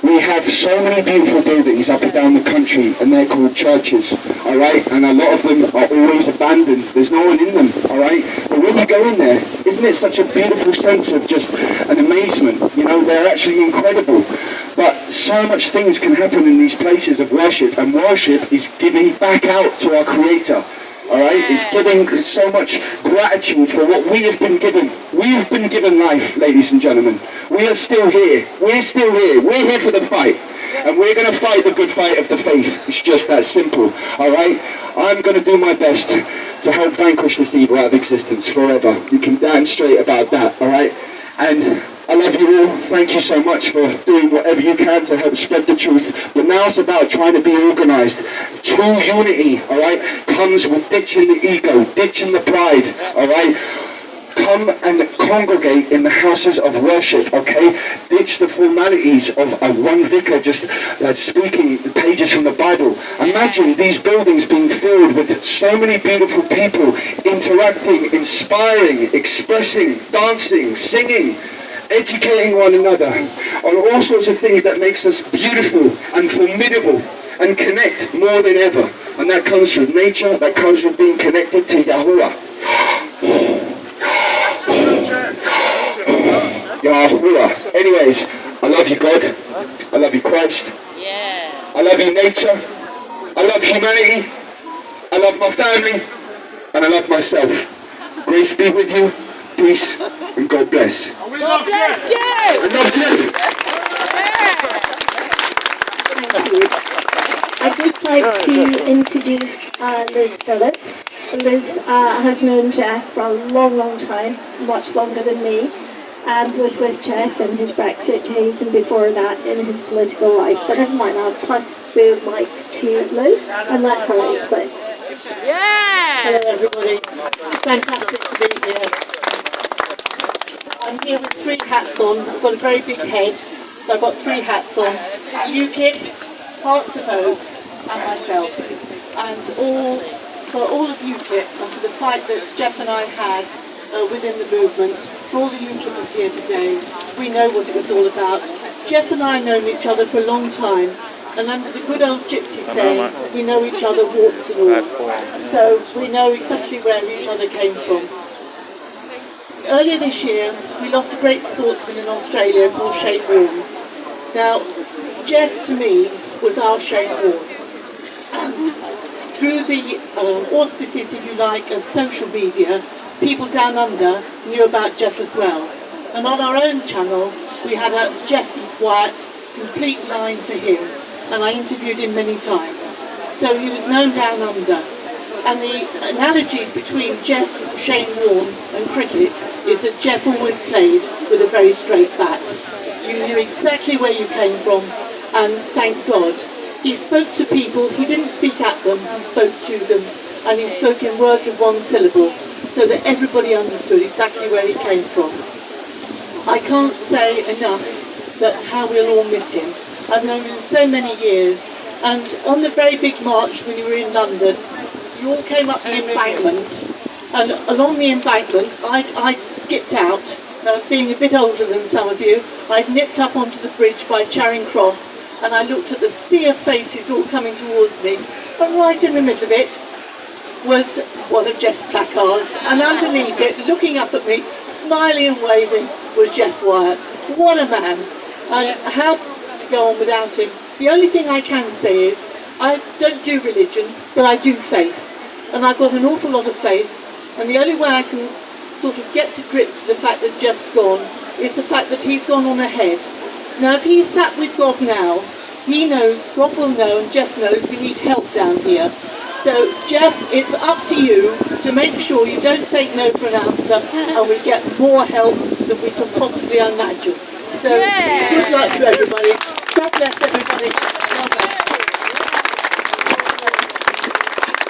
We have so many beautiful buildings up and down the country, and they're called churches, all right? And a lot of them are always abandoned. There's no one in them, all right? But when you go in there, isn't it such a beautiful sense of just an amazement? They're actually incredible. But so much things can happen in these places of worship, and worship is giving back out to our Creator. All right, it's giving so much gratitude for what we have been given. We've been given life, ladies and gentlemen. We are still here. We're still here. We're here for the fight. And we're going to fight the good fight of the faith. It's just that simple. All right, I'm going to do my best to help vanquish this evil out of existence forever. You can damn straight about that. All right, and I love you all. Thank you so much for doing whatever you can to help spread the truth. But now it's about trying to be organised. True unity, all right, comes with ditching the ego, ditching the pride, all right. Come and congregate in the houses of worship, okay? Ditch the formalities of one vicar just speaking the pages from the Bible. Imagine these buildings being filled with so many beautiful people interacting, inspiring, expressing, dancing, singing, educating one another on all sorts of things that makes us beautiful and formidable and connect more than ever. And that comes from nature, that comes from being connected to Yahuwah. Yahuwah. Anyways, I love you, God. I love you, Christ. I love you, nature. I love humanity. I love my family. And I love myself. Grace be with you. Peace and God bless. God bless you! I love you! Thank you. I'd just like to introduce Liz Phillips. Liz has known Jeff for a long time, much longer than me, and was with Jeff in his Brexit days and before that in his political life. But never mind, I'll pass the mic to Liz and let her explain. Yeah! Hello everybody, fantastic to be here. I'm here with 3 hats on. I've got a very big head, so I've got 3 hats on. UKIP, Hearts of Hope, and myself. And for all of UKIP, and for the fight that Jeff and I had within the movement, for all the UKIPers here today, we know what it was all about. Jeff and I have known each other for a long time, and under the good old gypsy saying, we know each other warts and all. So we know exactly where each other came from. earlier this year, we lost a great sportsman in Australia called Shane Warne. Now, Jeff, to me, was our Shane Warne. And through the auspices, if you like, of social media, people down under knew about Jeff as well. And on our own channel, we had a Jeff Wyatt complete line for him, and I interviewed him many times. So he was known down under. And the analogy between Jeff, Shane Warne and cricket is that Jeff always played with a very straight bat. You knew exactly where you came from, and thank God. He spoke to people, he didn't speak at them, he spoke to them, and he spoke in words of one syllable, so that everybody understood exactly where he came from. I can't say enough that how we'll all miss him. I've known him so many years, and on the very big march when you were in London, you all came up the embankment, and along the embankment I skipped out, being a bit older than some of you. I'd nipped up onto the bridge by Charing Cross, and I looked at the sea of faces all coming towards me, and right in the middle of it was one of Jeff's placards, and underneath it, looking up at me, smiling and waving, was Jeff Wyatt. What a man! And how to go on without him? The only thing I can say is, I don't do religion, but I do faith. And I've got an awful lot of faith, and the only way I can sort of get to grips with the fact that Jeff's gone is the fact that he's gone on ahead. Now, if he's sat with God now, he knows, God will know, and Jeff knows we need help down here. So, Jeff, it's up to you to make sure you don't take no for an answer, and we get more help than we can possibly imagine. So, good luck to everybody. God bless everybody.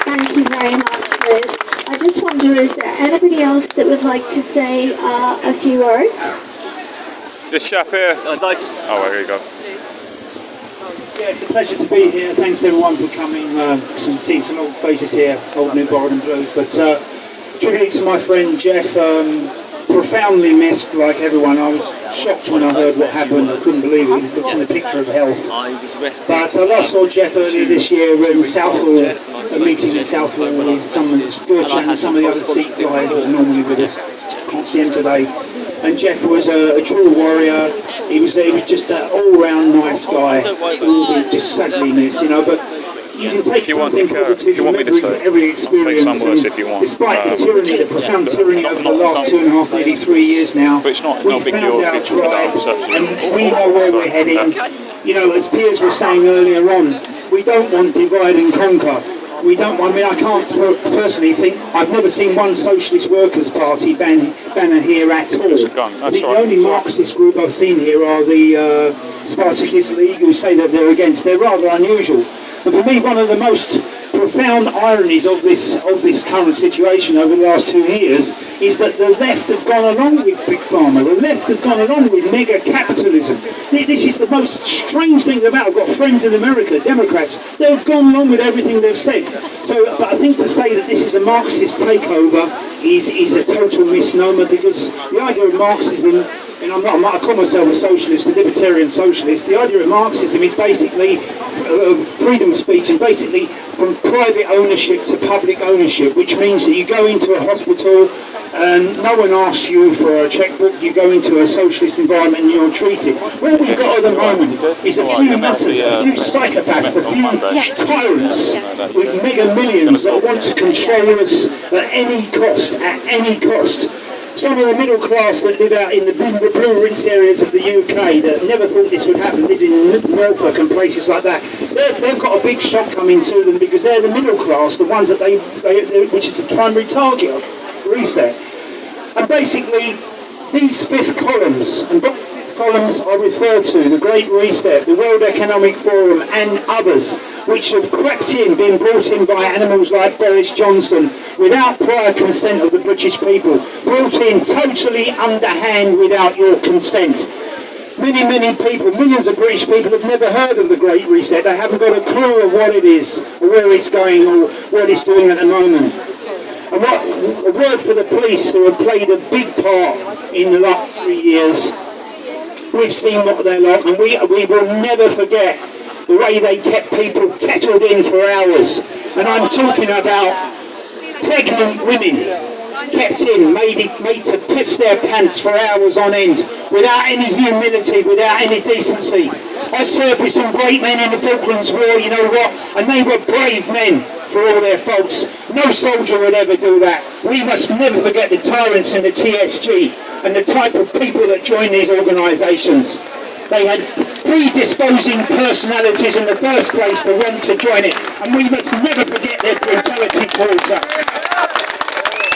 Thank you very much, Liz. I just wonder, is there anybody else that would like to say a few words? This chap here. I'd like to... Oh, there you go. Yeah, it's a pleasure to be here. Thanks everyone for coming. Seeing some old faces here, old New Borrowed and Blues. But tribute to my friend Jeff. Profoundly missed, like everyone. I was shocked when I heard what happened. I couldn't believe it. He looked in a picture of health. But I last saw Jeff earlier this year in Southall, a meeting in Southall with some of Gurchan and some of the other Sikh guys that are normally with us. Can't see him today. And Jeff was a true warrior. He was just an all-round nice guy who will be just sadly missed, you know. But you can take something positive from every experience. Despite the tyranny, the profound tyranny over the last 2.5, maybe 3 years now, we found our tribe, and we know where we're heading. You know, as Piers was saying earlier on, we don't want divide and conquer. We don't. I mean, I can't personally think. I've never seen one Socialist Workers' Party banner here at all. The only Marxist group I've seen here are the Spartacus League, who say that they're against. They're rather unusual. But for me, one of the most profound ironies of this current situation over the last 2 years is that the left have gone along with Big Pharma. The left have gone along with mega capitalism. This is the most strange thing about. I've got friends in America, Democrats. They've gone along with everything they've said. So, but I think to say that this is a Marxist takeover is a total misnomer, because the idea of Marxism, and I call myself a socialist, a libertarian socialist. The idea of Marxism is basically freedom of speech, and basically from private ownership to public ownership, which means that you go into a hospital and no one asks you for a checkbook. You go into a socialist environment and you're treated. What we've got at the moment is a few nutters, a few psychopaths, a few tyrants with mega millions that want to control us at any cost, Some of the middle class that live out in the blue rinse areas of the UK that never thought this would happen, lived in Norfolk and places like that, they've got a big shock coming to them, because they're the middle class, the ones that they which is the primary target of reset. And basically, these fifth columns, and columns I refer to, the Great Reset, the World Economic Forum and others, which have crept in, been brought in by animals like Boris Johnson, without prior consent of the British people, brought in totally underhand without your consent. Many people, millions of British people have never heard of the Great Reset. They haven't got a clue of what it is, or where it's going, or what it's doing at the moment. And a word for the police, who have played a big part in the last 3 years. We've seen what they're like, and we will never forget the way they kept people kettled in for hours. And I'm talking about pregnant women kept in, made to piss their pants for hours on end, without any humility, without any decency. I served with some great men in the Falklands War, you know what, and they were brave men for all their faults. No soldier would ever do that. We must never forget the tyrants in the TSG and the type of people that join these organisations. They had predisposing personalities in the first place to want to join it, and we must never forget their brutality towards us.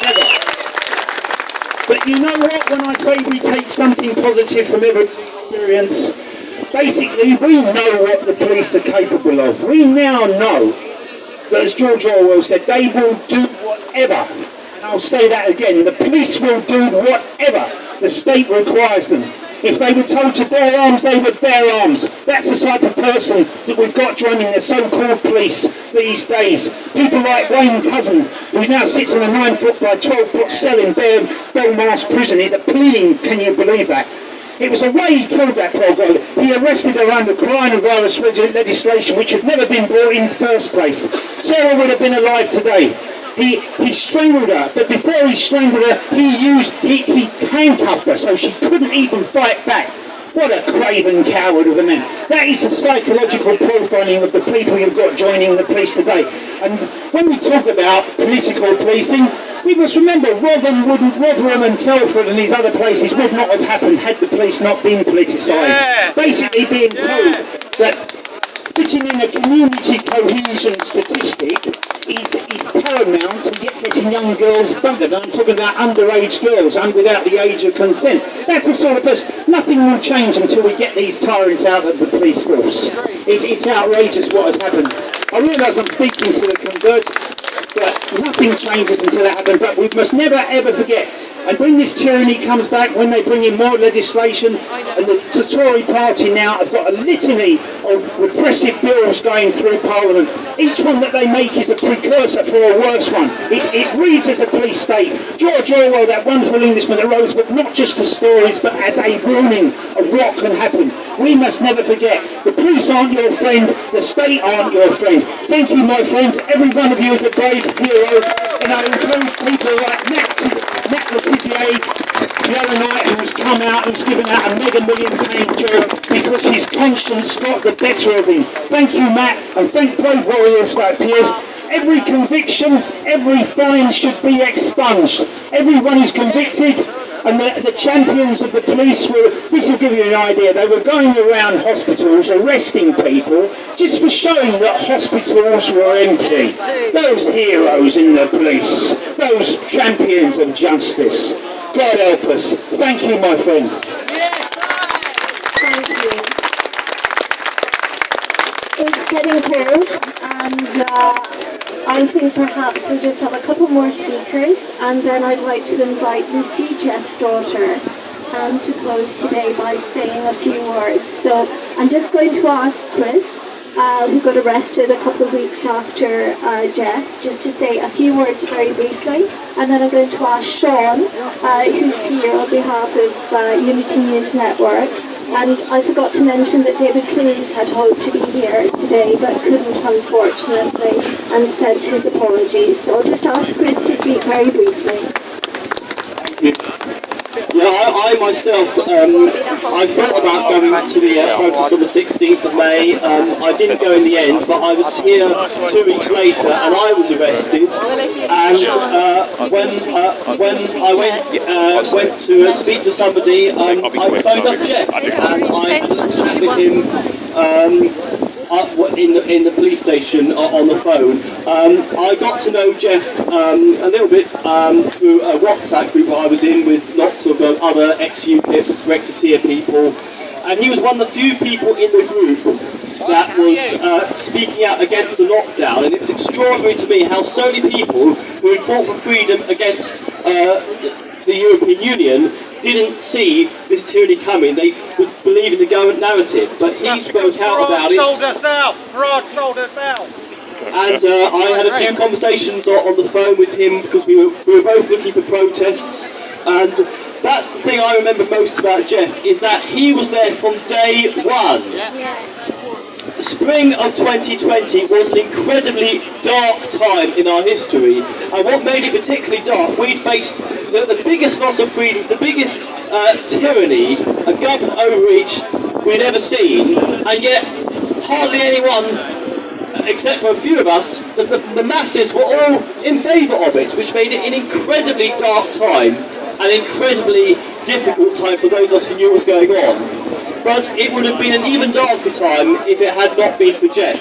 Never. But you know what, when I say we take something positive from every experience, basically we know what the police are capable of. We now know that, as George Orwell said, they will do whatever, and I'll say that again, the police will do whatever the state requires them. If they were told to bear arms, they would bear arms. That's the type of person that we've got joining the so-called police these days. People like Wayne Couzens, who now sits in a 9-foot by 12-foot cell in Belmarsh prison. He's appealing, can you believe that? It was the way he killed that poor girl. He arrested her under coronavirus legislation, which had never been brought in the first place. Sarah would have been alive today. He strangled her, but before he strangled her, he handcuffed her so she couldn't even fight back. What a craven coward of a man. That is the psychological profiling of the people you've got joining the police today. And when we talk about political policing, we must remember Rotherham and Telford and these other places would not have happened had the police not been politicised. Yeah. Basically being told that putting in a community cohesion statistic is paramount to getting young girls buggered. I'm talking about underage girls and without the age of consent. That's the sort of person. Nothing will change until we get these tyrants out of the police force. It's outrageous what has happened. I realise I'm speaking to the converted, but nothing changes until that happens. But we must never ever forget. And when this tyranny comes back, when they bring in more legislation, and the Tory party now have got a litany of repressive bills going through Parliament, each one that they make is a precursor for a worse one. It reads as a police state. George Orwell, that wonderful Englishman that wrote this book, not just the stories, but as a warning of what can happen. We must never forget, the police aren't your friend, the state aren't your friend. Thank you, my friends. Every one of you is a brave hero, and I include people like Matt Letizia the other night, who's come out, who's given out a mega £1 million job because his conscience got the better of him. Thank you, Matt, and thank brave warriors like Piers. Every conviction, every fine should be expunged. Everyone is convicted, and the champions of the police were, this will give you an idea, they were going around hospitals arresting people just for showing that hospitals were empty. Those heroes in the police, those champions of justice. God help us. Thank you, my friends. Thank you. It's getting cold, and I think perhaps we'll just have a couple more speakers, and then I'd like to invite Lucy, Jeff's daughter, to close today by saying a few words. So I'm just going to ask Chris, who got arrested a couple of weeks after Jeff, just to say a few words very briefly, and then I'm going to ask Sean, who's here on behalf of Unity News Network. And I forgot to mention that David Cleese had hoped to be here today, but couldn't, unfortunately, and sent his apologies. So I'll just ask Chris to speak very briefly. Yeah, I myself, I thought about going to the protest on the 16th of May. I didn't go in the end, but I was here 2 weeks later and I was arrested. And when I went to speak to somebody, I phoned up Jeff and I had a chat with him in the police station on the phone. I got to know Jeff a little bit through a WhatsApp group I was in with lots of other ex-UKIP Brexiteer people, and he was one of the few people in the group that was speaking out against the lockdown. And it was extraordinary to me how so many people who had fought for freedom against the European Union didn't see this tyranny coming. They would believe in the government narrative, but he spoke out about it. Sold us out. Fraud sold us out. And I had a few conversations on the phone with him because we were both looking for protests. And that's the thing I remember most about Jeff, is that he was there from day one. spring of 2020 was an incredibly dark time in our history, and what made it particularly dark, we faced the biggest loss of freedoms, the biggest tyranny, a government overreach we'd ever seen, and yet hardly anyone, except for a few of us, the masses were all in favour of it, which made it an incredibly dark time, an incredibly difficult time for those of us who knew what was going on. But it would have been an even darker time if it had not been for Jeff.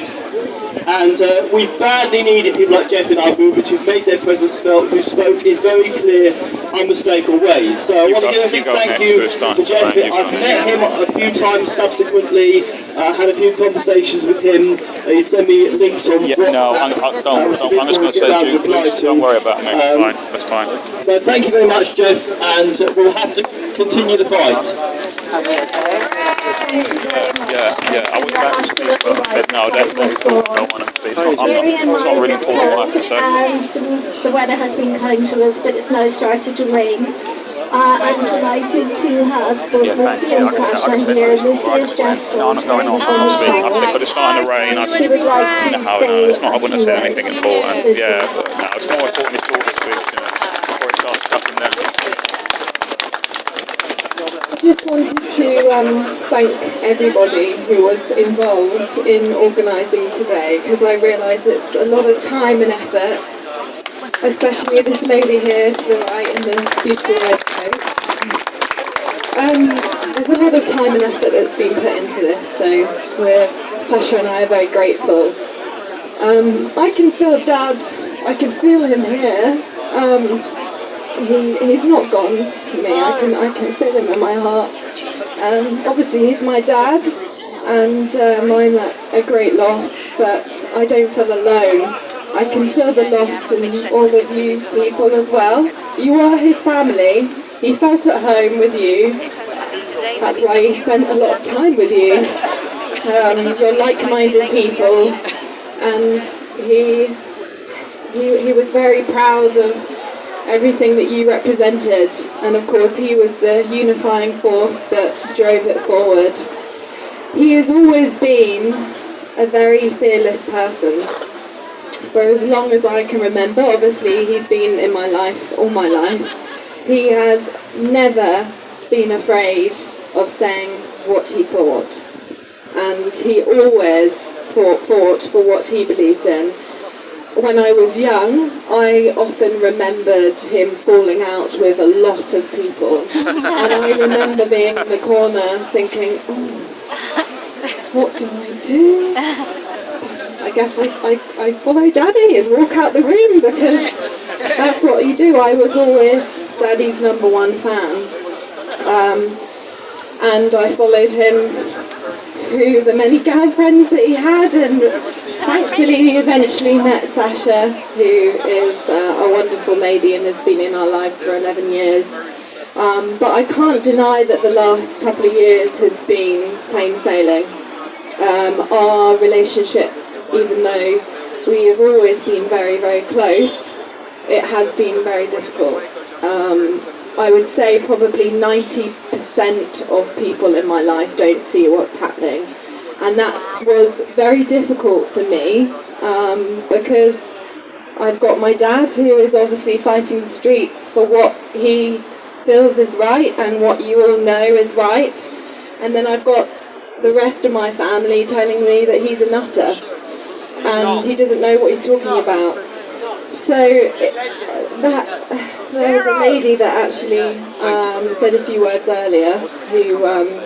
And we badly needed people like Jeff in our movement who've made their presence felt, who spoke in very clear, unmistakable ways. So I want to give a big thank you to Jeff. I've met him a few times subsequently, had a few conversations with him. He sent me links on WhatsApp. No, I'm just going to say, don't worry about me. That's fine. But thank you very much, Jeff, and we'll have to continue the fight. Yeah, I was about to speak, but I said, no, that's cool. Don't want to speak. It's not really important what I have to say. And the weather has been kind to us, but it's now started to rain. I'm delighted to have both Lucy and Sasha here. Lucy is just No, I'm not going on. If it's starting to rain, I she would like to say it's not, I wouldn't have said anything important. Yeah, but no, it's more important to talk this week, before it starts cutting them. I just wanted to thank everybody who was involved in organising today, because I realise it's a lot of time and effort, especially this lady here to the right in the beautiful red coat. There's a lot of time and effort that's been put into this, so Sasha and I are very grateful. I can feel Dad, I can feel him here. He's not gone to me. I can feel him in my heart. Obviously, he's my dad, and I'm a great loss, but I don't feel alone. I can feel the loss in all of you people as well. You are his family. He felt at home with you. That's why he spent a lot of time with you. You're like-minded people, and he was very proud of everything that you represented, and of course he was the unifying force that drove it forward. He has always been a very fearless person. For as long as I can remember, obviously he's been in my life all my life. He has never been afraid of saying what he thought, and he always fought for what he believed in. When I was young, I often remembered him falling out with a lot of people. And I remember being in the corner thinking, oh, what do I do? I guess I follow Daddy and walk out the room, because that's what you do. I was always Daddy's #1 fan. And I followed him through the many girlfriends that he had, and thankfully he eventually met Sasha, who is a wonderful lady and has been in our lives for 11 years. But I can't deny that the last couple of years has been plain sailing. Our relationship, even though we have always been very, very close, it has been very difficult. I would say probably 90% of people in my life don't see what's happening. And that was very difficult for me, because I've got my dad, who is obviously fighting the streets for what he feels is right and what you all know is right. And then I've got the rest of my family telling me that he's a nutter and he doesn't know what he's talking about. So there's a lady that actually said a few words earlier, who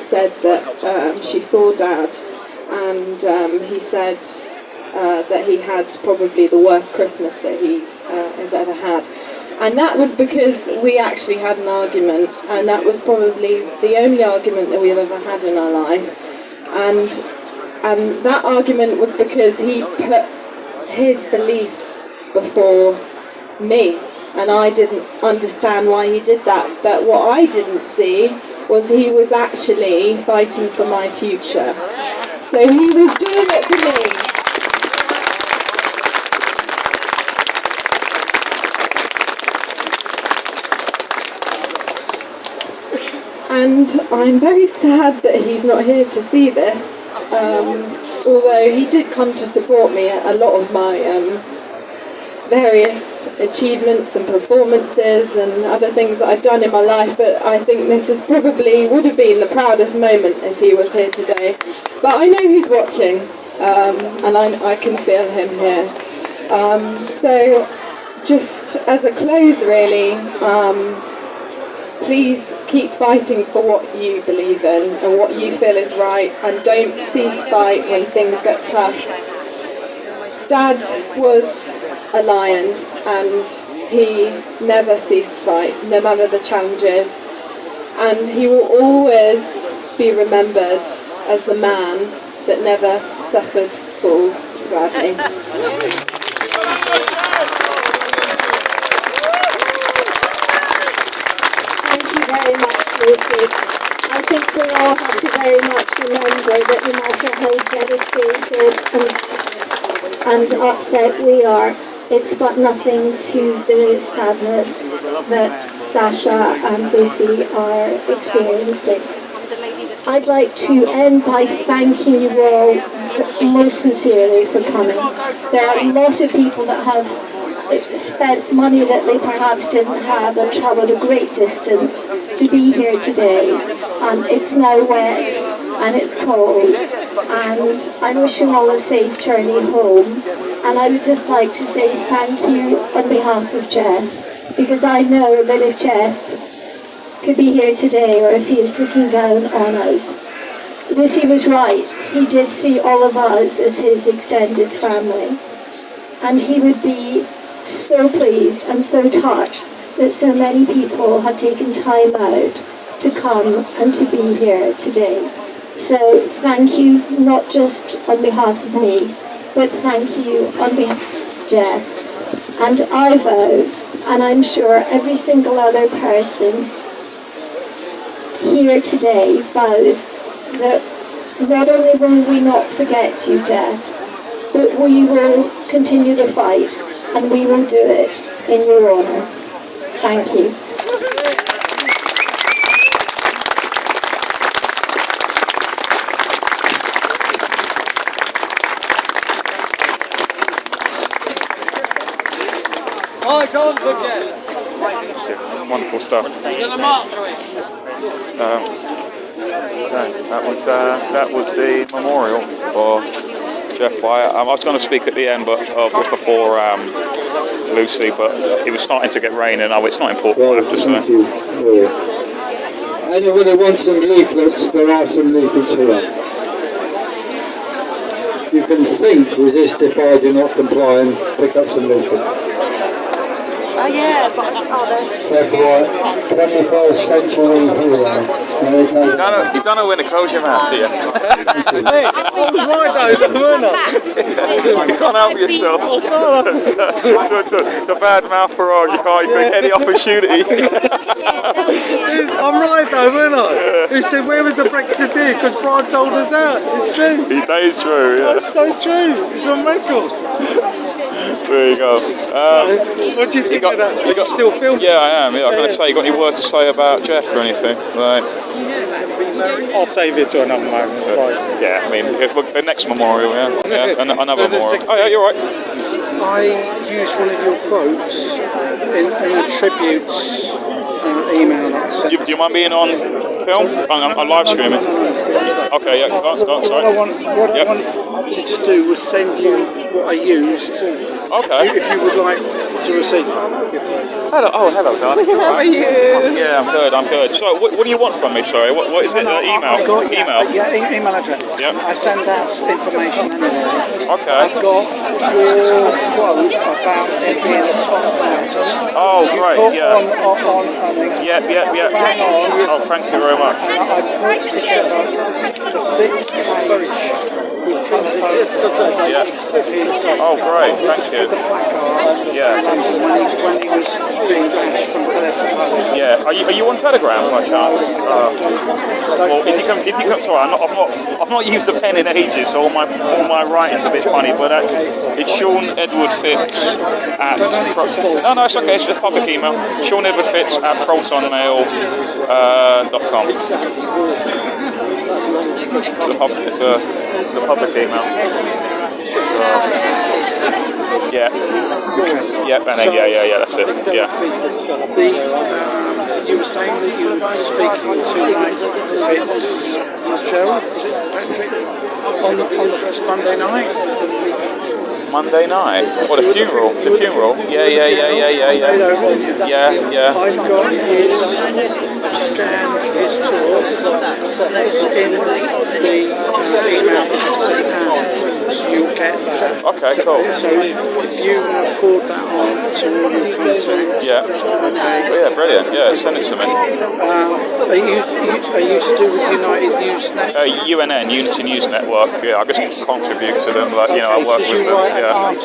said that she saw Dad, and he said that he had probably the worst Christmas that he has ever had. And that was because we actually had an argument, and that was probably the only argument that we've ever had in our life. And that argument was because he put his beliefs before me, and I didn't understand why he did that. But what I didn't see was he was actually fighting for my future. So he was doing it for me. And I'm very sad that he's not here to see this, although he did come to support me at a lot of my various achievements and performances and other things that I've done in my life, but I think this is probably would have been the proudest moment if he was here today. But I know he's watching, and I can feel him here. So just as a close really, please keep fighting for what you believe in and what you feel is right, and don't cease fight when things get tough. Dad was a lion and he never ceased fight, no matter the challenges, and he will always be remembered as the man that never suffered fools gladly. Thank you very much, Lucy. I think we all have to very much remember that no matter how devastated and upset we are, it's but nothing to the sadness that Sasha and Lucy are experiencing. I'd like to end by thanking you all most sincerely for coming. There are a lot of people that have spent money that they perhaps didn't have and travelled a great distance to be here today. And it's now wet and it's cold, and I'm wishing all a safe journey home. And I would just like to say thank you on behalf of Jeff, because I know that if Jeff could be here today, or if he is looking down on us, Lucy was right. He did see all of us as his extended family, and he would be so pleased and so touched that so many people had taken time out to come and to be here today. So thank you, not just on behalf of me, but thank you on behalf of Jeff. And I vow, and I'm sure every single other person here today vows, that not only will we not forget you, Jeff, but we will continue to fight, and we will do it in your honour. Thank you. Hi, Tom, good Jeff. Wonderful stuff. You're gonna mark, Joyce. That was the memorial for Jeff Wyatt. I was going to speak at the end, but before Lucy, but it was starting to get rain, and it's not important. I have to say. Thank you. Anyone who wants some leaflets, there are some leaflets here. You can think, resist if I do not comply, and pick up some leaflets. Oh yeah, but Jeff Wyatt, 21st century hero. You don't know when to close your mouth, do you? Hey, I was right though, weren't I? You can't help yourself. The bad mouth for all, you can't take any opportunity. I'm right though, weren't I? He said, where was the Brexit deal? Because Brian told us that. It's true. That is true, yeah. That's so true. It's on record. There you go. What do you think of that? You got still filming? Yeah, I am. Yeah, I'm going to say, you got any words to say about Jeff or anything? Right. I'll save it to another moment. Yeah, I mean, the next memorial, yeah, another memorial. Oh yeah, you're right. I used one of your quotes in a tributes email that I sent. Do you mind being on film? I'm live streaming. Okay, yeah, go on, sorry. What I wanted to do was send you what I used. Okay. If you would like to receive. Hello, darling. How are you? Yeah, I'm good. So, what do you want from me? Sorry, what is it? Email? Email? Yeah, email address. Yeah. I send out information anyway. Okay. I've got your quote about it being a top out. Oh, great, yeah. Yeah. Oh, thank you very much. And I put together the 6 page with colour posters. Yeah. Oh, great, thank you. Yeah. When he was being bashed from pillar to post. Yeah. Are you on Telegram, by chance? Well, if you can, sorry, I've not used a pen in ages, so all my writing's a bit funny, but it's Sean Edward Fitz at. No, it's okay. It's a public email. Sean Edward Fitz at protonmail.com. a public email. Yeah. Yeah, and then, yeah, that's it. Yeah. You were saying that you were speaking to Gerald, Patrick, on the Monday night? Monday night? What, the funeral? The funeral? Yeah. Yeah. I've got his scanned his talk. It's in the email that I've sent out, so you'll get that. Okay, cool. So if you forward that on to all your contacts. Yeah. Okay. Yeah, brilliant. Yeah, send it to me. Are you to do with United News Network? UNN, Unity News Network. Yeah, I just contribute to them. Like, I work with them. Yeah.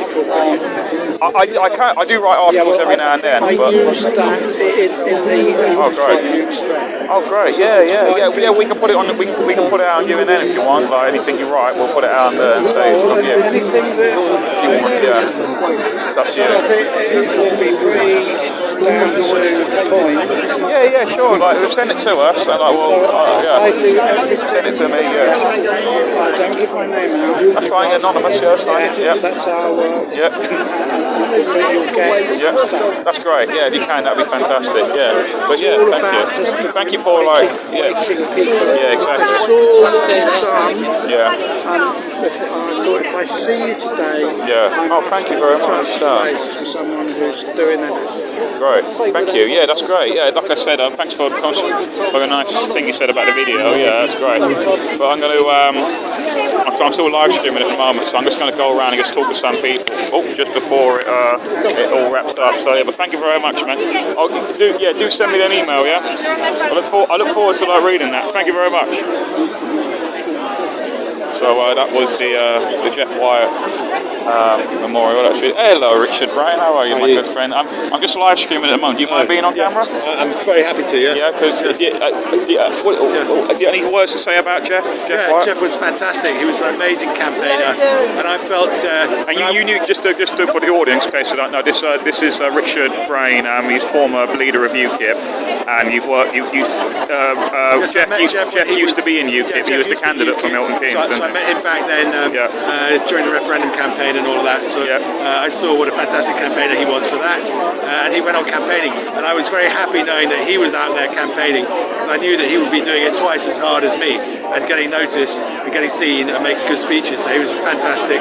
I do write articles every now and then. I use that in the Oh great! Yeah. We can put it on. We can put it out on UNN if you want. Like anything you write, we'll put it out on there and say from you. Anything that it's up to you. It will be pretty down to the point. Yeah, sure. Like send it to us, and I will. Send it to me. Yes. Don't give my name out. That's fine. Anonymous. Yeah, that's fine. Yeah. That's our work. Yep. Yep. That's great. Yeah, if you can, that'd be fantastic. Yeah. But yeah, thank you. Thank you for yes. Yeah, exactly. It's all done. Yeah. I thought if I see you today, yeah. Oh, thank you very much. For someone who's doing it. Great. Thank you. Yeah, that's great. Yeah, like I said, thanks for a nice thing you said about the video. Yeah, that's great. But I'm going to I'm still live streaming at the moment, so I'm just going to go around and just talk to some people. Just before it all wraps up. So yeah, but thank you very much, man. Do send me an email. Yeah. I look forward to reading that. Thank you very much. So that was the Jeff Wyatt memorial. Actually, hello Richard Bryan, how are you, my good friend? I'm just live streaming at the moment. Do you mind being on camera? I'm very happy to. Yeah. Yeah, because do you have any words to say about Jeff? Wyatt? Jeff was fantastic. He was an amazing campaigner, and I felt. And you knew just for the audience, in case they don't know, this is Richard Bryan. He's former leader of UKIP, and you've worked. Jeff used to be in UKIP. He was the candidate for Milton Keynes. So I met him back then during the referendum campaign and all of that. So I saw what a fantastic campaigner he was for that, and he went on campaigning. And I was very happy knowing that he was out there campaigning, because I knew that he would be doing it twice as hard as me and getting noticed and getting seen and making good speeches. So he was a fantastic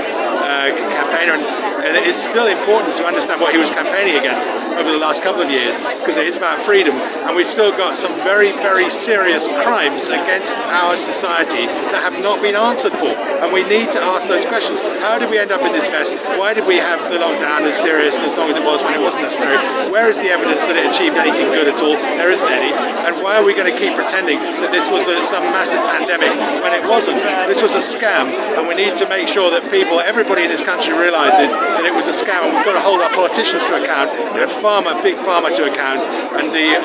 campaigner, and it's still important to understand what he was campaigning against over the last couple of years, because it is about freedom, and we've still got some very, very serious crimes against our society that have not been answered for, and we need to ask those questions. How did we end up in this mess? Why did we have the lockdown as serious and as long as it was when it wasn't necessary? Where is the evidence that it achieved anything good at all? There isn't any. And why are we going to keep pretending that this was some massive pandemic when it wasn't? This was a scam, and we need to make sure that everybody in this country realises that it was a scam, and we've got to hold our politicians to account, and Big Pharma to account, and the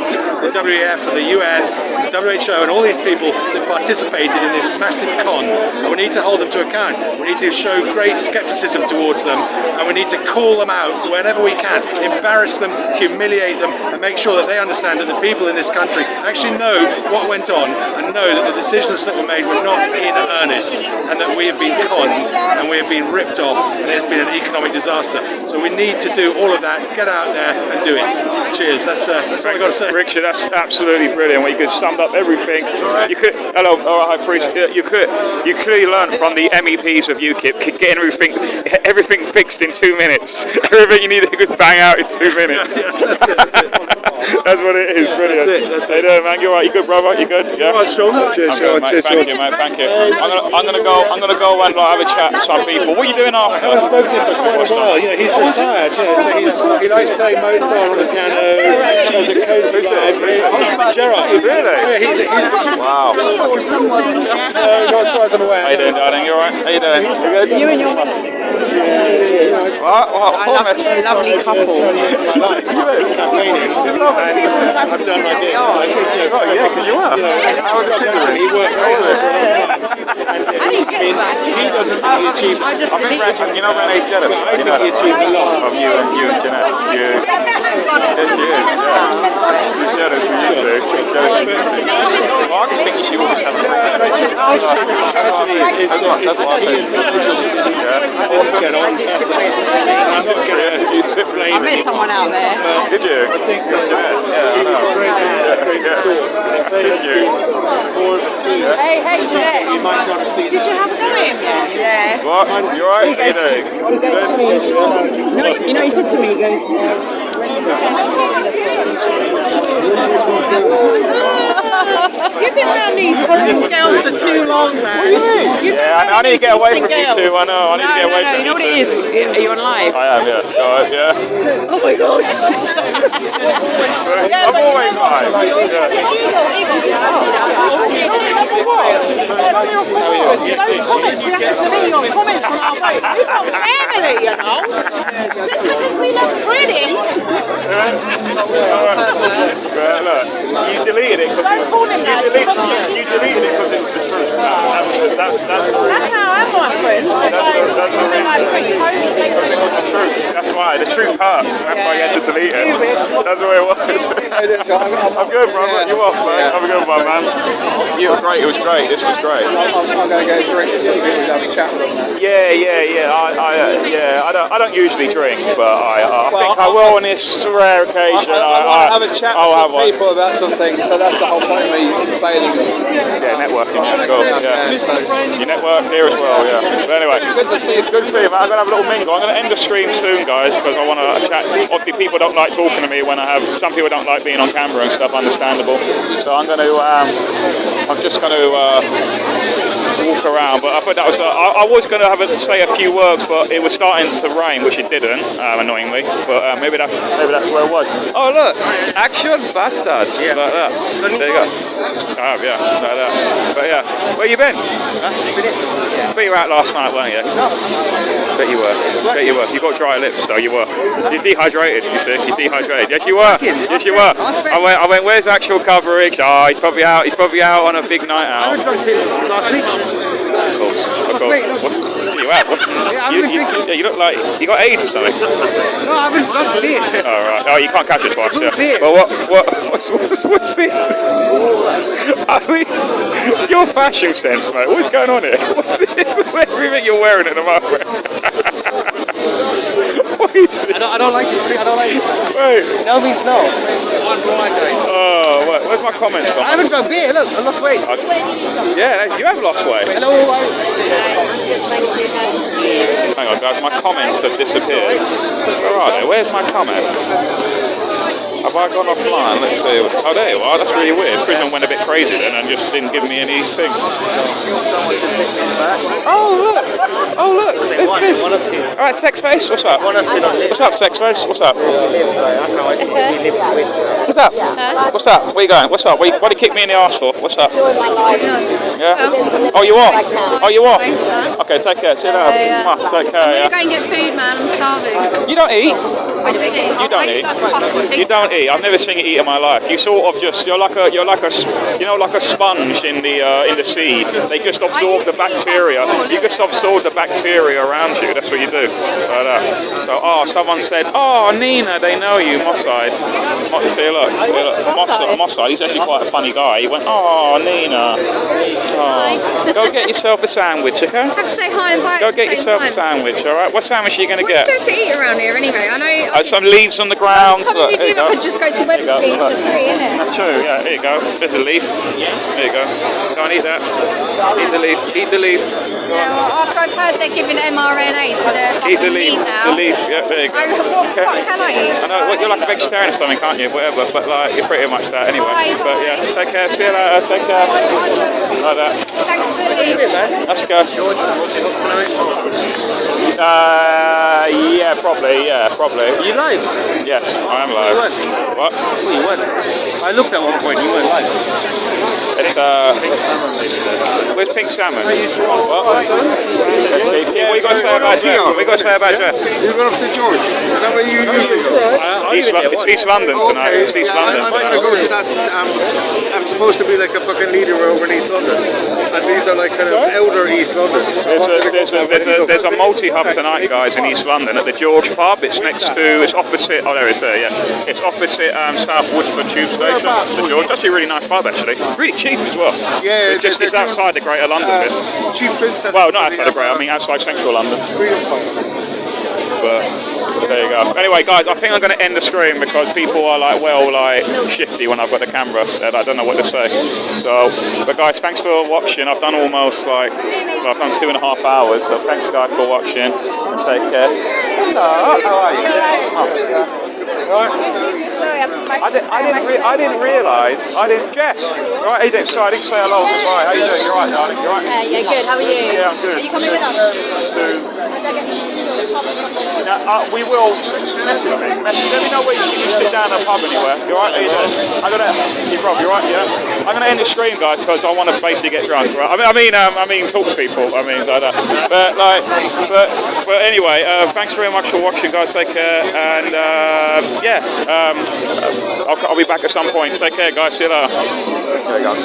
WEF and the UN, the WHO, and all these people that participated in this massive con, and we need to hold them to account. We need to show great scepticism towards them, and we need to call them out whenever we can, embarrass them, humiliate them, and make sure that they understand that the people in this country actually know what went on, and know that the decisions that were made were not in earnest, and that we have been conned, and we have been ripped off, and there's been an economic disaster. So we need to do all of that, get out there and do it. Cheers, that's what I've got to say. Richard, that's absolutely brilliant. You could summed up everything. You could, hello, High Priest. You clearly learned from the MEPs of UKIP, getting everything fixed in 2 minutes. Everything you need to bang out in 2 minutes. That's what it is. Brilliant. That's it. Hey there, man. You alright? You good, brother? You good? Yeah. All right, Sean. Cheers, Sean. Thank you, mate. Thank you. I'm gonna go and have a chat with some people. What are you doing after? I've spoken to him for quite a while. He's retired. So he likes playing Mozart on the piano as a coast guy. Gerard. Really? Yeah, he's wow. Not as far as I'm aware. How you doing, darling? You alright? How you doing? You good? You and your lovely couple. I've done my bit. So I think, because you are. How was it? He worked very hard. And he doesn't think he achieved. I think Renee's jealous. I think he achieved a lot. Of you and Jeanette. Yes, she is. She's jealous of you two. She's jealous of you two. Well, I just think she always have a I met someone out there. Did you? Yeah, I know. Did you? Hey, Jeanette. Did you have a go at him then? Yeah. What? You alright? How you doing? You know, he said to me, he goes, you've been around these horrible girls for too long, man. Yeah, I need to get away from you two. I know. I need to get away from you know what it is? Are you on live? I am, yeah. Yeah. Oh my god. I'm always live. Those comments reacted to me on comments from our boat. We've got family, you know. Just because we look pretty. Look, you deleted it. Don't call him that. You deleted it because it was the truth. That's how I'm my friend. That's why. The truth hurts. That's why you had to delete it. That's the way it was. I'm good, brother. You off, man? I'm good, my man. You were great. It was great. This was great. I'm going to go drink and see if we can have a chat with them. Yeah. I don't usually drink, but I think I will on this rare occasion. I have a chat with some people about some things, so that's the whole point of me bailing. Yeah, networking. Yeah, cool. Yeah. You network here as well. Yeah. But anyway, good to see you. Good to see you, man. I'm gonna have a little mingle. I'm gonna end the stream soon, guys, because I want to chat. Obviously, people don't like talking to me when I have. Some people don't like being on camera and stuff. Understandable. So I'm gonna. I'm just gonna walk around. But I thought that was. I was gonna say a few words, but it was starting to rain, which it didn't, annoyingly. But maybe that's where it was. Oh look, it's Action Bastard. Yeah. Like that. There you go. Yeah, like that. But yeah, where you been? Huh? Bet you were out last night, weren't you? Bet you were. You got dry lips, though. You were. You're dehydrated. You see? You're dehydrated. Yes, you were. Yes, you were. I went. Where's actual coverage? Oh, he's probably out. He's probably out on a big night out. I haven't drunk since last week. Of course. You look like you got AIDS or something. No, I haven't drunk beer. Oh right. Oh, you can't catch it twice. Yeah. Well, what's this? I mean, your fashion sense, mate. What's going on here? What's this? Everything you're wearing at the moment. What is this? I don't like this. I don't like it. Wait. No means no. Oh, where's my comments from? I haven't drunk beer. Look, I lost weight. Yeah, you have lost weight. Hello. Hang on, guys. My comments have disappeared. Where are they? Where's my comments? Have I gone offline? Let's see. Oh, there you are. That's really weird. Prison went a bit crazy then and just didn't give me anything. Oh, look. It's this. All right, Sex Face. What's up? What's up, Sex Face? What's up? What's up? What's up? Where you going? What's up? Why do you kick me in the arse for? What's up? Yeah? Oh, you off? Okay, take care. See you later. Take care. I'm going to go and get food, man. I'm starving. You don't eat? I do eat. You don't eat? You don't eat? I've never seen you eat in my life. You sort of just, you're like a sponge in the sea. They just absorb the bacteria. You just absorb the bacteria around you. That's what you do. Like that. So, someone said, Nina, they know you, Mosside. See, look. Mosside, he's actually quite a funny guy. He went, Nina. Go get yourself a sandwich, okay? I have to say hi and bye. Go get yourself a sandwich, alright? What sandwich are you going to get? What's there to eat around here anyway? I know. Some leaves on the ground. Well, you could just go to Weathersteins for free, innit? That's true, yeah. Here you go. There's a leaf. There you go. Go and eat that. Eat the leaf. Eat the leaf. Yeah, well, after I've heard they're giving mRNA to their fucking meat now. The leaf, yeah, there you go. What the fuck can I eat? I know, well, you're like a vegetarian or something, can't you? Whatever, but like, you're pretty much that anyway. Bye. But yeah, take care. See you later. Take care. Like that. Thanks for the leave. Let's go. Yeah, probably. Are you live? Yes, I am live. What? Oh, you weren't. I looked at one point, you weren't live. It's where's Pink Salmon? What? What you got to say about Jeff? What you got to say about Jeff? You got off to George. Is that where you usually go? It's East London tonight. It's East London. I'm going to go to that. I'm supposed to be like a fucking leader over in East London. And These are like kind of elder East London. There's a multi-hub tonight, guys, in East London at the George Pub. It's it's opposite, oh, there it is there, yeah. It's opposite South Woodford Tube Station, the George. That's a really nice pub, actually. Really cheap as well. Yeah, it's outside the Greater London bit. Cheap drinks. Well, not outside the Greater, I mean outside Central London. But there you go. Anyway, guys, I think I'm going to end the stream because people are shifty when I've got the camera. I don't know what to say. So, but guys, thanks for watching. I've done almost I've done 2.5 hours. So thanks, guys, for watching. And take care. Hello, how are you? Right. Sorry, I didn't realise. Jess. Right, how you doing? Sorry, I didn't say hello. Goodbye. How you doing? You alright, darling? You alright? Yeah, good. How are you? Yeah, I'm good. Are you coming with us? We will. Let me know where you can sit down at a pub anywhere. You alright? How you doing? Rob, you alright? Yeah. I'm gonna end the stream, guys, because I want to basically get drunk. Right? I mean, talk to people. I mean, like that. But anyway, thanks very much for watching, guys. Take care, and I'll be back at some point. Take care, guys. See you later. Okay, guys.